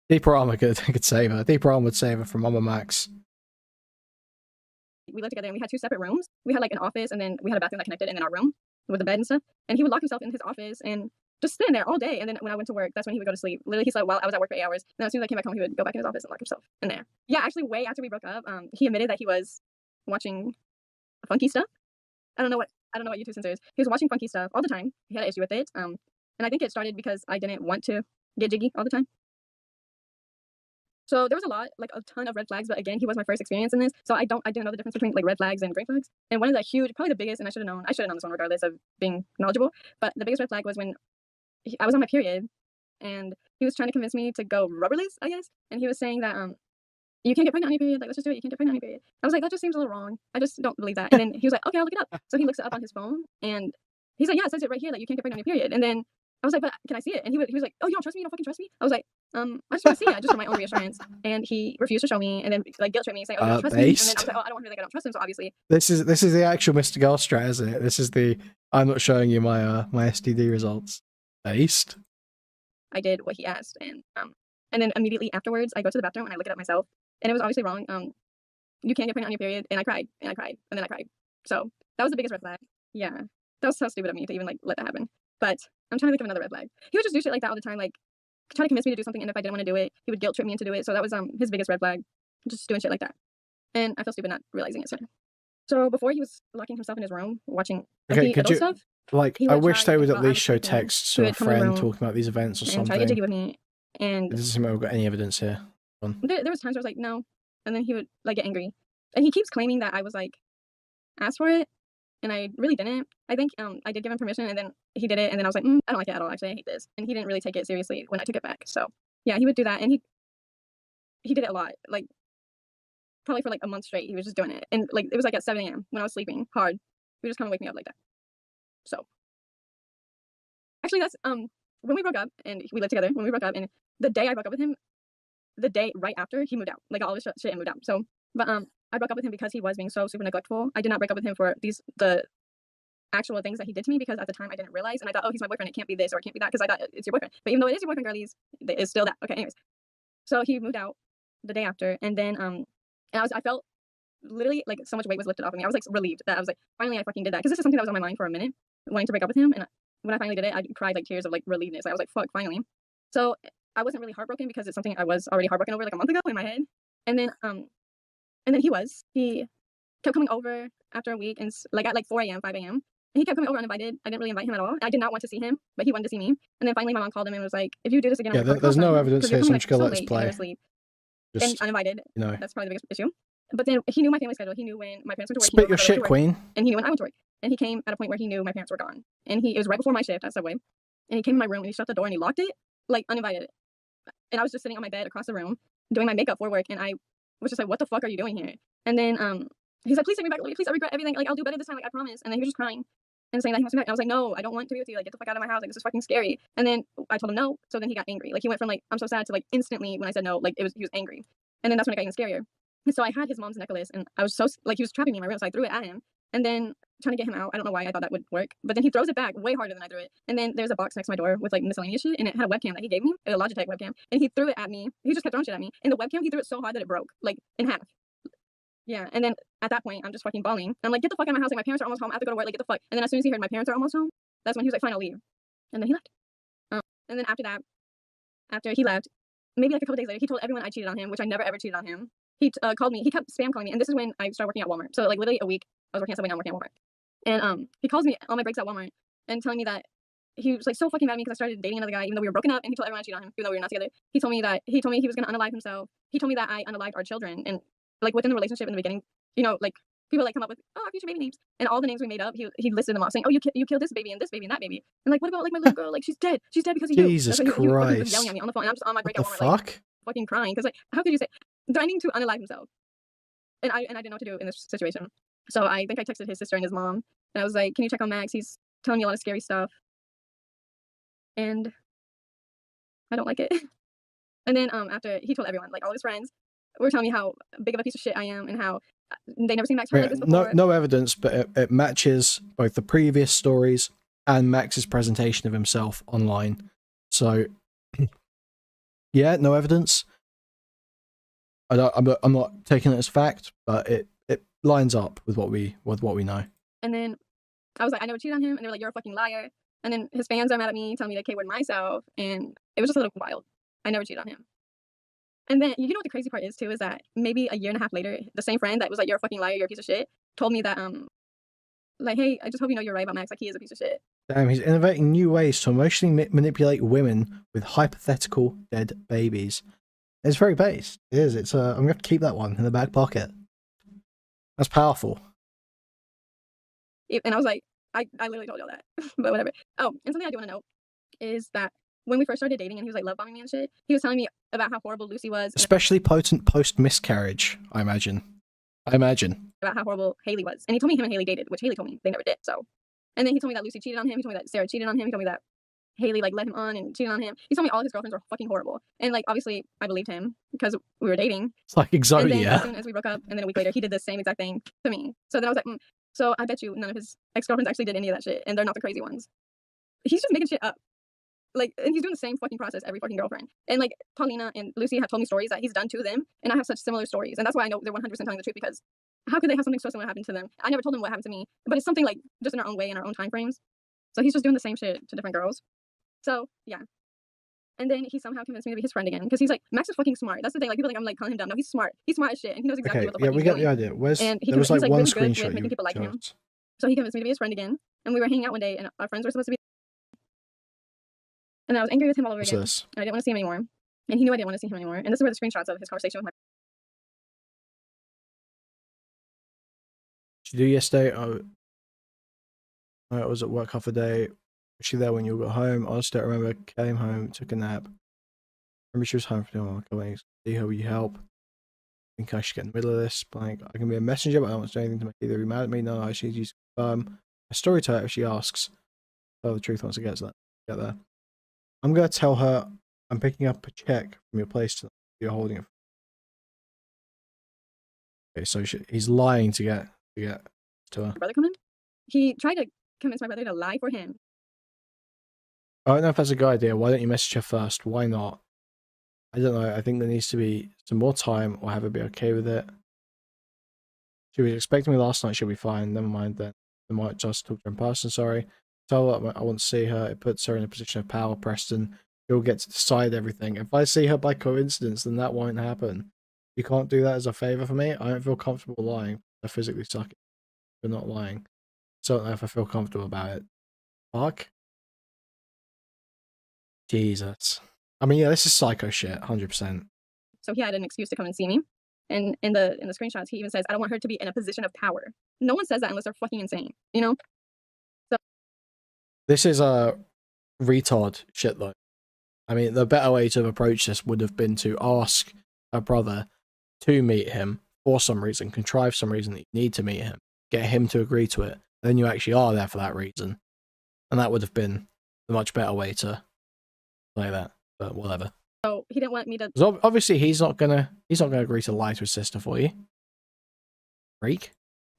Deeper Armor could save her. Deeper Armor would save her from MamaMax. We lived together, and we had 2 separate rooms. We had like an office, and then we had a bathroom that connected, and then our room with a bed and stuff. And he would lock himself in his office and just stand there all day. And then when I went to work, that's when he would go to sleep. Literally, he slept while I was at work for 8 hours. And then as soon as I came back home, he would go back in his office and lock himself in there. Yeah, actually, way after we broke up, he admitted that he was watching funky stuff. I don't know what YouTube censor is. He was watching funky stuff all the time. He had an issue with it. And I think it started because I didn't want to get jiggy all the time. So there was a ton of red flags, but again, he was my first experience in this. So I didn't know the difference between like red flags and green flags. And one of the huge, probably the biggest, and I should have known this one regardless of being knowledgeable, but the biggest red flag was when I was on my period, and he was trying to convince me to go rubberless, I guess. And he was saying that you can't get pregnant on your period, like let's just do it, you can't get pregnant on your period. I was like, that just seems a little wrong. I just don't believe that. And then he was like, okay, I'll look it up. So he looks it up on his phone, and he's like, yeah, it says it right here, like you can't get pregnant on your period. And then I was like, but can I see it? And he was like, oh, you don't trust me? You don't fucking trust me? I was like, I just want to see it, just for my own reassurance. And he refused to show me, and then like guilt tripped me, saying, oh, you don't trust me. And then I was like, oh, I don't want to feel like I don't trust him, so obviously. This is the actual Mr. Girlstrat, isn't it? This is the I'm not showing you my my STD results. Based. I did what he asked, and then immediately afterwards, I go to the bathroom and I look it up myself, and it was obviously wrong. You can't get pregnant on your period, and I cried, and then I cried. So that was the biggest red flag. Yeah, that was so stupid of me to even like let that happen. But I'm trying to think of another red flag. He would just do shit like that all the time, like trying to convince me to do something, and if I didn't want to do it, he would guilt trip me into do it. So that was his biggest red flag, just doing shit like that. And I feel stupid not realizing it sooner. So before he was locking himself in his room watching could stuff. Like, I wish they would at least show texts or a friend talking about these events or something. Try to get jiggy with me, and it doesn't seem like we've got any evidence here. There was times where I was like, no, and then he would like get angry, and he keeps claiming that I was like asked for it, and I really didn't. I think I did give him permission, and then he did it, and then I was like, I don't like it at all. Actually, I hate this, and he didn't really take it seriously when I took it back. So yeah, he would do that, and he did it a lot, like probably for like a month straight. He was just doing it, and like it was like at 7 a.m. when I was sleeping hard. He would just kind of wake me up like that. So actually, that's when we broke up, and we lived together. When we broke up, and the day I broke up with him, the day right after he moved out, like all this shit and moved out. So, but I broke up with him because he was being so super neglectful. I did not break up with him for the actual things that he did to me, because at the time I didn't realize, and I thought, oh, he's my boyfriend, it can't be this or it can't be that, because I thought it's your boyfriend. But even though it is your boyfriend, girlies, it's still that. Okay, anyways. So he moved out the day after, and then and I felt literally like so much weight was lifted off of me. I was like relieved that I was like, finally I fucking did that, because this is something that was on my mind for a minute, wanting to break up with him. And when I finally did it, I cried like tears of like relievedness. I was like, fuck, finally. So I wasn't really heartbroken, because it's something I was already heartbroken over like a month ago in my head. And then he kept coming over after a week, and like at like 4 a.m., 5 a.m. And he kept coming over uninvited. I didn't really invite him at all. I did not want to see him, but he wanted to see me. And then finally my mom called him and was like, if you do this again, yeah, there's no evidence here, so I'm just gonna let this play. And uninvited. No. That's probably the biggest issue. But then he knew my family schedule. He knew when my parents went to work. Spit your shit, queen. And he knew when I went to work. And he came at a point where he knew my parents were gone. And it was right before my shift at Subway. And he came in my room and he shut the door and he locked it, like uninvited. And I was just sitting on my bed across the room doing my makeup for work. And I was just like, what the fuck are you doing here? And then he's like, please take me back, please, I regret everything. Like, I'll do better this time, like I promise. And then he was just crying and saying that he wants me back. And I was like, no, I don't want to be with you. Like, get the fuck out of my house. Like, this is fucking scary. And then I told him no. So then he got angry. Like, he went from like, I'm so sad, to like instantly when I said no, like he was angry. And then that's when it got even scarier. And so I had his mom's necklace, and I was so like, he was trapping me in my room, so I threw it at him. And then trying to get him out. I don't know why I thought that would work, but then he throws it back way harder than I threw it. And then there's a box next to my door with like miscellaneous shit, and it had a webcam that he gave me, a Logitech webcam, and he threw it at me. He just kept throwing shit at me. And the webcam, he threw it so hard that it broke, like in half. Yeah, and then at that point, I'm just fucking bawling. And I'm like, get the fuck out of my house. Like, my parents are almost home. I have to go to work. Like, get the fuck. And then as soon as he heard my parents are almost home, that's when he was like, fine, I'll leave. And then he left. And then after that, after he left, maybe like a couple days later, he told everyone I cheated on him, which I never ever cheated on him. He called me. He kept spam calling me. And this is when I started working at Walmart. So like literally a week, I was working at Subway, now I'm working at Walmart. And he calls me on my breaks at Walmart and telling me that he was like so fucking mad at me because I started dating another guy, even though we were broken up. And he told everyone I cheated on him, even though we were not together. He told me he was going to unalive himself. He told me that I unalived our children. And like within the relationship in the beginning, you know, like people like come up with, oh, our future baby names. And all the names we made up, he listed them all saying, oh, you killed this baby and that baby. And like, what about like my little girl? Like, she's dead. She's dead because of you. Jesus Christ. He was yelling at me on the phone. And I'm just on my break at Walmart, fuck? like fucking crying. Because like, how could you say, threatening to unalive himself? And I didn't know what to do in this situation. So I think I texted his sister and his mom. And I was like, can you check on Max? He's telling me a lot of scary stuff. And I don't like it. And then after he told everyone, like all his friends, were telling me how big of a piece of shit I am and how they never seen Max hurt like this No, before. no evidence, but it matches both the previous stories and Max's presentation of himself online. So, yeah, no evidence. I'm not taking it as fact, but it lines up with what we know. And then I was like, I never cheated on him, and they were like, you're a fucking liar. And then his fans are mad at me, telling me to K-word myself, and it was just a little wild. I never cheated on him. And then, you know what the crazy part is, too, is that maybe a year and a half later, the same friend that was like, you're a fucking liar, you're a piece of shit, told me that, like, hey, I just hope you know you're right about Max, like, he is a piece of shit. Damn, he's innovating new ways to emotionally manipulate women with hypothetical dead babies. It's very based. It is. It's I'm going to have to keep that one in the back pocket. That's powerful. And I was like, I literally told y'all that, but whatever. Oh, and something I do want to know is that when we first started dating and he was like love bombing me and shit, he was telling me about how horrible Lucy was. Especially potent post-miscarriage, I imagine. About how horrible Haley was. And he told me him and Haley dated, which Haley told me they never did, so. And then he told me that Lucy cheated on him. He told me that Sarah cheated on him. He told me that Haley like led him on and cheated on him. He told me all his girlfriends were fucking horrible. And like obviously I believed him because we were dating. It's like Exodia. And then as soon as we broke up, and then a week later he did the same exact thing to me. So then I was like, so I bet you none of his ex-girlfriends actually did any of that shit, and they're not the crazy ones. He's just making shit up. Like, and he's doing the same fucking process every fucking girlfriend. And like Paulina and Lucy have told me stories that he's done to them, and I have such similar stories. And that's why I know they're 100% telling the truth, because how could they have something so similar happen to them? I never told them what happened to me, but it's something like just in our own way, in our own time frames. So he's just doing the same shit to different girls. So yeah. And then he somehow convinced me to be his friend again, because he's like, Max is fucking smart. That's the thing. Like people think I'm like calling him dumb. No, he's smart. He's smart as shit, and he knows exactly what the fuck he's doing. Yeah, we get the idea. And There was like he's one really good screenshot with making people like him. So he convinced me to be his friend again, and we were hanging out one day, and our friends were supposed to be. And I was angry with him all over again. And I didn't want to see him anymore, and he knew I didn't want to see him anymore. And this is where the screenshots of his conversation with my. Did you do yesterday? I was at work half a day. Was she there when you got home? Honestly, I remember came home, took a nap. Remember she was home for a couple weeks. See her, will you help? I think I should get in the middle of this. Blank. I can be a messenger, but I don't want to do anything to make either be mad at me. No, I should use a story to her if she asks. Tell the truth once it gets there. I'm gonna tell her I'm picking up a check from your place tonight. You're holding it. Okay, so he's lying to get to her. My brother come in. He tried to convince my brother to lie for him. I don't know if that's a good idea. Why don't you message her first? Why not? I don't know. I think there needs to be some more time, or have her be okay with it. She was expecting me last night. She'll be fine. Never mind then. I might just talk to her in person. Sorry. Tell her I want to see her. It puts her in a position of power. Preston, you'll get to decide everything. If I see her by coincidence, then that won't happen. You can't do that as a favor for me. I don't feel comfortable lying. I physically suck it. You're not lying. So I don't know if I feel comfortable about it. Fuck. Jesus. I mean, yeah, this is psycho shit, 100%. So he had an excuse to come and see me. And in the screenshots, he even says, I don't want her to be in a position of power. No one says that unless they're fucking insane, you know? So this is a retard shit, though. I mean, the better way to approach this would have been to ask her brother to meet him for some reason, contrive some reason that you need to meet him, get him to agree to it, and then you actually are there for that reason. And that would have been the much better way to play that, but whatever. So he didn't want me to. So obviously, he's not gonna agree to lie to his sister for you. Freak.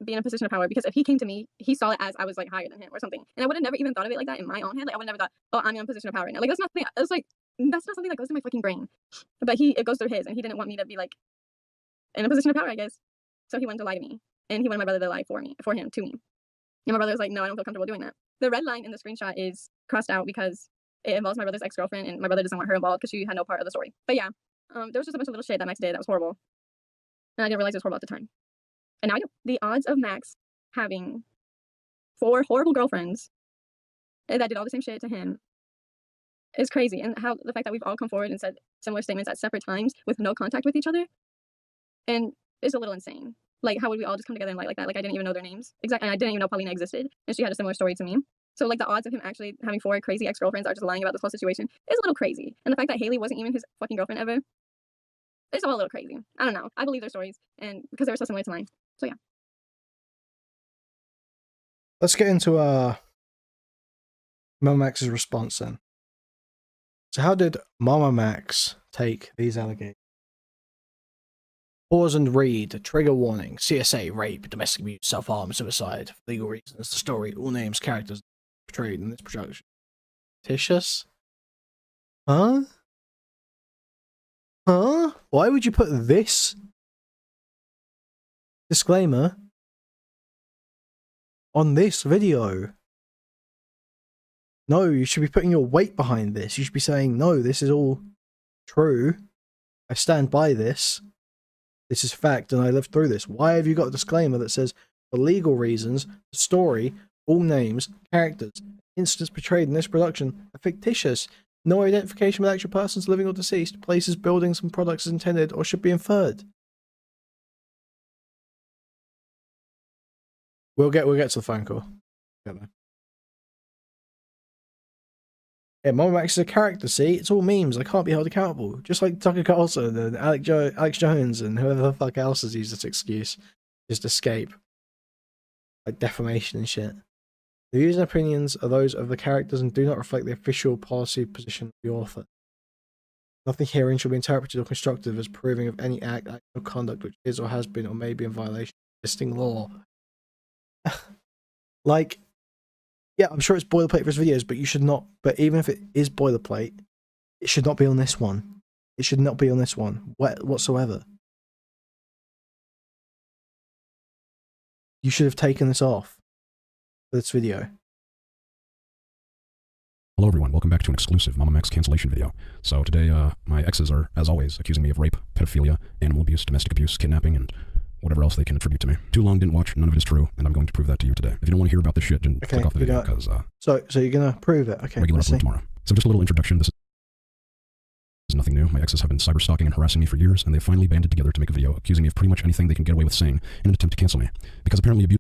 Be in a position of power, because if he came to me, he saw it as I was like higher than him or something, and I would have never even thought of it like that in my own head. Like I would never thought, oh, I'm in a position of power right now. Like that's not something. It's like that's not something that goes through my fucking brain. But it goes through his, and he didn't want me to be like in a position of power, I guess. So he wanted to lie to me, and he wanted my brother to lie for him to me. And my brother was like, no, I don't feel comfortable doing that. The red line in the screenshot is crossed out because it involves my brother's ex-girlfriend, and my brother doesn't want her involved because she had no part of the story. But yeah, there was just a bunch of little shit that Max did that was horrible, and I didn't realize it was horrible at the time. And now I do. The odds of Max having 4 horrible girlfriends that did all the same shit to him is crazy. And how the fact that we've all come forward and said similar statements at separate times with no contact with each other, and it's a little insane. Like, how would we all just come together and lie like that? Like, I didn't even know their names. Exactly. And I didn't even know Paulina existed, and she had a similar story to me. So, like, the odds of him actually having 4 crazy ex-girlfriends are just lying about this whole situation is a little crazy. And the fact that Haley wasn't even his fucking girlfriend ever, it's all a little crazy. I don't know. I believe their stories, and because they were so similar to mine. So, yeah. Let's get into MamaMax's response then. So how did MamaMax take these allegations? Pause and read. Trigger warning. CSA, rape, domestic abuse, self-harm, suicide. For legal reasons. The story, all names, characters portrayed in this production. Fictitious? Huh? Huh? Why would you put this disclaimer on this video? No, you should be putting your weight behind this. You should be saying, no, this is all true. I stand by this. This is fact, and I lived through this. Why have you got a disclaimer that says, for legal reasons, the story, all names, characters, incidents portrayed in this production are fictitious. No identification with actual persons, living or deceased, places, buildings, and products is intended or should be inferred. We'll get to the phone call. Yeah, MamaMax is a character, see? It's all memes. I can't be held accountable. Just like Tucker Carlson and Alex Jones and whoever the fuck else has used this excuse. Just escape. Like defamation and shit. The views and opinions are those of the characters and do not reflect the official policy position of the author. Nothing herein shall be interpreted or constructed as proving of any act or conduct which is or has been or may be in violation of existing law. Like, yeah, I'm sure it's boilerplate for his videos, but you should not. But even if it is boilerplate, it should not be on this one. It should not be on this one whatsoever. You should have taken this off for this video. Hello everyone, welcome back to an exclusive MamaMax cancellation video. So today, my exes are, as always, accusing me of rape, pedophilia, animal abuse, domestic abuse, kidnapping, and whatever else they can attribute to me. Too long, didn't watch, none of it is true, and I'm going to prove that to you today. If you don't want to hear about this shit, then click off the video, because, So you're gonna prove it, okay. Regular upload tomorrow. So just a little introduction, this is nothing new. My exes have been cyber-stalking and harassing me for years, and they've finally banded together to make a video accusing me of pretty much anything they can get away with saying in an attempt to cancel me. Because apparently abusing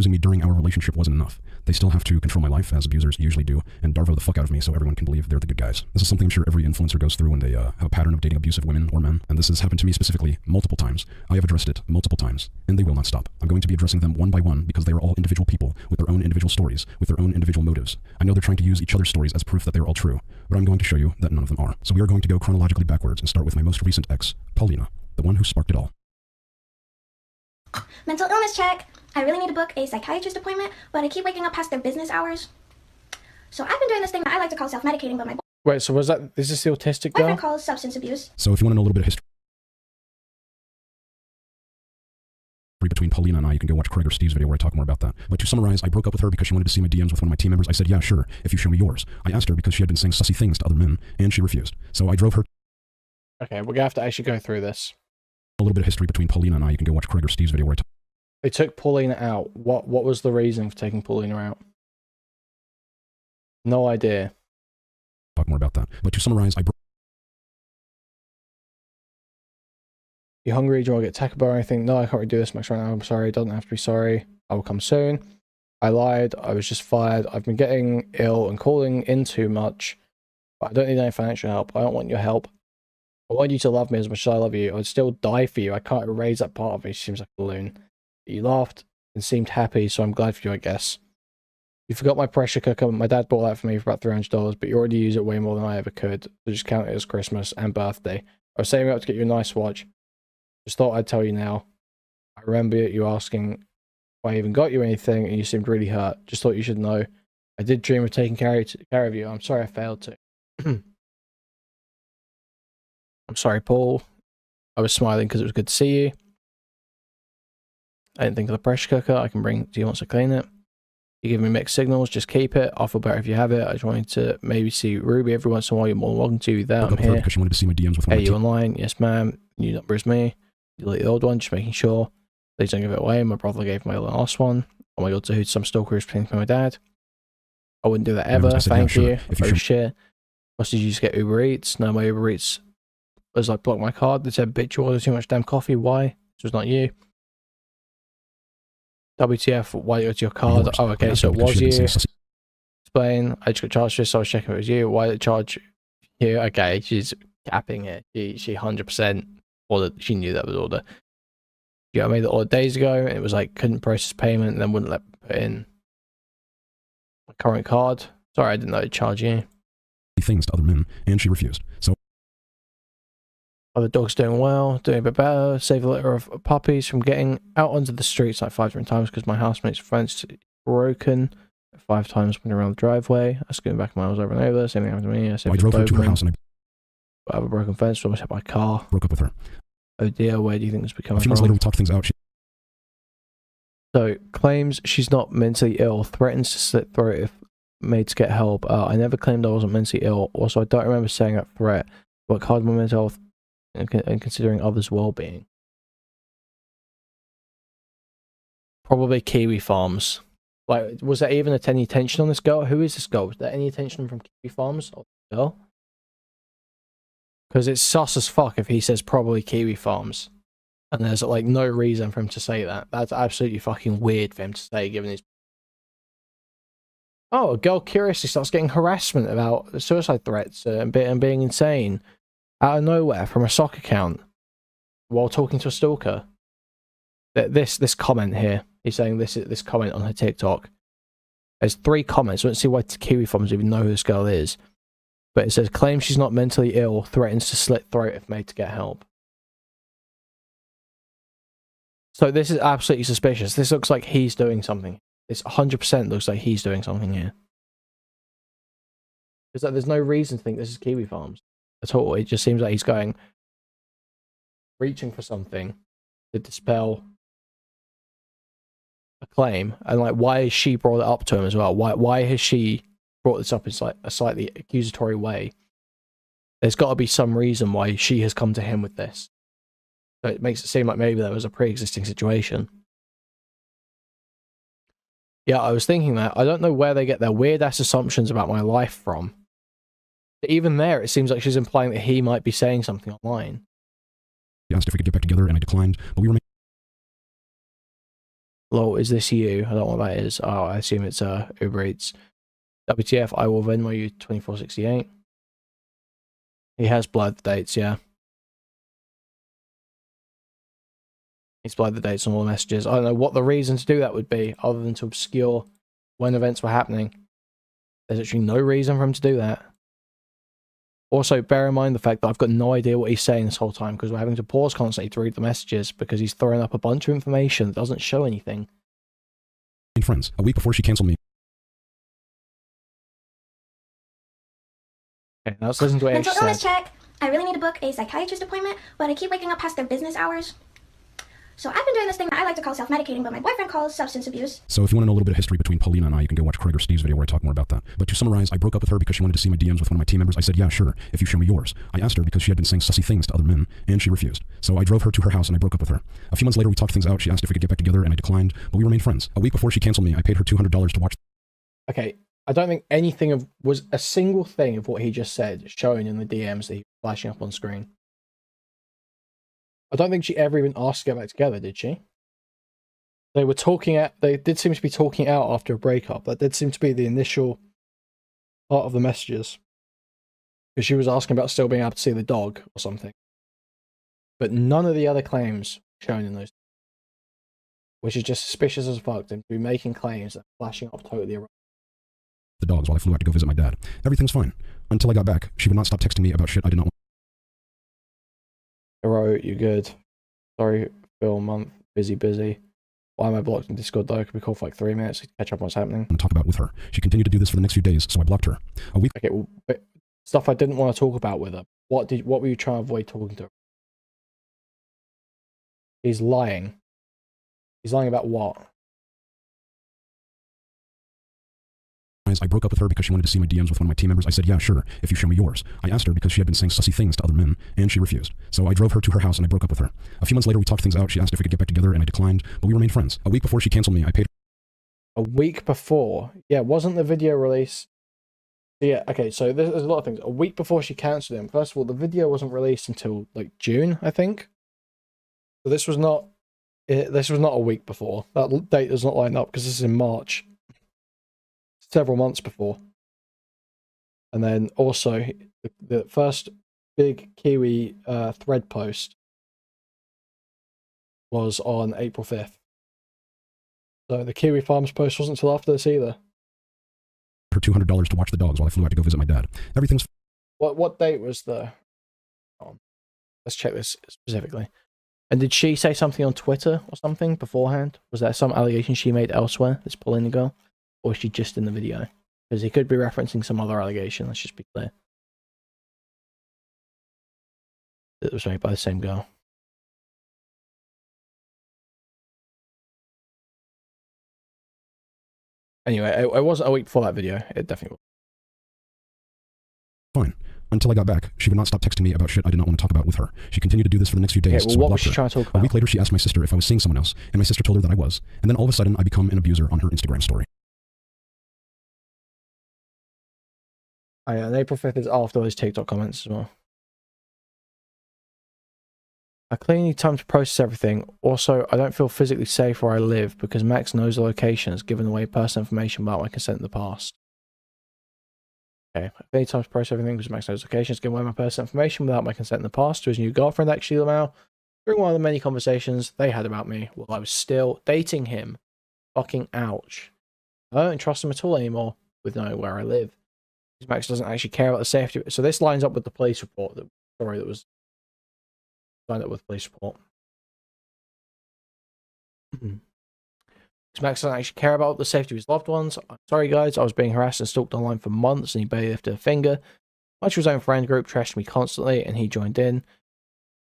me during our relationship wasn't enough. They still have to control my life, as abusers usually do, and Darvo the fuck out of me so everyone can believe they're the good guys. This is something I'm sure every influencer goes through when they have a pattern of dating abusive women or men, and this has happened to me specifically multiple times. I have addressed it multiple times, and they will not stop. I'm going to be addressing them one by one because they are all individual people with their own individual stories, with their own individual motives. I know they're trying to use each other's stories as proof that they're all true, but I'm going to show you that none of them are. So we are going to go chronologically backwards and start with my most recent ex, Paulina, the one who sparked it all. Mental illness check. I really need to book a psychiatrist appointment, but I keep waking up past their business hours. So I've been doing this thing that I like to call self-medicating, but my Wait, so is this the autistic girl? boyfriend calls substance abuse. So if you want to know a little bit of history between Paulina and I, you can go watch Craig or Steve's video where I talk more about that. But to summarize, I broke up with her because she wanted to see my DMs with one of my team members. I said, yeah, sure, if you show me yours. I asked her because she had been saying sussy things to other men, and she refused. So I drove her. Okay, we're gonna have to actually go through this. A little bit of history between Paulina and I, you can go watch Craig or Steve's video where I talk. They took Paulina out. What was the reason for taking Paulina out? No idea. Talk more about that. But to summarize, You hungry? Do you want to get Taco Bell or anything? No, I can't really do this much right now. I'm sorry. It doesn't have to be sorry. I will come soon. I lied. I was just fired. I've been getting ill and calling in too much. But I don't need any financial help. I don't want your help. I want you to love me as much as I love you. I'd still die for you. I can't erase that part of me. She seems like a balloon. You laughed and seemed happy, so I'm glad for you, I guess. You forgot my pressure cooker. My dad bought that for me for about $300, but you already use it way more than I ever could. So just count it as Christmas and birthday. I was saving up to get you a nice watch. Just thought I'd tell you now. I remember you asking if I even got you anything, and you seemed really hurt. Just thought you should know. I did dream of taking care of you. I'm sorry I failed to. I'm sorry, Paul. I was smiling because it was good to see you. I didn't think of the pressure cooker. I can bring. Do you want to clean it? You give me mixed signals. Just keep it. I'll feel better if you have it. I just wanted to maybe see Ruby every once in a while. You're more than welcome to. There, I'm here. Because she wanted to see my DMs with Hey, you online? Yes, ma'am. New number is me. Delete the old one. Just making sure. Please don't give it away. My brother gave my last one. Oh my god, so who's some stalker who's playing for my dad? I wouldn't do that ever. Thank you. Oh shit. What did you just get Uber Eats? No, my Uber Eats was like blocked my card. They said, bitch, you ordered too much damn coffee. Why? This was not you. WTF, why did your card? Oh, okay, so it was you. Explain. I just got charged for this, so I was checking if it was you. Why did it charge you? Okay, she's capping it. She 100% ordered. She knew that was order. Yeah, I made the order days ago, and it was like couldn't process payment, and then wouldn't let me put in my current card. Sorry, I didn't know it'd charge you. Things to other men, and she refused. So Oh, the dog's doing well, doing a bit better. Save a litter of puppies from getting out onto the streets like 5 different times because my housemate's fence broken 5 times when around the driveway. I scooted back miles over and over. Same thing happened to me. I drove her to her house and I have a broken fence. Almost hit by a car. broke up with her. Oh dear, where do you think this becoming A few months later, we talked things out. So, claims she's not mentally ill, threatens to slit throat if made to get help. I never claimed I wasn't mentally ill. Also, I don't remember saying that threat. Work hard on my mental health and considering others' well-being. Probably Kiwi Farms. Like, was there even any attention on this girl? Who is this girl? Was there any attention from Kiwi Farms or the girl? Because it's sus as fuck if he says probably Kiwi Farms. And there's like no reason for him to say that. That's absolutely fucking weird for him to say, given his... Oh, a girl curiously starts getting harassment about suicide threats and being insane out of nowhere from a sock account while talking to a stalker. This comment here, he's saying this comment on her TikTok. There's 3 comments. I don't see why Kiwi Farms even know who this girl is. But it says, claims she's not mentally ill, threatens to slit throat if made to get help. So this is absolutely suspicious. This looks like he's doing something. This 100% looks like he's doing something here. Because like, there's no reason to think this is Kiwi Farms at all. It just seems like he's reaching for something to dispel a claim. And like, why has she brought it up to him as well? Why has she brought this up in like a slightly accusatory way? There's got to be some reason why she has come to him with this. So it makes it seem like maybe there was a pre-existing situation. Yeah, I was thinking that. I don't know where they get their weird-ass assumptions about my life from. But even there, it seems like she's implying that he might be saying something online. He asked if we could get back together, and I declined, but we remained... Lol, is this you? I don't know what that is. Oh, I assume it's Uber Eats. WTF, I will Venmo you 2468. He has blurred the dates, yeah. He's blurred the dates on all the messages. I don't know what the reason to do that would be, other than to obscure when events were happening. There's actually no reason for him to do that. Also, bear in mind the fact that I've got no idea what he's saying this whole time, because we're having to pause constantly to read the messages, because he's throwing up a bunch of information that doesn't show anything. Friends, a week before she canceled me. Okay, now let's listen to what Mental Ash illness said. check. I really need to book a psychiatrist appointment, but I keep waking up past their business hours. So I've been doing this thing that I like to call self-medicating, but my boyfriend calls substance abuse. So if you want to know a little bit of history between Paulina and I, you can go watch Craig or Steve's video where I talk more about that. But to summarize, I broke up with her because she wanted to see my DMs with one of my team members. I said, yeah, sure, if you show me yours. I asked her because she had been saying sussy things to other men, and she refused. So I drove her to her house and I broke up with her. A few months later, we talked things out. She asked if we could get back together, and I declined, but we remained friends. A week before she canceled me, I paid her $200 to watch. Okay, I don't think anything was a single thing of what he just said shown in the DMs that he was flashing up on screen. I don't think she ever even asked to get back together, did she? They were talking they did seem to be talking out after a breakup. That did seem to be the initial part of the messages. Because she was asking about still being able to see the dog or something. But none of the other claims shown in those. Which is just suspicious as fuck, to be making claims that are flashing up totally irrelevant. The dogs while I flew out to go visit my dad. Everything's fine. Until I got back, she would not stop texting me about shit I did not want. Hero, you good? Sorry, Phil, month, busy. Why am I blocked in Discord though? Could we call for like 3 minutes to catch up on what's happening? And talk about with her. She continued to do this for the next few days, so I blocked her. A week. Okay, well, but stuff I didn't want to talk about with her. What were you trying to avoid talking to her? He's lying. He's lying about what? I broke up with her because she wanted to see my DMs with one of my team members. I said, yeah, sure, if you show me yours. I asked her because she had been saying sussy things to other men, and she refused. So I drove her to her house and I broke up with her. A few months later, we talked things out. She asked if we could get back together, and I declined, but we remained friends. A week before she canceled me, I paid her. A week before? Yeah, wasn't the video released? Yeah, okay, so there's a lot of things. A week before she cancelled him. First of all, the video wasn't released until like June, I think. So this was not a week before. That date does not line up because this is in March. Several months before. And then also the first big Kiwi thread post was on April 5th. So the Kiwi Farms post wasn't until after this either. Her $200 to watch the dogs while I flew out to go visit my dad. Everything's... What date was the let's check this specifically. And did she say something on Twitter or something beforehand? Was there some allegation she made elsewhere that's pulling the girl? Or is she just in the video? Because he could be referencing some other allegation, let's just be clear. That was made by the same girl. Anyway, it wasn't a week before that video. It definitely was. Fine. Until I got back, she would not stop texting me about shit I did not want to talk about with her. She continued to do this for the next few days, Okay, well, so I what was blocked she her. trying to talk about? A week later, she asked my sister if I was seeing someone else, and my sister told her that I was. And then all of a sudden, I become an abuser on her Instagram story. Oh, yeah, and April 5th is after those TikTok comments as well. I clearly need time to process everything. Also, I don't feel physically safe where I live because Max knows the location, has given away personal information about my consent in the past. Okay, I need time to process everything because Max knows the location, has given away my personal information without my consent in the past to his new girlfriend, actually, Lamau. During one of the many conversations they had about me while I was still dating him. Fucking ouch. I don't trust him at all anymore with knowing where I live. Because Max doesn't actually care about the safety. So this lines up with the police report, the story that was lined up with the police report. Because Max doesn't actually care about the safety of his loved ones. I'm sorry, guys. I was being harassed and stalked online for months, and he barely lifted a finger. Much of his own friend group trashed me constantly, and he joined in.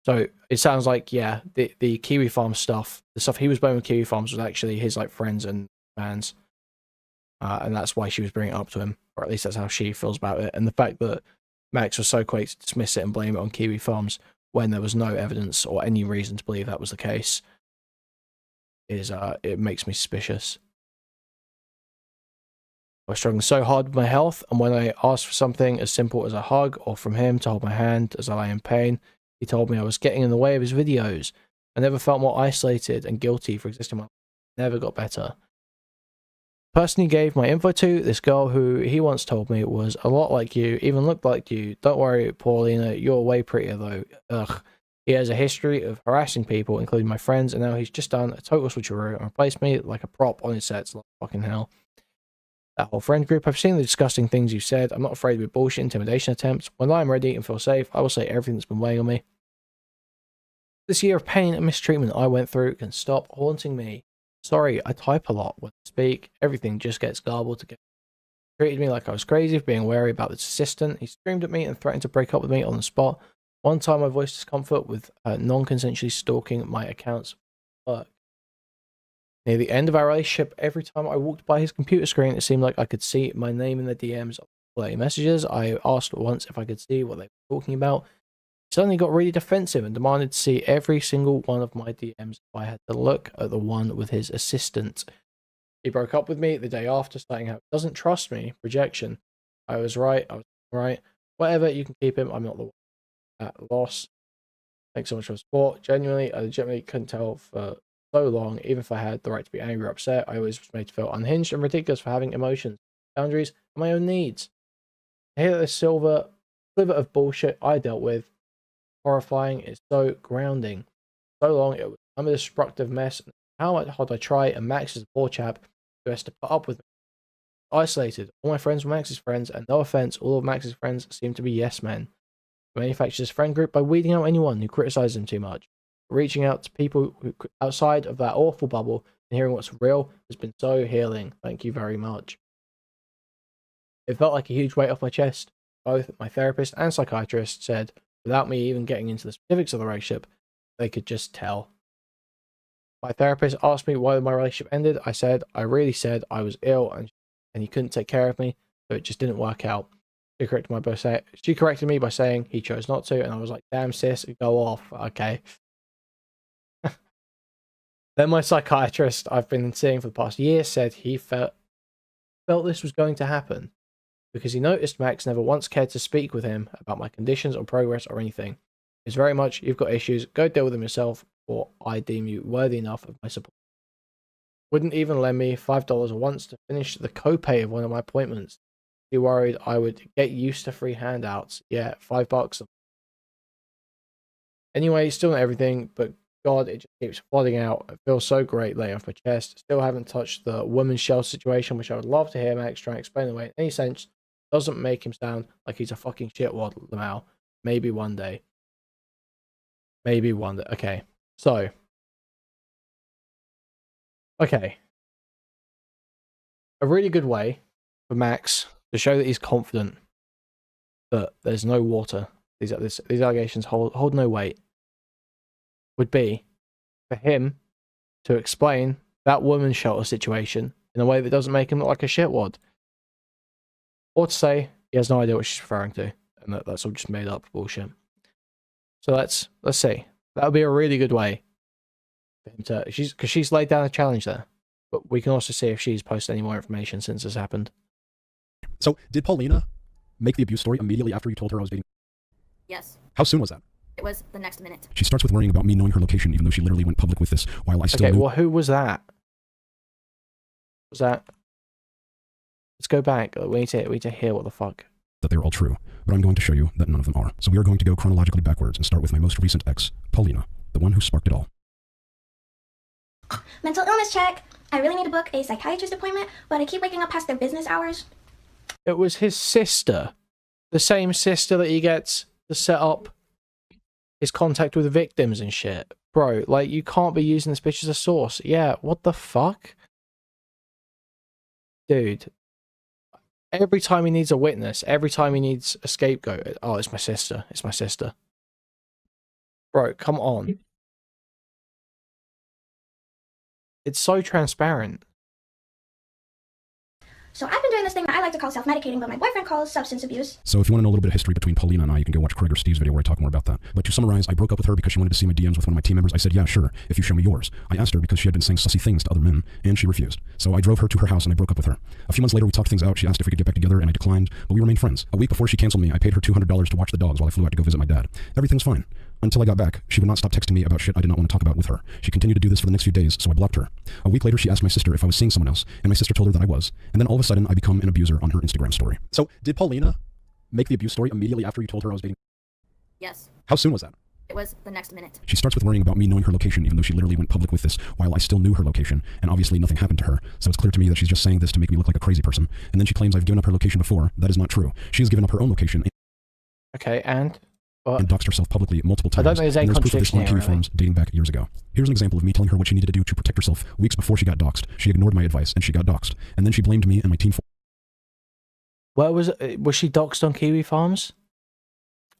So it sounds like, yeah, the Kiwi Farm stuff, the stuff he was blaming Kiwi Farms was actually his like friends and fans. And that's why she was bringing it up to him, or at least that's how she feels about it. And the fact that Max was so quick to dismiss it and blame it on Kiwi Farms when there was no evidence or any reason to believe that was the case is it makes me suspicious. I was struggling so hard with my health, and when I asked for something as simple as a hug or from him to hold my hand as I lay in pain, he told me I was getting in the way of his videos. I never felt more isolated and guilty for existing in my life. Never got better. The person he gave my info to, this girl who he once told me was a lot like you, even looked like you. Don't worry, Paulina, you're way prettier though. Ugh. He has a history of harassing people, including my friends, and now he's just done a total switcheroo and replaced me like a prop on his sets. Like fucking hell. That whole friend group, I've seen the disgusting things you said. I'm not afraid with bullshit intimidation attempts. When I'm ready and feel safe, I will say everything that's been weighing on me. This year of pain and mistreatment I went through can stop haunting me. Sorry, I type a lot when I speak. Everything just gets garbled together. He treated me like I was crazy for being wary about this assistant. He screamed at me and threatened to break up with me on the spot. One time I voiced discomfort with non-consensually stalking my accounts at work. Near the end of our relationship, every time I walked by his computer screen, it seemed like I could see my name in the DMs of the messages. I asked once if I could see what they were talking about. He suddenly got really defensive and demanded to see every single one of my DMs if I had to look at the one with his assistant. He broke up with me the day after, stating how he doesn't trust me. Rejection. I was right. I was right. Whatever, you can keep him. I'm not the one at loss. Thanks so much for the support. Genuinely, I legitimately couldn't tell for so long, even if I had the right to be angry or upset. I always was made to feel unhinged and ridiculous for having emotions, boundaries, and my own needs. To hear this sliver of bullshit I dealt with, horrifying, is so grounding. So long, it was I'm a destructive mess. How much hard I try, and Max is a poor chap who has to put up with me. Isolated. All my friends were Max's friends, and no offense, all of Max's friends seem to be yes men. He manufactures his friend group by weeding out anyone who criticizes him too much. Reaching out to people who outside of that awful bubble and hearing what's real has been so healing. Thank you very much. It felt like a huge weight off my chest. Both my therapist and psychiatrist said, without me even getting into the specifics of the relationship, they could just tell. My therapist asked me why my relationship ended. I said, I really said I was ill and he couldn't take care of me, so it just didn't work out. She corrected me by saying he chose not to, and I was like, damn sis, go off. Okay. Then my psychiatrist I've been seeing for the past year said he felt this was going to happen because he noticed Max never once cared to speak with him about my conditions or progress or anything. It's very much, you've got issues, go deal with them yourself, or I deem you worthy enough of my support. Wouldn't even lend me $5 once to finish the copay of one of my appointments. He worried I would get used to free handouts. Yeah, $5. Anyway, still not everything, but God, it just keeps flooding out. It feels so great laying off my chest. Still haven't touched the women's shelter situation, which I would love to hear Max try and explain away in any sense. Doesn't make him sound like he's a fucking shitwad, Lamau. Maybe one day. maybe one that, okay. So, okay. A really good way for Max to show that he's confident that there's no water, these allegations hold no weight, would be for him to explain that woman's shelter situation in a way that doesn't make him look like a shitwad. Or to say he has no idea what she's referring to, and that's all just made up bullshit. So let's see. That would be a really good way for him to, because she's laid down a challenge there. But we can also see if she's posted any more information since this happened. So, did Paulina make the abuse story immediately after you told her I was dating? Yes. How soon was that? It was the next minute. She starts with worrying about me knowing her location, even though she literally went public with this, while I still Okay, knew... well, who was that? Was that... Let's go back. We need to hear what the fuck. That they were all true, but I'm going to show you that none of them are. So we are going to go chronologically backwards and start with my most recent ex, Paulina, the one who sparked it all. Mental illness check. I really need to book a psychiatrist appointment, but I keep waking up past their business hours. It was his sister. The same sister that he gets to set up his contact with the victims and shit. Bro, like, you can't be using this bitch as a source. Yeah, what the fuck? Dude. Every time he needs a witness, every time he needs a scapegoat, oh, it's my sister. It's my sister. Bro, come on. It's so transparent. So I've been doing this thing that I like to call self-medicating, but my boyfriend calls substance abuse. So if you want to know a little bit of history between Paulina and I, you can go watch Craig or Steve's video where I talk more about that. But to summarize, I broke up with her because she wanted to see my DMs with one of my team members. I said, yeah, sure, if you show me yours. I asked her because she had been saying sussy things to other men, and she refused. So I drove her to her house and I broke up with her. A few months later, we talked things out. She asked if we could get back together, and I declined, but we remained friends. A week before she canceled me, I paid her $200 to watch the dogs while I flew out to go visit my dad. Everything's fine. Until I got back, she would not stop texting me about shit I did not want to talk about with her. She continued to do this for the next few days, so I blocked her. A week later, she asked my sister if I was seeing someone else, and my sister told her that I was. And then all of a sudden, I become an abuser on her Instagram story. So, did Paulina make the abuse story immediately after you told her I was dating? Yes. How soon was that? It was the next minute. She starts with worrying about me knowing her location, even though she literally went public with this, while I still knew her location, and obviously nothing happened to her, so it's clear to me that she's just saying this to make me look like a crazy person. And then she claims I've given up her location before. That is not true. She has given up her own location. Okay, and doxed herself publicly multiple times. I don't think there's any contradiction proof of this on Kiwi Farms dating back years ago. Here's an example of me telling her what she needed to do to protect herself weeks before she got doxed. She ignored my advice, and she got doxed. And then she blamed me and my team for... Where was she doxed on Kiwi Farms?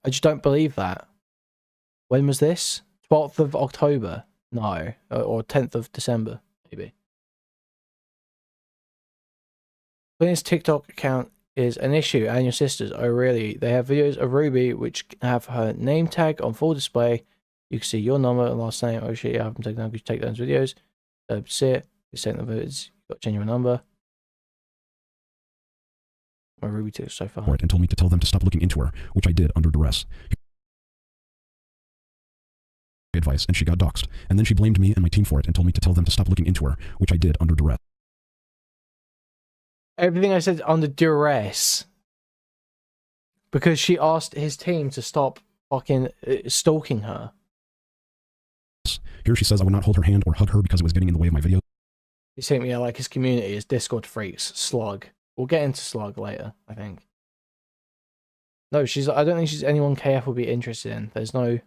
I just don't believe that. When was this? 12th of October? No. Or 10th of December, maybe. Paulina's TikTok account is an issue, and your sister's. Oh, really? They have videos of Ruby which have her name tag on full display. You can see your number and last name. Oh shit, yeah, I haven't taken down. Could you take those videos? See it. You sent the videos. You got to change your number. My Ruby too so far. And told me to tell them to stop looking into her, which I did under duress. Advice, and she got doxed. And then she blamed me and my team for it and told me to tell them to stop looking into her, which I did under duress. Everything I said under duress. Because she asked his team to stop fucking stalking her. Here she says I would not hold her hand or hug her because it was getting in the way of my video. He's saying, yeah, like his community is Discord freaks, Slug. We'll get into Slug later, I think. No, I don't think she's anyone KF would be interested in. There's no...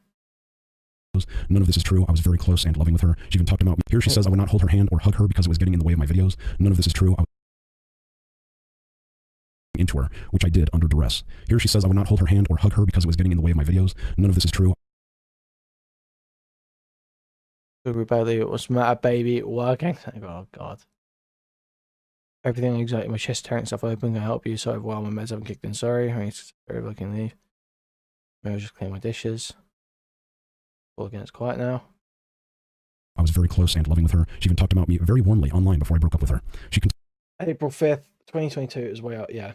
None of this is true. I was very close and loving with her. She even talked about me. Here she says I would not hold her hand or hug her because it was getting in the way of my videos. None of this is true. Into her, which I did under duress. Here she says I would not hold her hand or hug her because it was getting in the way of my videos. None of this is true. It was matter, baby, working. Oh god. Everything exactly. My chest tearing stuff open. Can I help you? So while my meds haven't kicked in. Sorry. I need to very looking leave. Maybe I'll just clean my dishes. All again, it's quiet now. I was very close and loving with her. She even talked about me very warmly online before I broke up with her. She April 5th, 2022 is way out, yeah.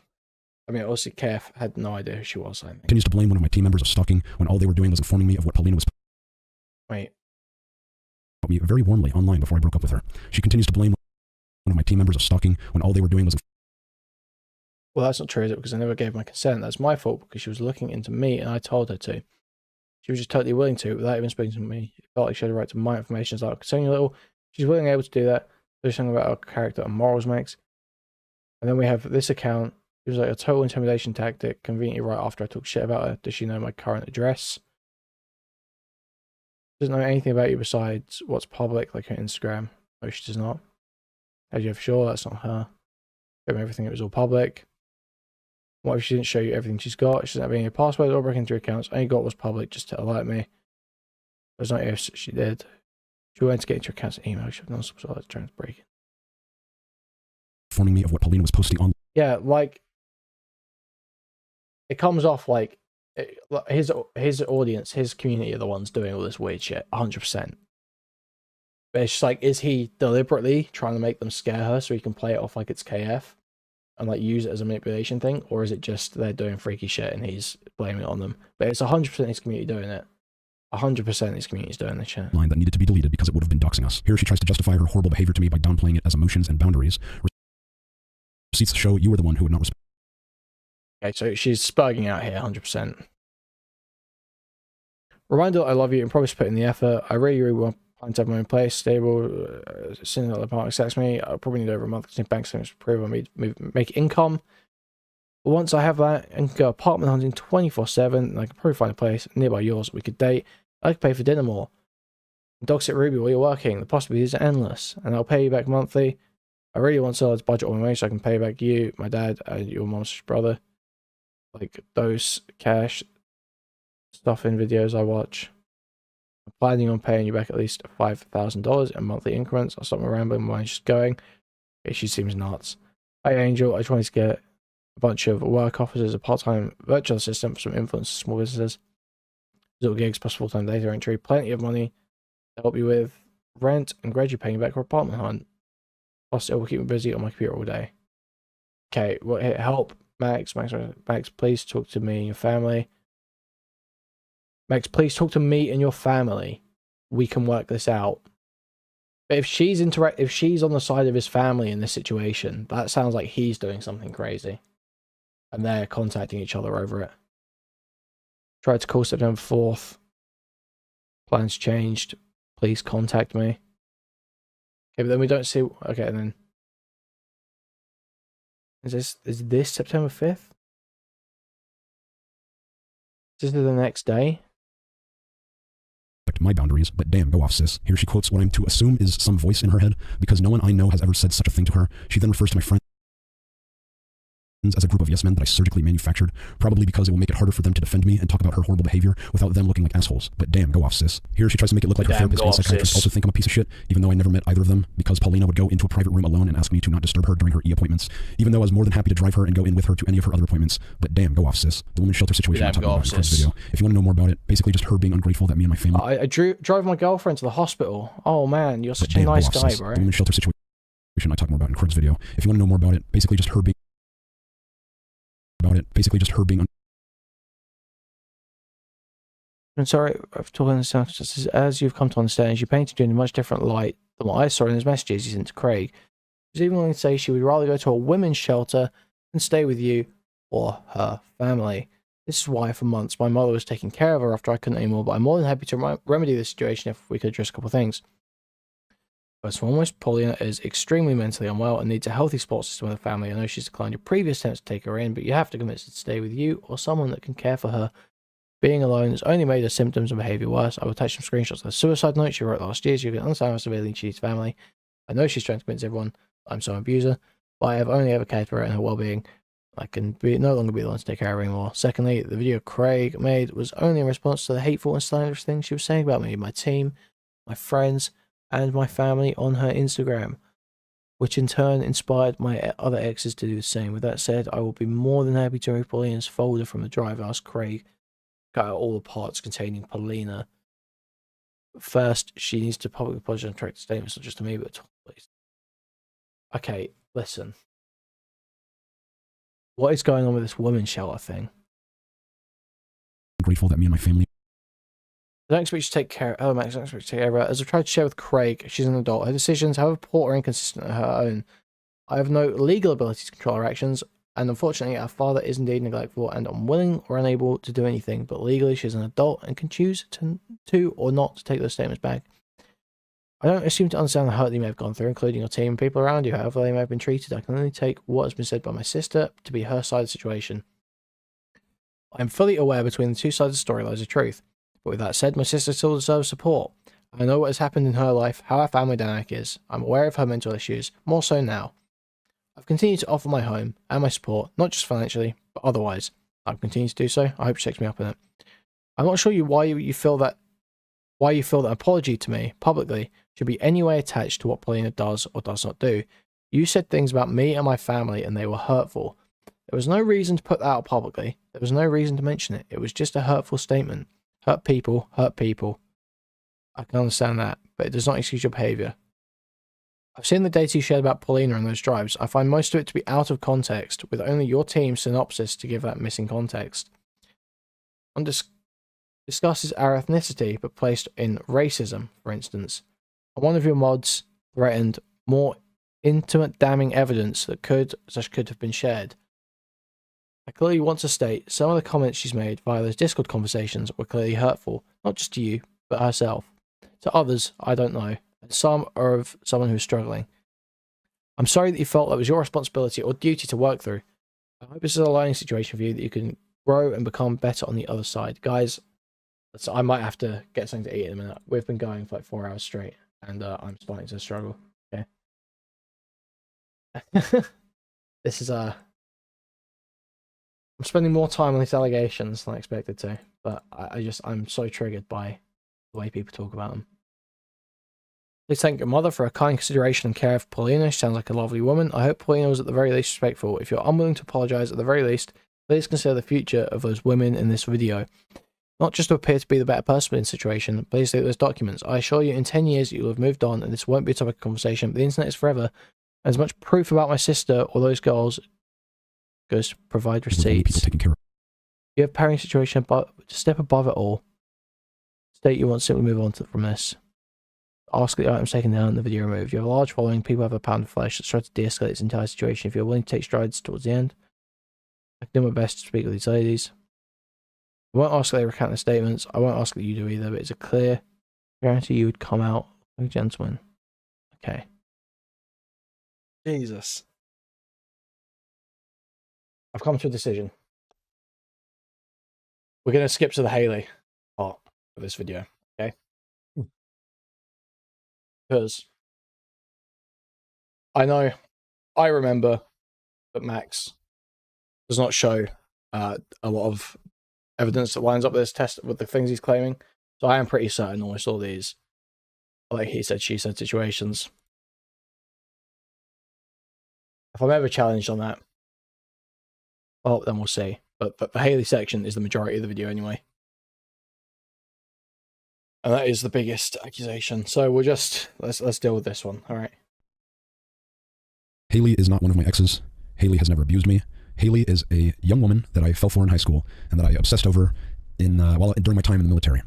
I mean, obviously, KF had no idea who she was, I think. continues to blame one of my team members of stalking when all they were doing was informing me of what Paulina was... Wait. ...me very warmly online before I broke up with her. She continues to blame one of my team members of stalking when all they were doing was... Well, that's not true, is it? Because I never gave my consent. That's my fault because she was looking into me and I told her to. She was just totally willing to without even speaking to me. It felt like she had a right to my information. It's like, concerning little, she's willing and able to do that. There's something about our character and morals makes. And then we have this account. It was like a total intimidation tactic, conveniently right after I talk shit about her. Does she know my current address? Doesn't know anything about you besides what's public, like her Instagram. No, she does not. How do you know for sure that's not her? Show me everything, it was all public. What if she didn't show you everything she's got? She doesn't have any passwords or breaking into your accounts. All you got was public just to alert me. There's no ifs she did. She went to get into your accounts and email. She had no sort of trying to break it. Informing me of what Paulina was posting on. Yeah, like it comes off like his audience, his community are the ones doing all this weird shit, 100%. But it's just like, is he deliberately trying to make them scare her so he can play it off like it's KF and like use it as a manipulation thing, or is it just they're doing freaky shit and he's blaming it on them? But it's 100% his community doing it. 100% his community's doing this shit. Line that needed to be deleted because it would have been doxing us. Here she tries to justify her horrible behavior to me by downplaying it as emotions and boundaries. Receipts show you were the one who would not respect. Okay, so she's spugging out here, 100%. Reminder that I love you and promise to put in the effort. I really want to have my own place, stable, sending out the apartment accepts me. I'll probably need over a month to bank statements to prove I make income. But once I have that and can go apartment hunting 24/7, and I can probably find a place nearby yours we could date. I could pay for dinner more. Dog sit Ruby while you're working. The possibilities are endless, and I'll pay you back monthly. I really want solid budget on my money so I can pay back you, my dad, and your mom's brother. Like those cash stuff in videos I watch. I'm planning on paying you back at least $5,000 in monthly increments. I'll stop my rambling while she's going. Okay, she seems nuts. Hi Angel, I just wanted to get a bunch of work offers as a part-time virtual assistant for some influencers, small businesses. Little gigs plus full-time data entry. Plenty of money to help you with rent and gradually paying back your apartment hunt. Plus, it will keep me busy on my computer all day. Okay, well, help. Max, please talk to me and your family. Max, please talk to me and your family. We can work this out. But if she's if she's on the side of his family in this situation, that sounds like he's doing something crazy. And they're contacting each other over it. Tried to call September 4th. Plans changed. Please contact me. Okay, but then we don't see... Okay, and then... Is this September 5th? Is this the next day? My boundaries, but damn, go off, sis. Here she quotes what I'm to assume is some voice in her head, because no one I know has ever said such a thing to her. She then refers to my friend as a group of yes men that I surgically manufactured, probably because it will make it harder for them to defend me and talk about her horrible behavior without them looking like assholes. But damn, go off, sis. Here she tries to make it look like her therapist and psychiatrist also think I'm a piece of shit, even though I never met either of them, because Paulina would go into a private room alone and ask me to not disturb her during her e-appointments, even though I was more than happy to drive her and go in with her to any of her other appointments. But damn, go off, sis. The women's shelter situation I talked about in this video. If you want to know more about it, basically just her being ungrateful that me and my family... I drove my girlfriend to the hospital. Oh man, you're such a nice guy, bro. The women's shelter situation I talked more about in Craig's video. If you want to know more about it, basically just her being... I'm sorry, I've talked this out just as you've come to understand. She painted you in a much different light than what I saw in his messages he sent to Craig. She was even willing to say she would rather go to a women's shelter than stay with you or her family. This is why for months my mother was taking care of her after I couldn't anymore, but I'm more than happy to remedy the situation if we could address a couple of things. First and foremost, Paulina is extremely mentally unwell and needs a healthy support system with her family. I know she's declined your previous attempts to take her in, but you have to convince her to stay with you or someone that can care for her. Being alone has only made her symptoms and behaviour worse. I will attach some screenshots of the suicide note she wrote last year so you can understand how severely she needs family. I know she's trying to convince everyone I'm so abuser, but I have only ever cared for her and her well-being. I can no longer be the one to take care of her anymore. Secondly, the video Craig made was only in response to the hateful and slanderous things she was saying about me, my team, my friends, and my family on her Instagram, which in turn inspired my other exes to do the same. With that said, I will be more than happy to remove Paulina's folder from the drive. Ask Craig cut out all the parts containing Paulina. First, she needs to publicly apologize and correct the statements, not just to me, but to all please. Okay, listen. What is going on with this women's shelter thing? I'm grateful that me and my family... I don't expect you to take care of her, Max. I don't expect you to take care of her. As I've tried to share with Craig, she's an adult. Her decisions, however poor or inconsistent, are her own. I have no legal ability to control her actions, and unfortunately, our father is indeed neglectful and unwilling or unable to do anything, but legally, she's an adult and can choose to or not to take those statements back. I don't assume to understand the hurt you may have gone through, including your team and people around you, however they may have been treated. I can only take what has been said by my sister to be her side of the situation. I am fully aware between the two sides of the story lies the truth. But with that said, my sister still deserves support. I know what has happened in her life, how our family dynamic is. I'm aware of her mental issues, more so now. I've continued to offer my home and my support, not just financially, but otherwise. I've continued to do so. I hope she takes me up on it. I'm not sure why you feel that an apology to me publicly should be any way attached to what Paulina does or does not do. You said things about me and my family and they were hurtful. There was no reason to put that out publicly. There was no reason to mention it. It was just a hurtful statement. Hurt people, hurt people. I can understand that, but it does not excuse your behaviour. I've seen the data you shared about Paulina and those drives. I find most of it to be out of context, with only your team's synopsis to give that missing context. One discusses our ethnicity, but placed in racism, for instance. And one of your mods threatened more intimate damning evidence that could have been shared. I clearly want to state some of the comments she's made via those Discord conversations were clearly hurtful, not just to you, but herself. To others, I don't know, and some are of someone who's struggling. I'm sorry that you felt that was your responsibility or duty to work through. I hope this is a learning situation for you that you can grow and become better on the other side. Guys, I might have to get something to eat in a minute. We've been going for like 4 hours straight, and I'm starting to struggle. Okay. This is I'm spending more time on these allegations than I expected to, but I'm so triggered by the way people talk about them. Please thank your mother for her kind consideration and care for Paulina. She sounds like a lovely woman. I hope Paulina was at the very least respectful. If you're unwilling to apologise at the very least, please consider the future of those women in this video. Not just to appear to be the better person in the situation, please take those documents. I assure you in 10 years you'll have moved on and this won't be a topic of conversation, but the internet is forever. As much proof about my sister or those girls goes to provide receipts. You have parenting situation, but to step above it all, state you want to simply move on from this. Ask the items taken down and the video removed. You have a large following, people have a pound of flesh that's tried to de-escalate this entire situation. If you're willing to take strides towards the end, I can do my best to speak with these ladies. I won't ask that they recount their statements. I won't ask that you do either, but it's a clear guarantee you would come out like a gentleman. Okay. Jesus. I've come to a decision. We're going to skip to the Haley part of this video, okay? Because I remember that Max does not show a lot of evidence that lines up with this test with the things he's claiming. So I am pretty certain almost all these, like he said, she said situations. If I'm ever challenged on that, well, then we'll see. But the Haley section is the majority of the video anyway. And that is the biggest accusation. So we'll just, let's deal with this one, alright? Haley is not one of my exes. Haley has never abused me. Haley is a young woman that I fell for in high school and that I obsessed over during my time in the military.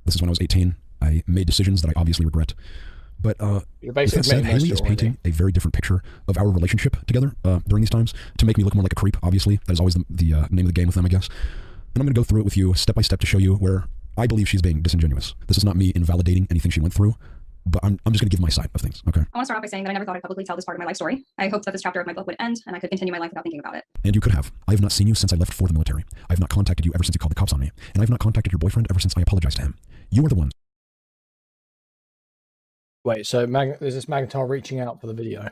This is when I was 18. I made decisions that I obviously regret. But You're basically said, Haley is painting a very different picture of our relationship together during these times to make me look more like a creep, obviously. That is always the name of the game with them, I guess. And I'm going to go through it with you step by step to show you where I believe she's being disingenuous. This is not me invalidating anything she went through, but I'm just going to give my side of things, okay? I want to start off by saying that I never thought I'd publicly tell this part of my life story. I hoped that this chapter of my book would end and I could continue my life without thinking about it. And you could have. I have not seen you since I left for the military. I have not contacted you ever since you called the cops on me. And I have not contacted your boyfriend ever since I apologized to him. You are the one. Wait, so there's this Magnetar reaching out for the video.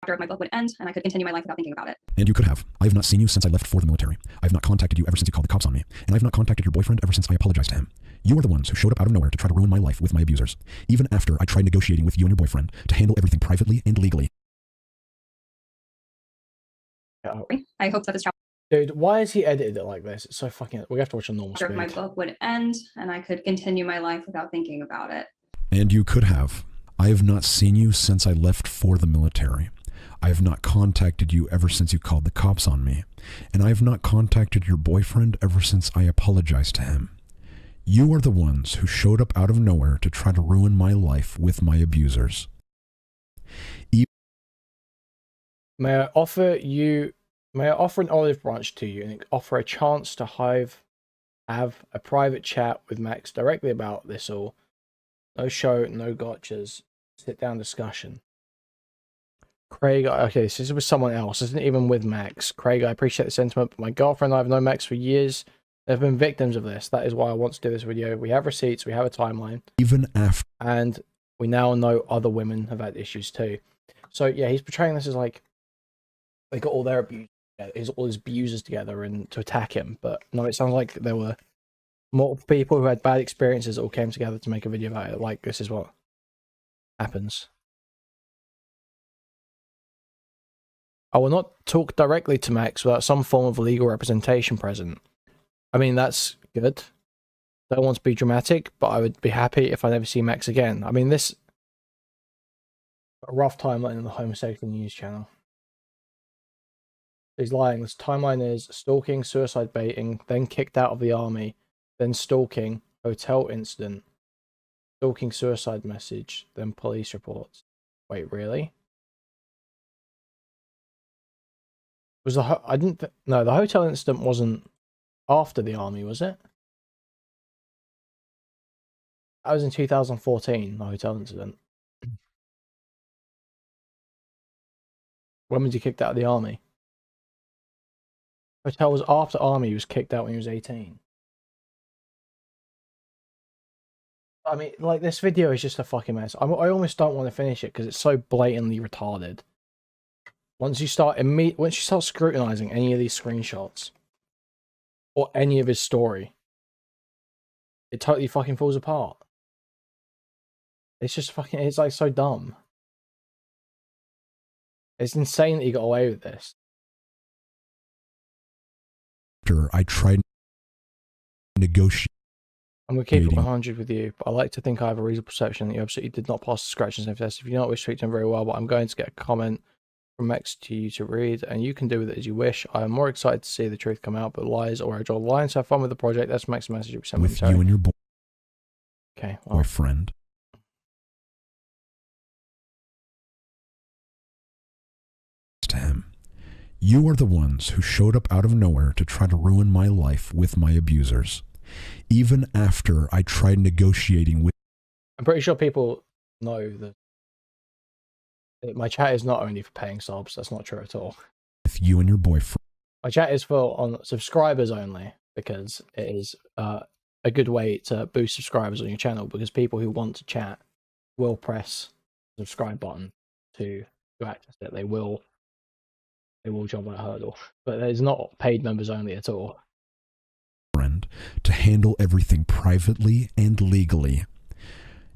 Chapter of my book would end and I could continue my life without thinking about it. And you could have. I have not seen you since I left for the military. I have not contacted you ever since you called the cops on me. And I have not contacted your boyfriend ever since I apologized to him. You are the ones who showed up out of nowhere to try to ruin my life with my abusers. Even after I tried negotiating with you and your boyfriend to handle everything privately and legally. I hope that this chapter Dude, why has he edited it like this? It's so fucking... We have to watch a normal of my speed. book would end and I could continue my life without thinking about it. And you could have. I have not seen you since I left for the military. I have not contacted you ever since you called the cops on me. And I have not contacted your boyfriend ever since I apologized to him. You are the ones who showed up out of nowhere to try to ruin my life with my abusers. May I offer an olive branch to you and offer a chance to have a private chat with Max directly about this all? No show, no gotchas. Sit down discussion. Craig, okay, so this is with someone else. This isn't even with Max. Craig, I appreciate the sentiment, but my girlfriend and I have known Max for years. They've been victims of this. That is why I want to do this video. We have receipts, we have a timeline. Even after. And we now know other women have had issues too. So yeah, he's portraying this as like they got all their abuse, all his abusers together and to attack him. But no, it sounds like there were multiple people who had bad experiences that all came together to make a video about it. Like, this is what happens. I will not talk directly to Max without some form of legal representation present. I mean, that's good. Don't want to be dramatic, but I would be happy if I never see Max again. I mean, this a rough timeline in the homosexual news channel. He's lying. This timeline is stalking, suicide baiting, then kicked out of the army, then stalking, hotel incident, stalking, suicide message, then police reports. Wait, really? Was the no, the hotel incident wasn't after the army, was it? That was in 2014, the hotel incident. When was he kicked out of the army? Hotel was after army, he was kicked out when he was 18. I mean, like, this video is just a fucking mess. I almost don't want to finish it because it's so blatantly retarded. Once you start scrutinizing any of these screenshots or any of his story, it totally fucking falls apart. It's just fucking, it's like so dumb. It's insane that he got away with this. I tried negotiating. I'm going to keep it 100 with you, but I like to think I have a reasonable perception that you absolutely did not pass the scratch and sniff test. If you don't wish to treat him very well, but I'm going to get a comment from Max to you to read, and you can do with it as you wish. I am more excited to see the truth come out, but lies or where I draw the lines. Have fun with the project. That's Max's message. With you and your okay, well. boyfriend. To him. You are the ones who showed up out of nowhere to try to ruin my life with my abusers. Even after I tried negotiating with... I'm pretty sure people know that my chat is not only for paying subs. That's not true at all. With you and your boyfriend. My chat is for on subscribers only, because it is a good way to boost subscribers on your channel, because people who want to chat will press the subscribe button to access it. They will jump on a hurdle. But there's not paid members only at all. To handle everything privately and legally,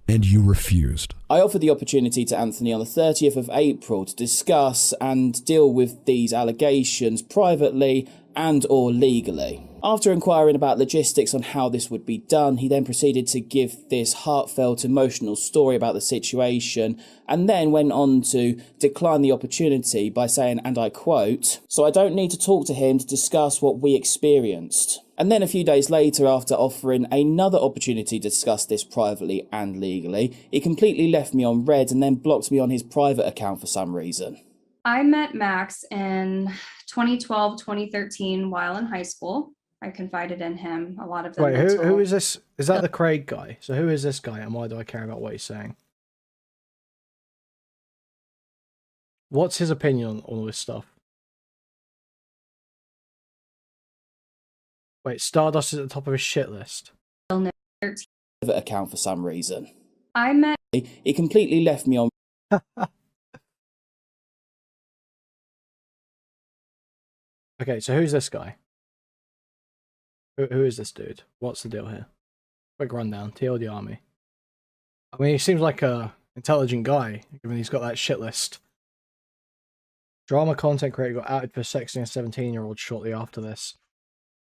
and you refused. I offered the opportunity to Anthony on the 30th of April to discuss and deal with these allegations privately and or legally. After inquiring about logistics on how this would be done, he then proceeded to give this heartfelt, emotional story about the situation, and then went on to decline the opportunity by saying, and I quote, "So I don't need to talk to him to discuss what we experienced." And then a few days later, after offering another opportunity to discuss this privately and legally, he completely left me on red and then blocked me on his private account for some reason. I met Max in 2012, 2013 while in high school. I confided in him a lot of the Wait, who is this? Is that the Craig guy? So who is this guy, and why do I care about what he's saying? What's his opinion on all this stuff? Wait, Stardust is at the top of his shit list. Account for some reason. I met... He completely left me on... Okay, so who's this guy? Who is this dude? What's the deal here? Quick rundown. TLD Army. I mean, he seems like a intelligent guy, given he's got that shit list. Drama content creator got outed for sexting a 17-year-old shortly after this.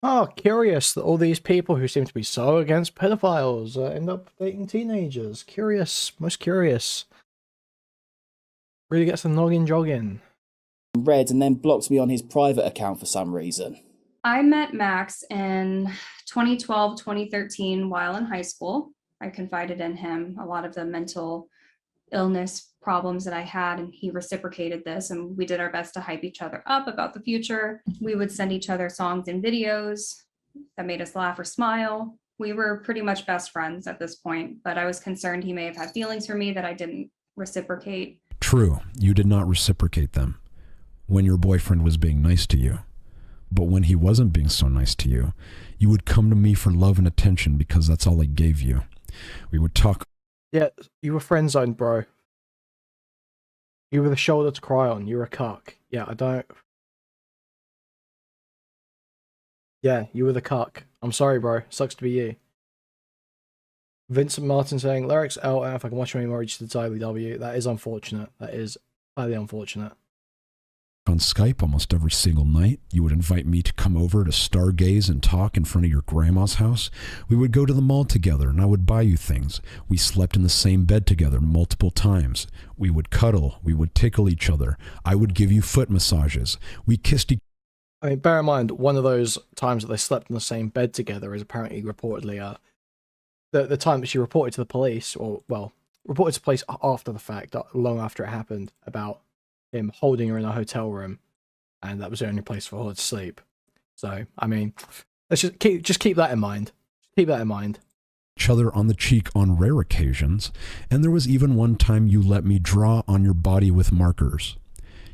Oh, curious that all these people who seem to be so against pedophiles end up dating teenagers. Curious. Most curious. Really gets the noggin jogging. Red and then blocked me on his private account for some reason. I met Max in 2012, 2013 while in high school. I confided in him a lot of the mental illness problems that I had, and he reciprocated this, and we did our best to hype each other up about the future. We would send each other songs and videos that made us laugh or smile. We were pretty much best friends at this point, but I was concerned he may have had feelings for me that I didn't reciprocate. True, you did not reciprocate them when your boyfriend was being nice to you. But when he wasn't being so nice to you, you would come to me for love and attention because that's all I gave you. We would talk. Yeah, you were friend zoned, bro. You were the shoulder to cry on. You were a cuck. Yeah, I don't. Yeah, you were the cuck. I'm sorry, bro. Sucks to be you. Vincent Martin saying, lyrics out, if I can watch my marriage to the Tyler W. That is unfortunate. That is highly unfortunate. On Skype almost every single night. You would invite me to come over to stargaze and talk in front of your grandma's house. We would go to the mall together and I would buy you things. We slept in the same bed together multiple times. We would cuddle. We would tickle each other. I would give you foot massages. We kissed each I mean, bear in mind, one of those times that they slept in the same bed together is apparently reportedly the time that she reported to the police, or, well, reported to police after the fact, long after it happened, about him holding her in a hotel room, and that was the only place for her to sleep. So, I mean, let's just keep that in mind. Keep that in mind. each other on the cheek on rare occasions, and there was even one time you let me draw on your body with markers.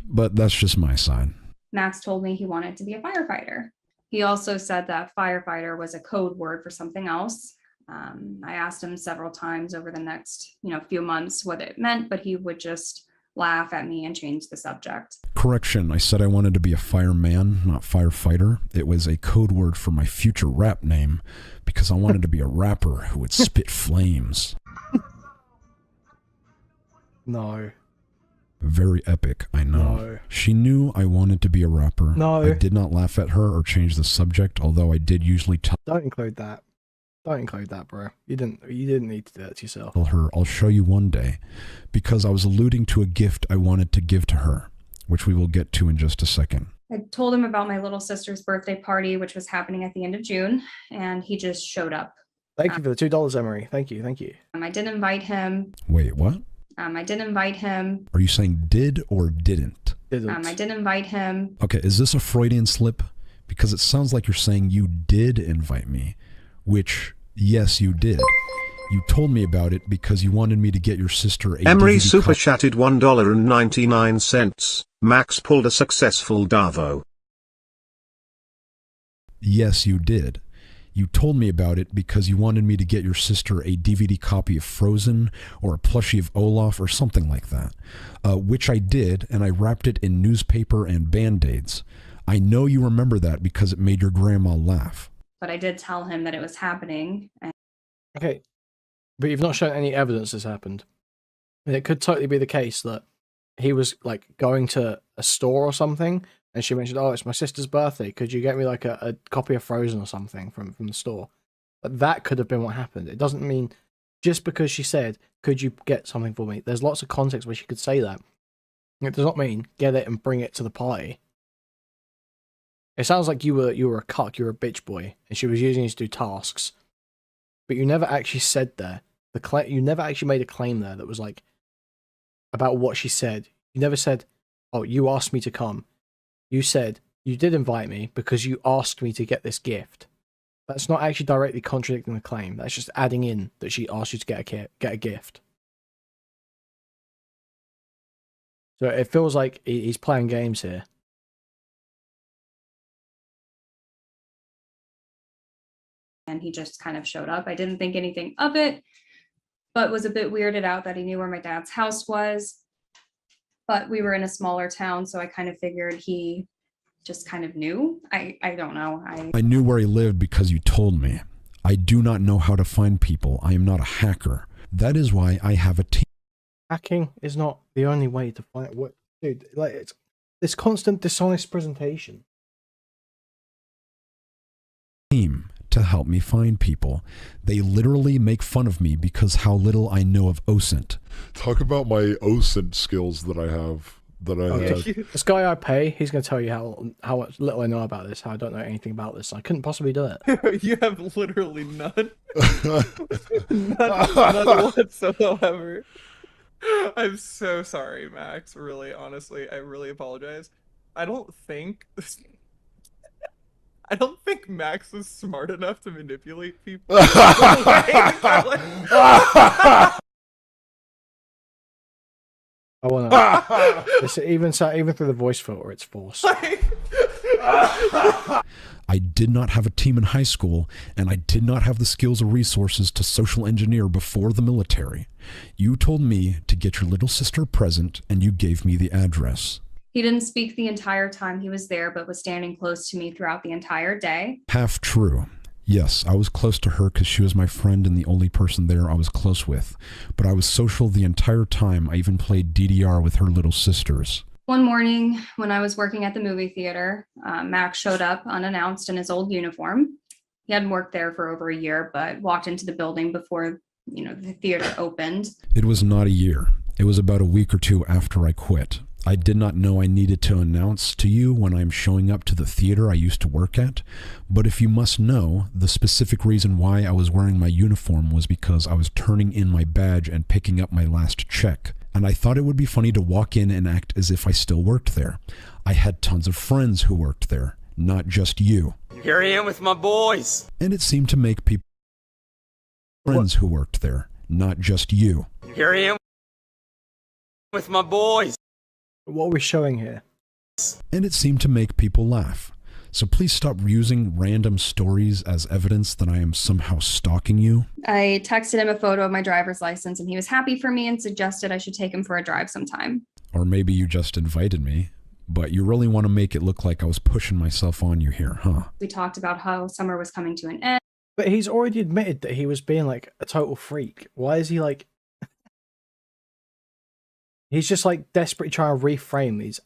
But that's just my side. Max told me he wanted to be a firefighter. He also said that firefighter was a code word for something else. I asked him several times over the next, few months what it meant, but he would just laugh at me and change the subject. Correction, I said I wanted to be a fireman, not firefighter. It was a code word for my future rap name, because I wanted to be a rapper who would spit flames. No. Very epic, I know. No. She knew I wanted to be a rapper. No. I did not laugh at her or change the subject, although I did usually tell Don't include that. Don't include that, bro. You didn't need to do that to yourself. her, I'll show you one day, because I was alluding to a gift I wanted to give to her, which we will get to in just a second. I told him about my little sister's birthday party, which was happening at the end of June, and he just showed up. Thank you for the $2, Emery. Thank you, thank you. I didn't invite him. Wait, what? I didn't invite him. Are you saying did or didn't? I didn't invite him. Okay, is this a Freudian slip? Because it sounds like you're saying you did invite me, which, yes, you did. You told me about it because you wanted me to get your sister a Emery DVD super chatted $1.99. Max pulled a successful Davo. Yes, you did. You told me about it because you wanted me to get your sister a DVD copy of Frozen or a plushie of Olaf or something like that, which I did, and I wrapped it in newspaper and Band-Aids. I know you remember that because it made your grandma laugh. But I did tell him that it was happening. Okay, but you've not shown any evidence this happened. And it could totally be the case that he was like going to a store or something, and she mentioned, "Oh, it's my sister's birthday. Could you get me like a copy of Frozen or something from the store?" But that could have been what happened. It doesn't mean just because she said, "Could you get something for me?" There's lots of context where she could say that. It does not mean get it and bring it to the party. It sounds like you were a cuck, you were a bitch boy, and she was using you to do tasks. But you never actually said there. You never actually made a claim there that was like about what she said. You never said, "Oh, you asked me to come." You said you did invite me because you asked me to get this gift. That's not actually directly contradicting the claim. That's just adding in that she asked you to get a gift. So it feels like he's playing games here. And he just kind of showed up. I didn't think anything of it, but was a bit weirded out that he knew where my dad's house was. But we were in a smaller town, so I kind of figured he just kind of knew. I don't know. I knew where he lived because you told me. I do not know how to find people. I am not a hacker. That is why I have a team. Hacking is not the only way to find what, dude. Like, it's this constant dishonest presentation. Team to help me find people. They literally make fun of me because how little I know of OSINT. Talk about my OSINT skills that I have. This guy I pay, he's going to tell you how much little I know about this, how I don't know anything about this. I couldn't possibly do it. You have literally none. none whatsoever. I'm so sorry, Max. Really, honestly, I really apologize. I don't think Max is smart enough to manipulate people. I wanna. Even through the voice filter, it's forced. I did not have a team in high school, and I did not have the skills or resources to social engineer before the military. You told me to get your little sister a present, and you gave me the address. He didn't speak the entire time he was there, but was standing close to me throughout the entire day. Half true. Yes, I was close to her because she was my friend and the only person there I was close with. But I was social the entire time. I even played DDR with her little sisters. One morning when I was working at the movie theater, Max showed up unannounced in his old uniform. He hadn't worked there for over a year, but walked into the building before, the theater opened. It was not a year. It was about a week or two after I quit. I did not know I needed to announce to you when I'm showing up to the theater I used to work at, but if you must know, the specific reason why I was wearing my uniform was because I was turning in my badge and picking up my last check, and I thought it would be funny to walk in and act as if I still worked there. I had tons of friends who worked there, not just you. Here I am with my boys. And it seemed to make people friends who worked there, not just you. Here I am with my boys. What are we showing here? And it seemed to make people laugh. So please stop using random stories as evidence that I am somehow stalking you. I texted him a photo of my driver's license, and he was happy for me and suggested I should take him for a drive sometime. Or maybe you just invited me, but you really want to make it look like I was pushing myself on you here, huh? We talked about how summer was coming to an end. But he's already admitted that he was being like a total freak. Why is he like... He's just like desperately trying to reframe these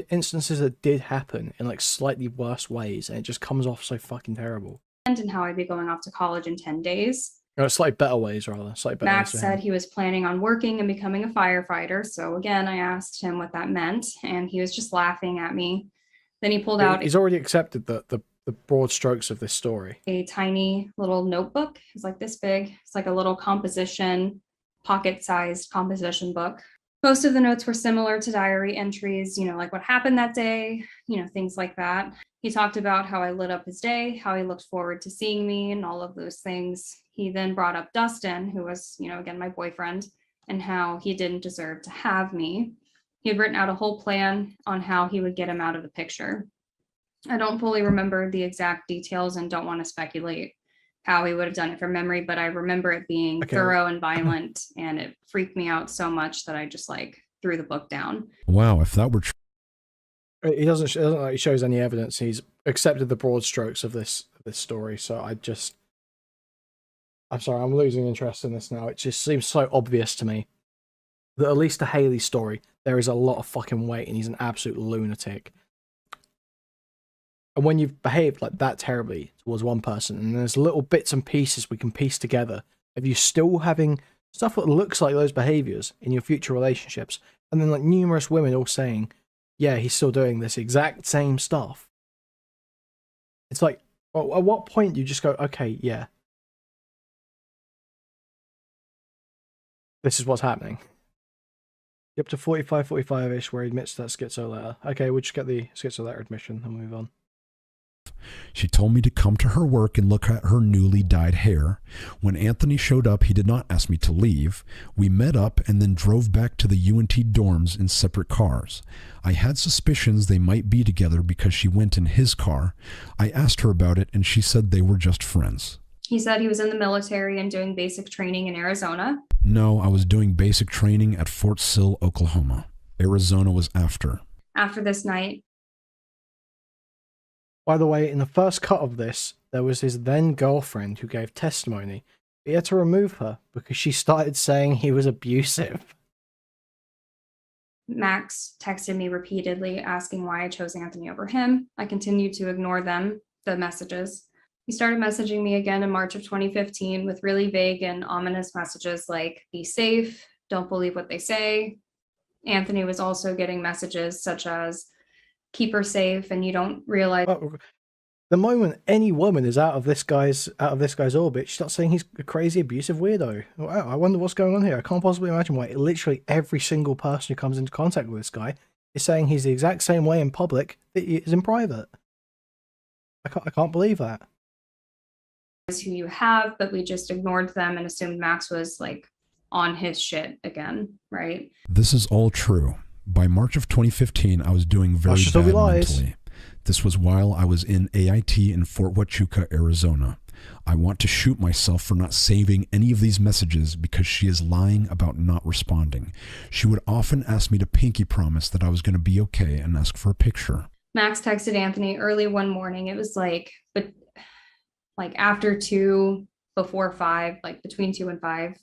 instances that did happen in like slightly worse ways, and it just comes off so fucking terrible. And how I'd be going off to college in 10 days. Or slightly better ways, rather. Slightly better Max ways said he was planning on working and becoming a firefighter. So again, I asked him what that meant, and he was just laughing at me. Then he pulled out... He's already accepted the broad strokes of this story. A tiny little notebook. It's like this big. It's like a little composition, pocket-sized composition book. Most of the notes were similar to diary entries, like what happened that day, things like that. He talked about how I lit up his day, how he looked forward to seeing me, and all of those things. He then brought up Dustin, who was, again, my boyfriend, and how he didn't deserve to have me. He had written out a whole plan on how he would get him out of the picture. I don't fully remember the exact details and don't want to speculate how he would have done it from memory, but I remember it being thorough and violent, and it freaked me out so much that I just threw the book down. Wow, if that were true. He doesn't like he shows any evidence. He's accepted the broad strokes of this story, so I'm sorry, I'm losing interest in this now. It just seems so obvious to me that at least the Haley story, there is a lot of fucking weight, and he's an absolute lunatic. And when you've behaved like that terribly towards one person, and there's little bits and pieces we can piece together of you still having stuff that looks like those behaviors in your future relationships, and then like numerous women all saying, yeah, he's still doing this exact same stuff. It's like, well, at what point do you just go, okay, yeah, this is what's happening. Up to 45-ish where he admits that schizo letter. Okay, we'll just get the schizo letter admission and move on. She told me to come to her work and look at her newly dyed hair. When Anthony showed up, he did not ask me to leave. We met up and then drove back to the UNT dorms in separate cars. I had suspicions they might be together because she went in his car. I asked her about it and she said they were just friends. He said he was in the military and doing basic training in Arizona. No, I was doing basic training at Fort Sill, Oklahoma. Arizona was after. After this night. By the way, in the first cut of this, there was his then girlfriend who gave testimony. He had to remove her because she started saying he was abusive. Max texted me repeatedly asking why I chose Anthony over him. I continued to ignore them, the messages. He started messaging me again in March of 2015 with really vague and ominous messages like, be safe, don't believe what they say. Anthony was also getting messages such as, keep her safe, and you don't realize. The moment any woman is out of this guy's orbit, she starts saying he's a crazy abusive weirdo. Wow, I wonder what's going on here. I can't possibly imagine why literally every single person who comes into contact with this guy is saying he's the exact same way in public that he is in private. I can't believe that. Who you have, but we just ignored them and assumed Max was on his shit again, right? This is all true. By March of 2015, I was doing very bad mentally. This was while I was in AIT in Fort Huachuca, Arizona. I want to shoot myself for not saving any of these messages because she is lying about not responding. She would often ask me to pinky promise that I was going to be okay and ask for a picture. Max texted Anthony early one morning. It was like after 2, before 5, like between 2 and 5,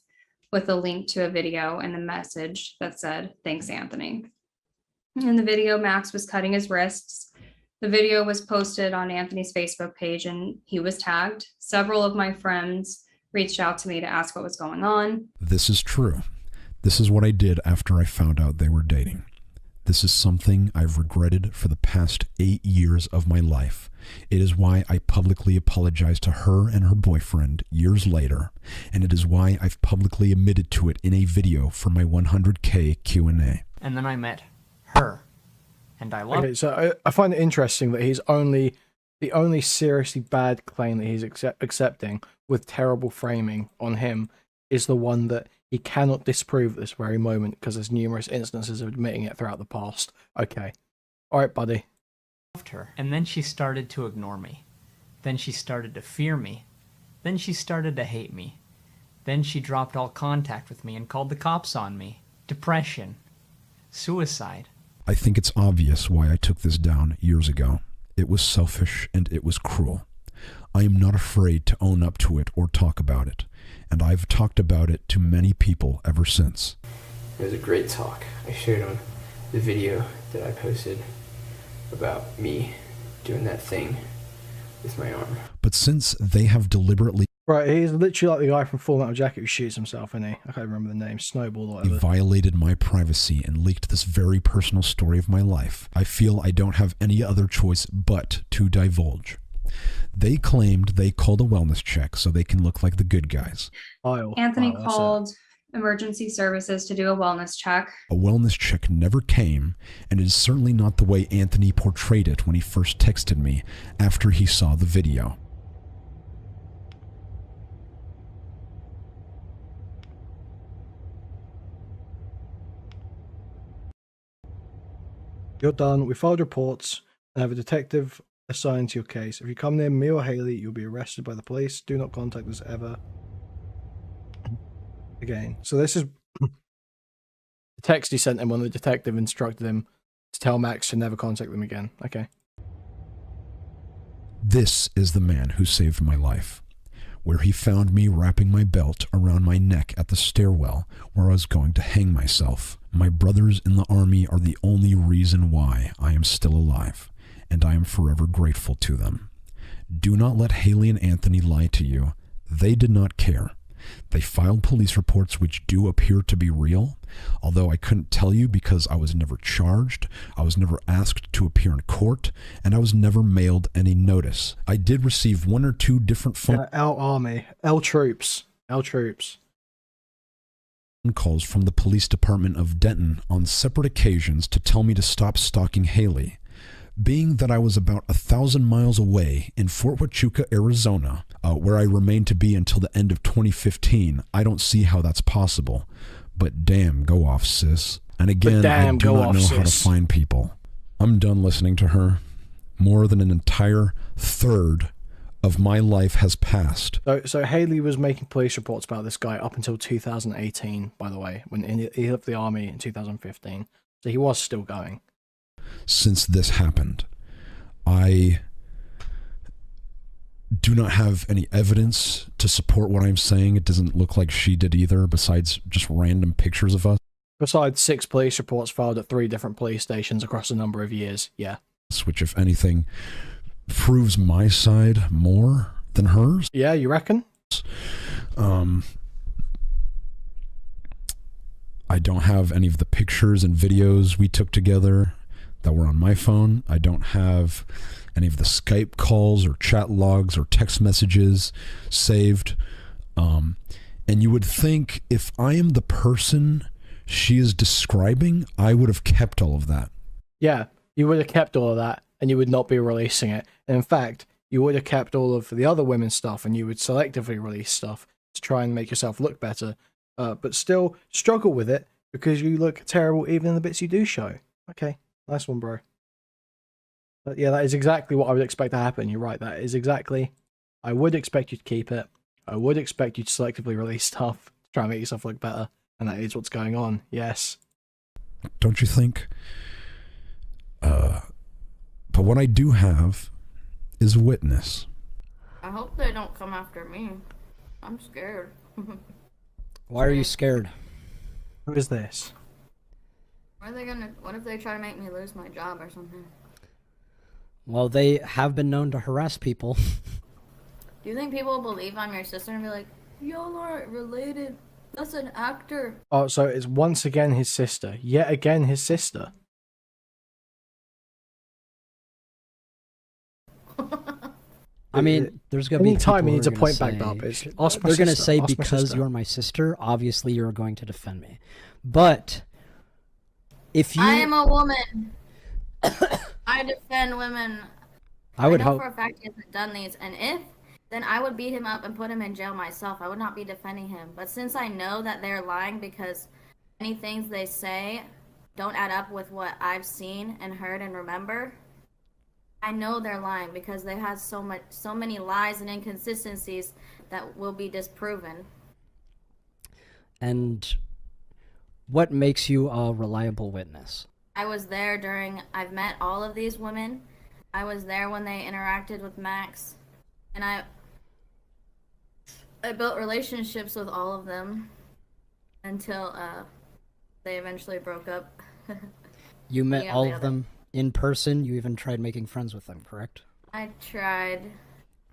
with a link to a video and a message that said, "Thanks, Anthony." In the video, Max was cutting his wrists. The video was posted on Anthony's Facebook page and he was tagged. Several of my friends reached out to me to ask what was going on. This is true. This is what I did after I found out they were dating. This is something I've regretted for the past 8 years of my life. It is why I publicly apologized to her and her boyfriend years later, and it is why I've publicly admitted to it in a video for my 100K Q&A. And then I met her. And I love. Okay, so I find it interesting that the only seriously bad claim that he's accepting with terrible framing on him is the one that he cannot disprove at this very moment because there's numerous instances of admitting it throughout the past. Okay. All right, buddy. Loved her. And then she started to ignore me. Then she started to fear me. Then she started to hate me. Then she dropped all contact with me and called the cops on me. Depression. Suicide. I think it's obvious why I took this down years ago. It was selfish and it was cruel. I am not afraid to own up to it or talk about it, and I've talked about it to many people ever since. It was a great talk. I showed him the video that I posted about me doing that thing with my arm. But since they have deliberately Right, he's literally like the guy from Full Metal Jacket who shoots himself, isn't he? I can't remember the name, Snowball or whatever. violated my privacy and leaked this very personal story of my life, I feel I don't have any other choice but to divulge. They claimed they called a wellness check so they can look like the good guys. Anthony called emergency services to do a wellness check. A wellness check never came, and it is certainly not the way Anthony portrayed it when he first texted me after he saw the video. You're done. We filed reports and have a detective assigned to your case. If you come near me or Haley, you'll be arrested by the police. Do not contact us ever again. So this is the text he sent him when the detective instructed him to tell Max to never contact them again. Okay. This is the man who saved my life, where he found me wrapping my belt around my neck at the stairwell where I was going to hang myself. My brothers in the army are the only reason why I am still alive, and I am forever grateful to them. Do not let Haley and Anthony lie to you. They did not care. They filed police reports which do appear to be real, although I couldn't tell you because I was never charged, I was never asked to appear in court, and I was never mailed any notice. I did receive 1 or 2 different phone troops calls from the police department of Denton on separate occasions to tell me to stop stalking Haley. Being that I was about 1,000 miles away in Fort Huachuca, Arizona, where I remained to be until the end of 2015, I don't see how that's possible. But damn, go off, sis. And again, I do not know how to find people. I'm done listening to her. More than an entire third of my life has passed. So Haley was making police reports about this guy up until 2018, by the way, when he left the army in 2015. So he was still going. Since this happened, I do not have any evidence to support what I'm saying. It doesn't look like she did either, besides just random pictures of us. Besides 6 police reports filed at 3 different police stations across a number of years, yeah. Which, if anything, proves my side more than hers. Yeah, you reckon? I don't have any of the pictures and videos we took together that were on my phone. I don't have any of the Skype calls or chat logs or text messages saved. And you would think if I am the person she is describing, I would have kept all of that. Yeah, you would have kept all of that and you would not be releasing it. And in fact, you would have kept all of the other women's stuff and you would selectively release stuff to try and make yourself look better. But still struggle with it because you look terrible even in the bits you do show. Okay. Nice one, bro. But yeah, that is exactly what I would expect to happen. You're right. That is exactly. I would expect you to keep it. I would expect you to selectively release stuff to try and make yourself look better. And that is what's going on. Yes. Don't you think? But what I do have is a witness. I hope they don't come after me. I'm scared. Why are you scared? Who is this? What if they try to make me lose my job or something? Well, they have been known to harass people. Do you think people will believe I'm your sister and be like, y'all aren't related? That's an actor. Oh, so it's once again his sister. Yet again his sister. I mean, there's gonna be anytime people he needs who a are point gonna backed up. say- It's ask my They're gonna sister, say ask my because sister. you're my sister, obviously you're going to defend me. But if you, I am a woman. I defend women. I would know hope. for a fact he hasn't done these, and if, then I would beat him up and put him in jail myself. I would not be defending him. But since I know that they're lying because many things they say don't add up with what I've seen and heard and remember, I know they're lying because they have so many lies and inconsistencies that will be disproven. And what makes you a reliable witness? I was there I've met all of these women. I was there when they interacted with Max, and I built relationships with all of them until they eventually broke up. You met Yeah, all the of other- them in person. You even tried making friends with them, correct? I tried.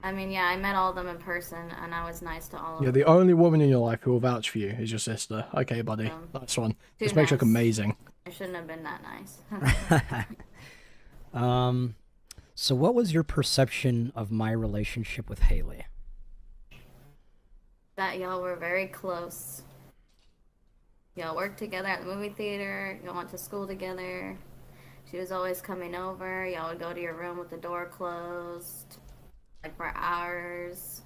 I mean, yeah, I met all of them in person, and I was nice to all of Yeah, them. the only woman in your life who will vouch for you is your sister. Okay, buddy. Nice one. Too This makes you look nice. amazing. I shouldn't have been that nice. So what was your perception of my relationship with Haley? That y'all were very close. Y'all worked together at the movie theater. Y'all went to school together. She was always coming over. Y'all would go to your room with the door closed, like for hours.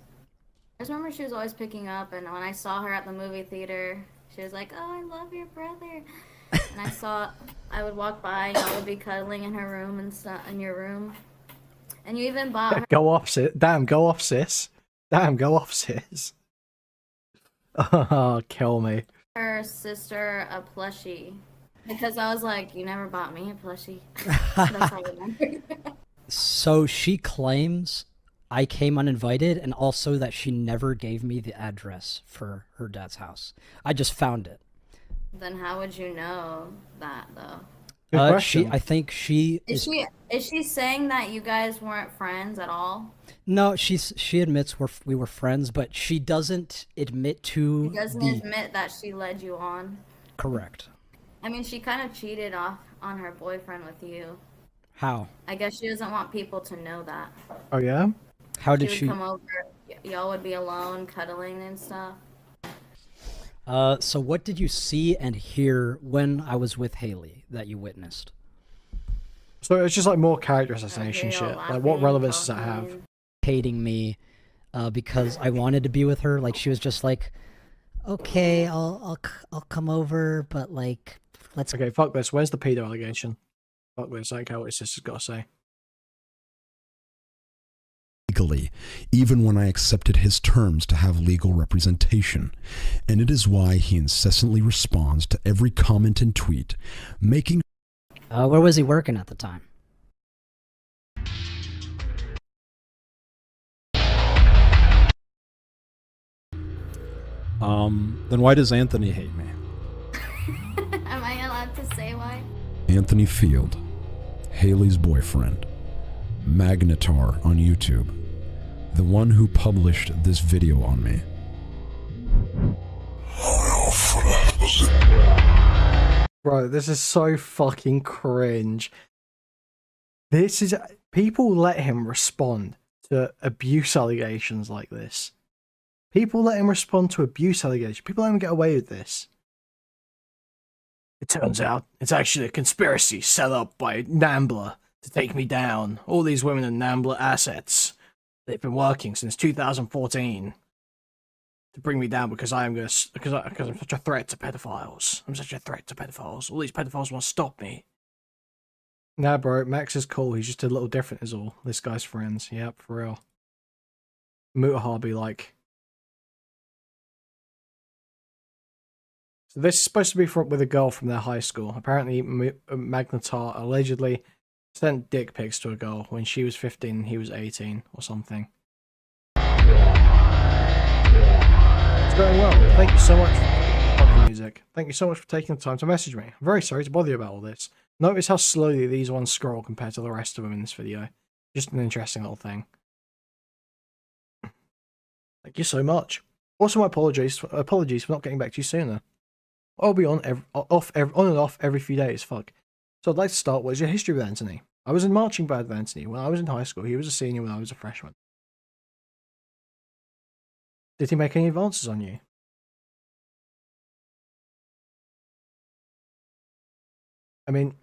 I just remember she was always picking up, and when I saw her at the movie theater, she was like, "Oh, I love your brother." And I would walk by, and y'all would be cuddling in her room and stuff, in your room. And you even bought her. Go off, sis. Damn, go off, sis. Damn, go off, sis. Oh, kill me. Her sister a plushie because I was like, you never bought me a plushie. That's how I remember. So she claims I came uninvited, and also that she never gave me the address for her dad's house. I just found it. Then how would you know that though? I think she Is she saying that you guys weren't friends at all? No, she admits we were friends, but she doesn't admit to She doesn't admit that she led you on. Correct. I mean, she kind of cheated off on her boyfriend with you. How? I guess she doesn't want people to know that. Oh, yeah? How did She she? would come over, y'all would be alone, cuddling and stuff. So what did you see and hear when I was with Haley that you witnessed? So it's just like more character assassination shit. Like, what relevance does that have? Hating me because I wanted to be with her. Like, she was just like, okay, I'll come over, but like, let's. Okay, fuck this. Where's the pedo allegation? Fuck this. I don't care what his sister's got to say. Legally, even when I accepted his terms to have legal representation, and it is why he incessantly responds to every comment and tweet, making. Where was he working at the time? Then why does Anthony hate me? Am I allowed to say why? Anthony Field, Haley's boyfriend, Magnetar on YouTube, the one who published this video on me. Bro, this is so fucking cringe. This is... People let him respond to abuse allegations like this. People let him respond to abuse allegations. People let him get away with this. It turns out it's actually a conspiracy set up by Nambla to take me down. All these women are Nambla assets. They've been working since 2014 to bring me down because I'm such a threat to pedophiles. I'm such a threat to pedophiles. All these pedophiles want to stop me. Nah, bro, Max is cool. He's just a little different is all. This guy's friends. Yep, for real. Mutaharby like. So this is supposed to be with a girl from their high school. Apparently, Magnetar allegedly sent dick pics to a girl when she was 15 and he was 18 or something. It's going well. Thank you so much for the music. Thank you so much for taking the time to message me. I'm very sorry to bother you about all this. Notice how slowly these ones scroll compared to the rest of them in this video. Just an interesting little thing. Thank you so much. Also, my apologies for not getting back to you sooner. I'll be on and off every few days. Fuck. So I'd like to start. What is your history with Anthony? I was in marching band with Anthony when I was in high school. He was a senior when I was a freshman. Did he make any advances on you? I mean,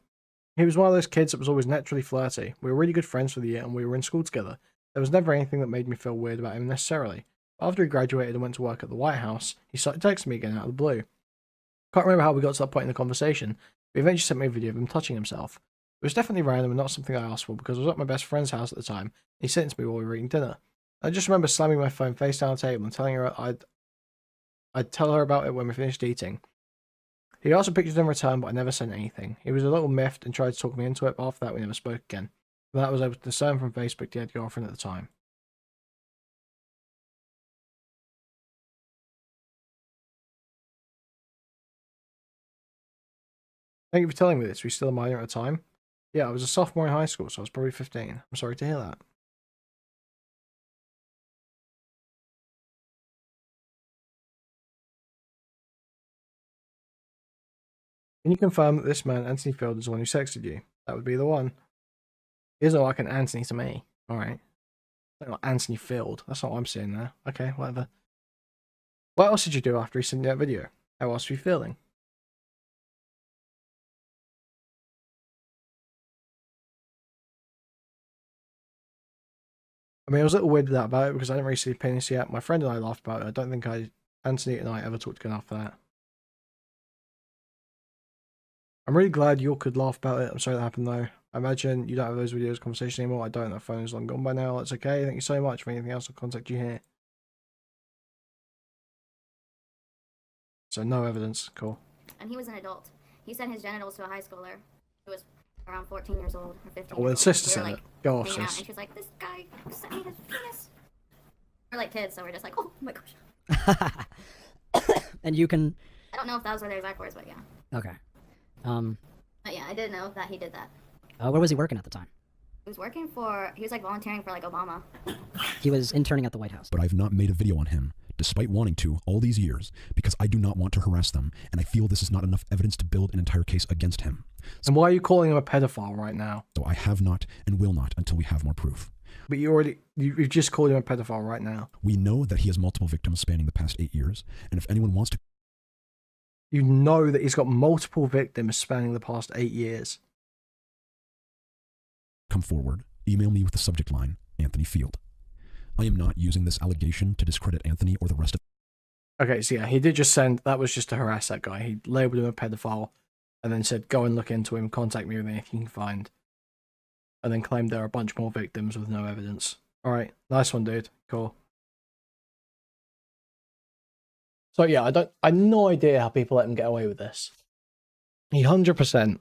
he was one of those kids that was always naturally flirty. We were really good friends for the year and we were in school together. There was never anything that made me feel weird about him necessarily. After he graduated and went to work at the White House, he started texting me again out of the blue. Can't remember how we got to that point in the conversation, but he eventually sent me a video of him touching himself. It was definitely random and not something I asked for because I was at my best friend's house at the time. He sent it to me while we were eating dinner. I just remember slamming my phone face down the table and telling her I'd tell her about it when we finished eating. He asked for pictures in return, but I never sent anything. He was a little miffed and tried to talk me into it, but after that we never spoke again. From that I was able to discern from Facebook he had a girlfriend at the time. Thank you for telling me this. Were you still a minor at the time? Yeah, I was a sophomore in high school, so I was probably 15. I'm sorry to hear that. Can you confirm that this man, Anthony Field, is the one who sexted you? That would be the one. He doesn't look like an Anthony to me. Alright. Like Anthony Field. That's not what I'm seeing there. Okay, whatever. What else did you do after he sent you that video? How else were you feeling? I mean, I was a little weirded out about it because I didn't really see the penis yet. My friend and I laughed about it. I don't think Anthony and I ever talked again after that. I'm really glad you all could laugh about it. I'm sorry that happened though. I imagine you don't have those videos conversation anymore. I don't. That phone is long gone by now. That's okay. Thank you so much. For anything else, I'll contact you here. So no evidence. Cool. And he was an adult. He sent his genitals to a high schooler who was around 14 years old or 15. Well, his sister said it. Go off, sis. And she was like, "This guy sent me his penis." We're like kids, so we're just like, "Oh my gosh." And you can. I don't know if those were the exact words, but yeah. Okay. But yeah, I did know that he did that. Where was he working at the time? He was working for. He was like volunteering for like Obama. He was interning at the White House. But I've not made a video on him, despite wanting to all these years, because I do not want to harass them, and I feel this is not enough evidence to build an entire case against him. And why are you calling him a pedophile right now? So I have not and will not until we have more proof. But you've just called him a pedophile right now. We know that he has multiple victims spanning the past 8 years, and if anyone wants to... You know that he's got multiple victims spanning the past 8 years. Come forward, email me with the subject line, Anthony Field. I am not using this allegation to discredit Anthony or the rest of... Okay, so yeah, he did just send... That was just to harass that guy. He labeled him a pedophile, and then said, go and look into him, contact me with anything you can find. And then claimed there are a bunch more victims with no evidence. Alright, nice one, dude. Cool. So yeah, I have no idea how people let him get away with this. He 100%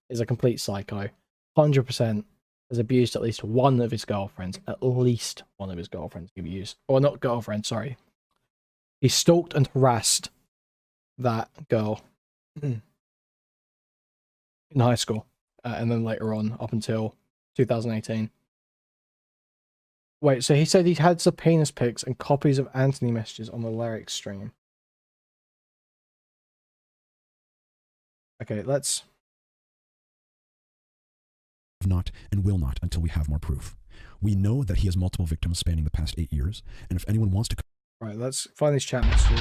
is a complete psycho. 100% has abused at least one of his girlfriends. At least one of his girlfriends he abused. Or not girlfriend, sorry. He stalked and harassed that girl in high school. And then later on, up until 2018. Wait, so he said he had some penis pics and copies of Anthony messages on the lyrics stream. Okay, let's... Not and will not until we have more proof. We know that he has multiple victims spanning the past 8 years, and if anyone wants to... Right, let's find these chat messages.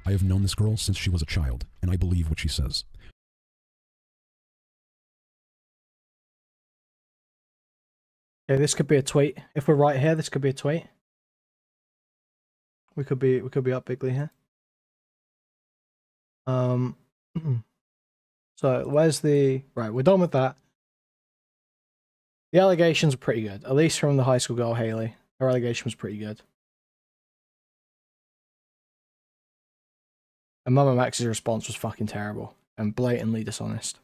I have known this girl since she was a child, and I believe what she says. Okay, this could be a tweet. If we're right here, this could be a tweet. We could be up bigly here. So where's the right? We're done with that. The allegations are pretty good, at least from the high school girl Haley. Her allegation was pretty good. And MamaMax's response was fucking terrible and blatantly dishonest.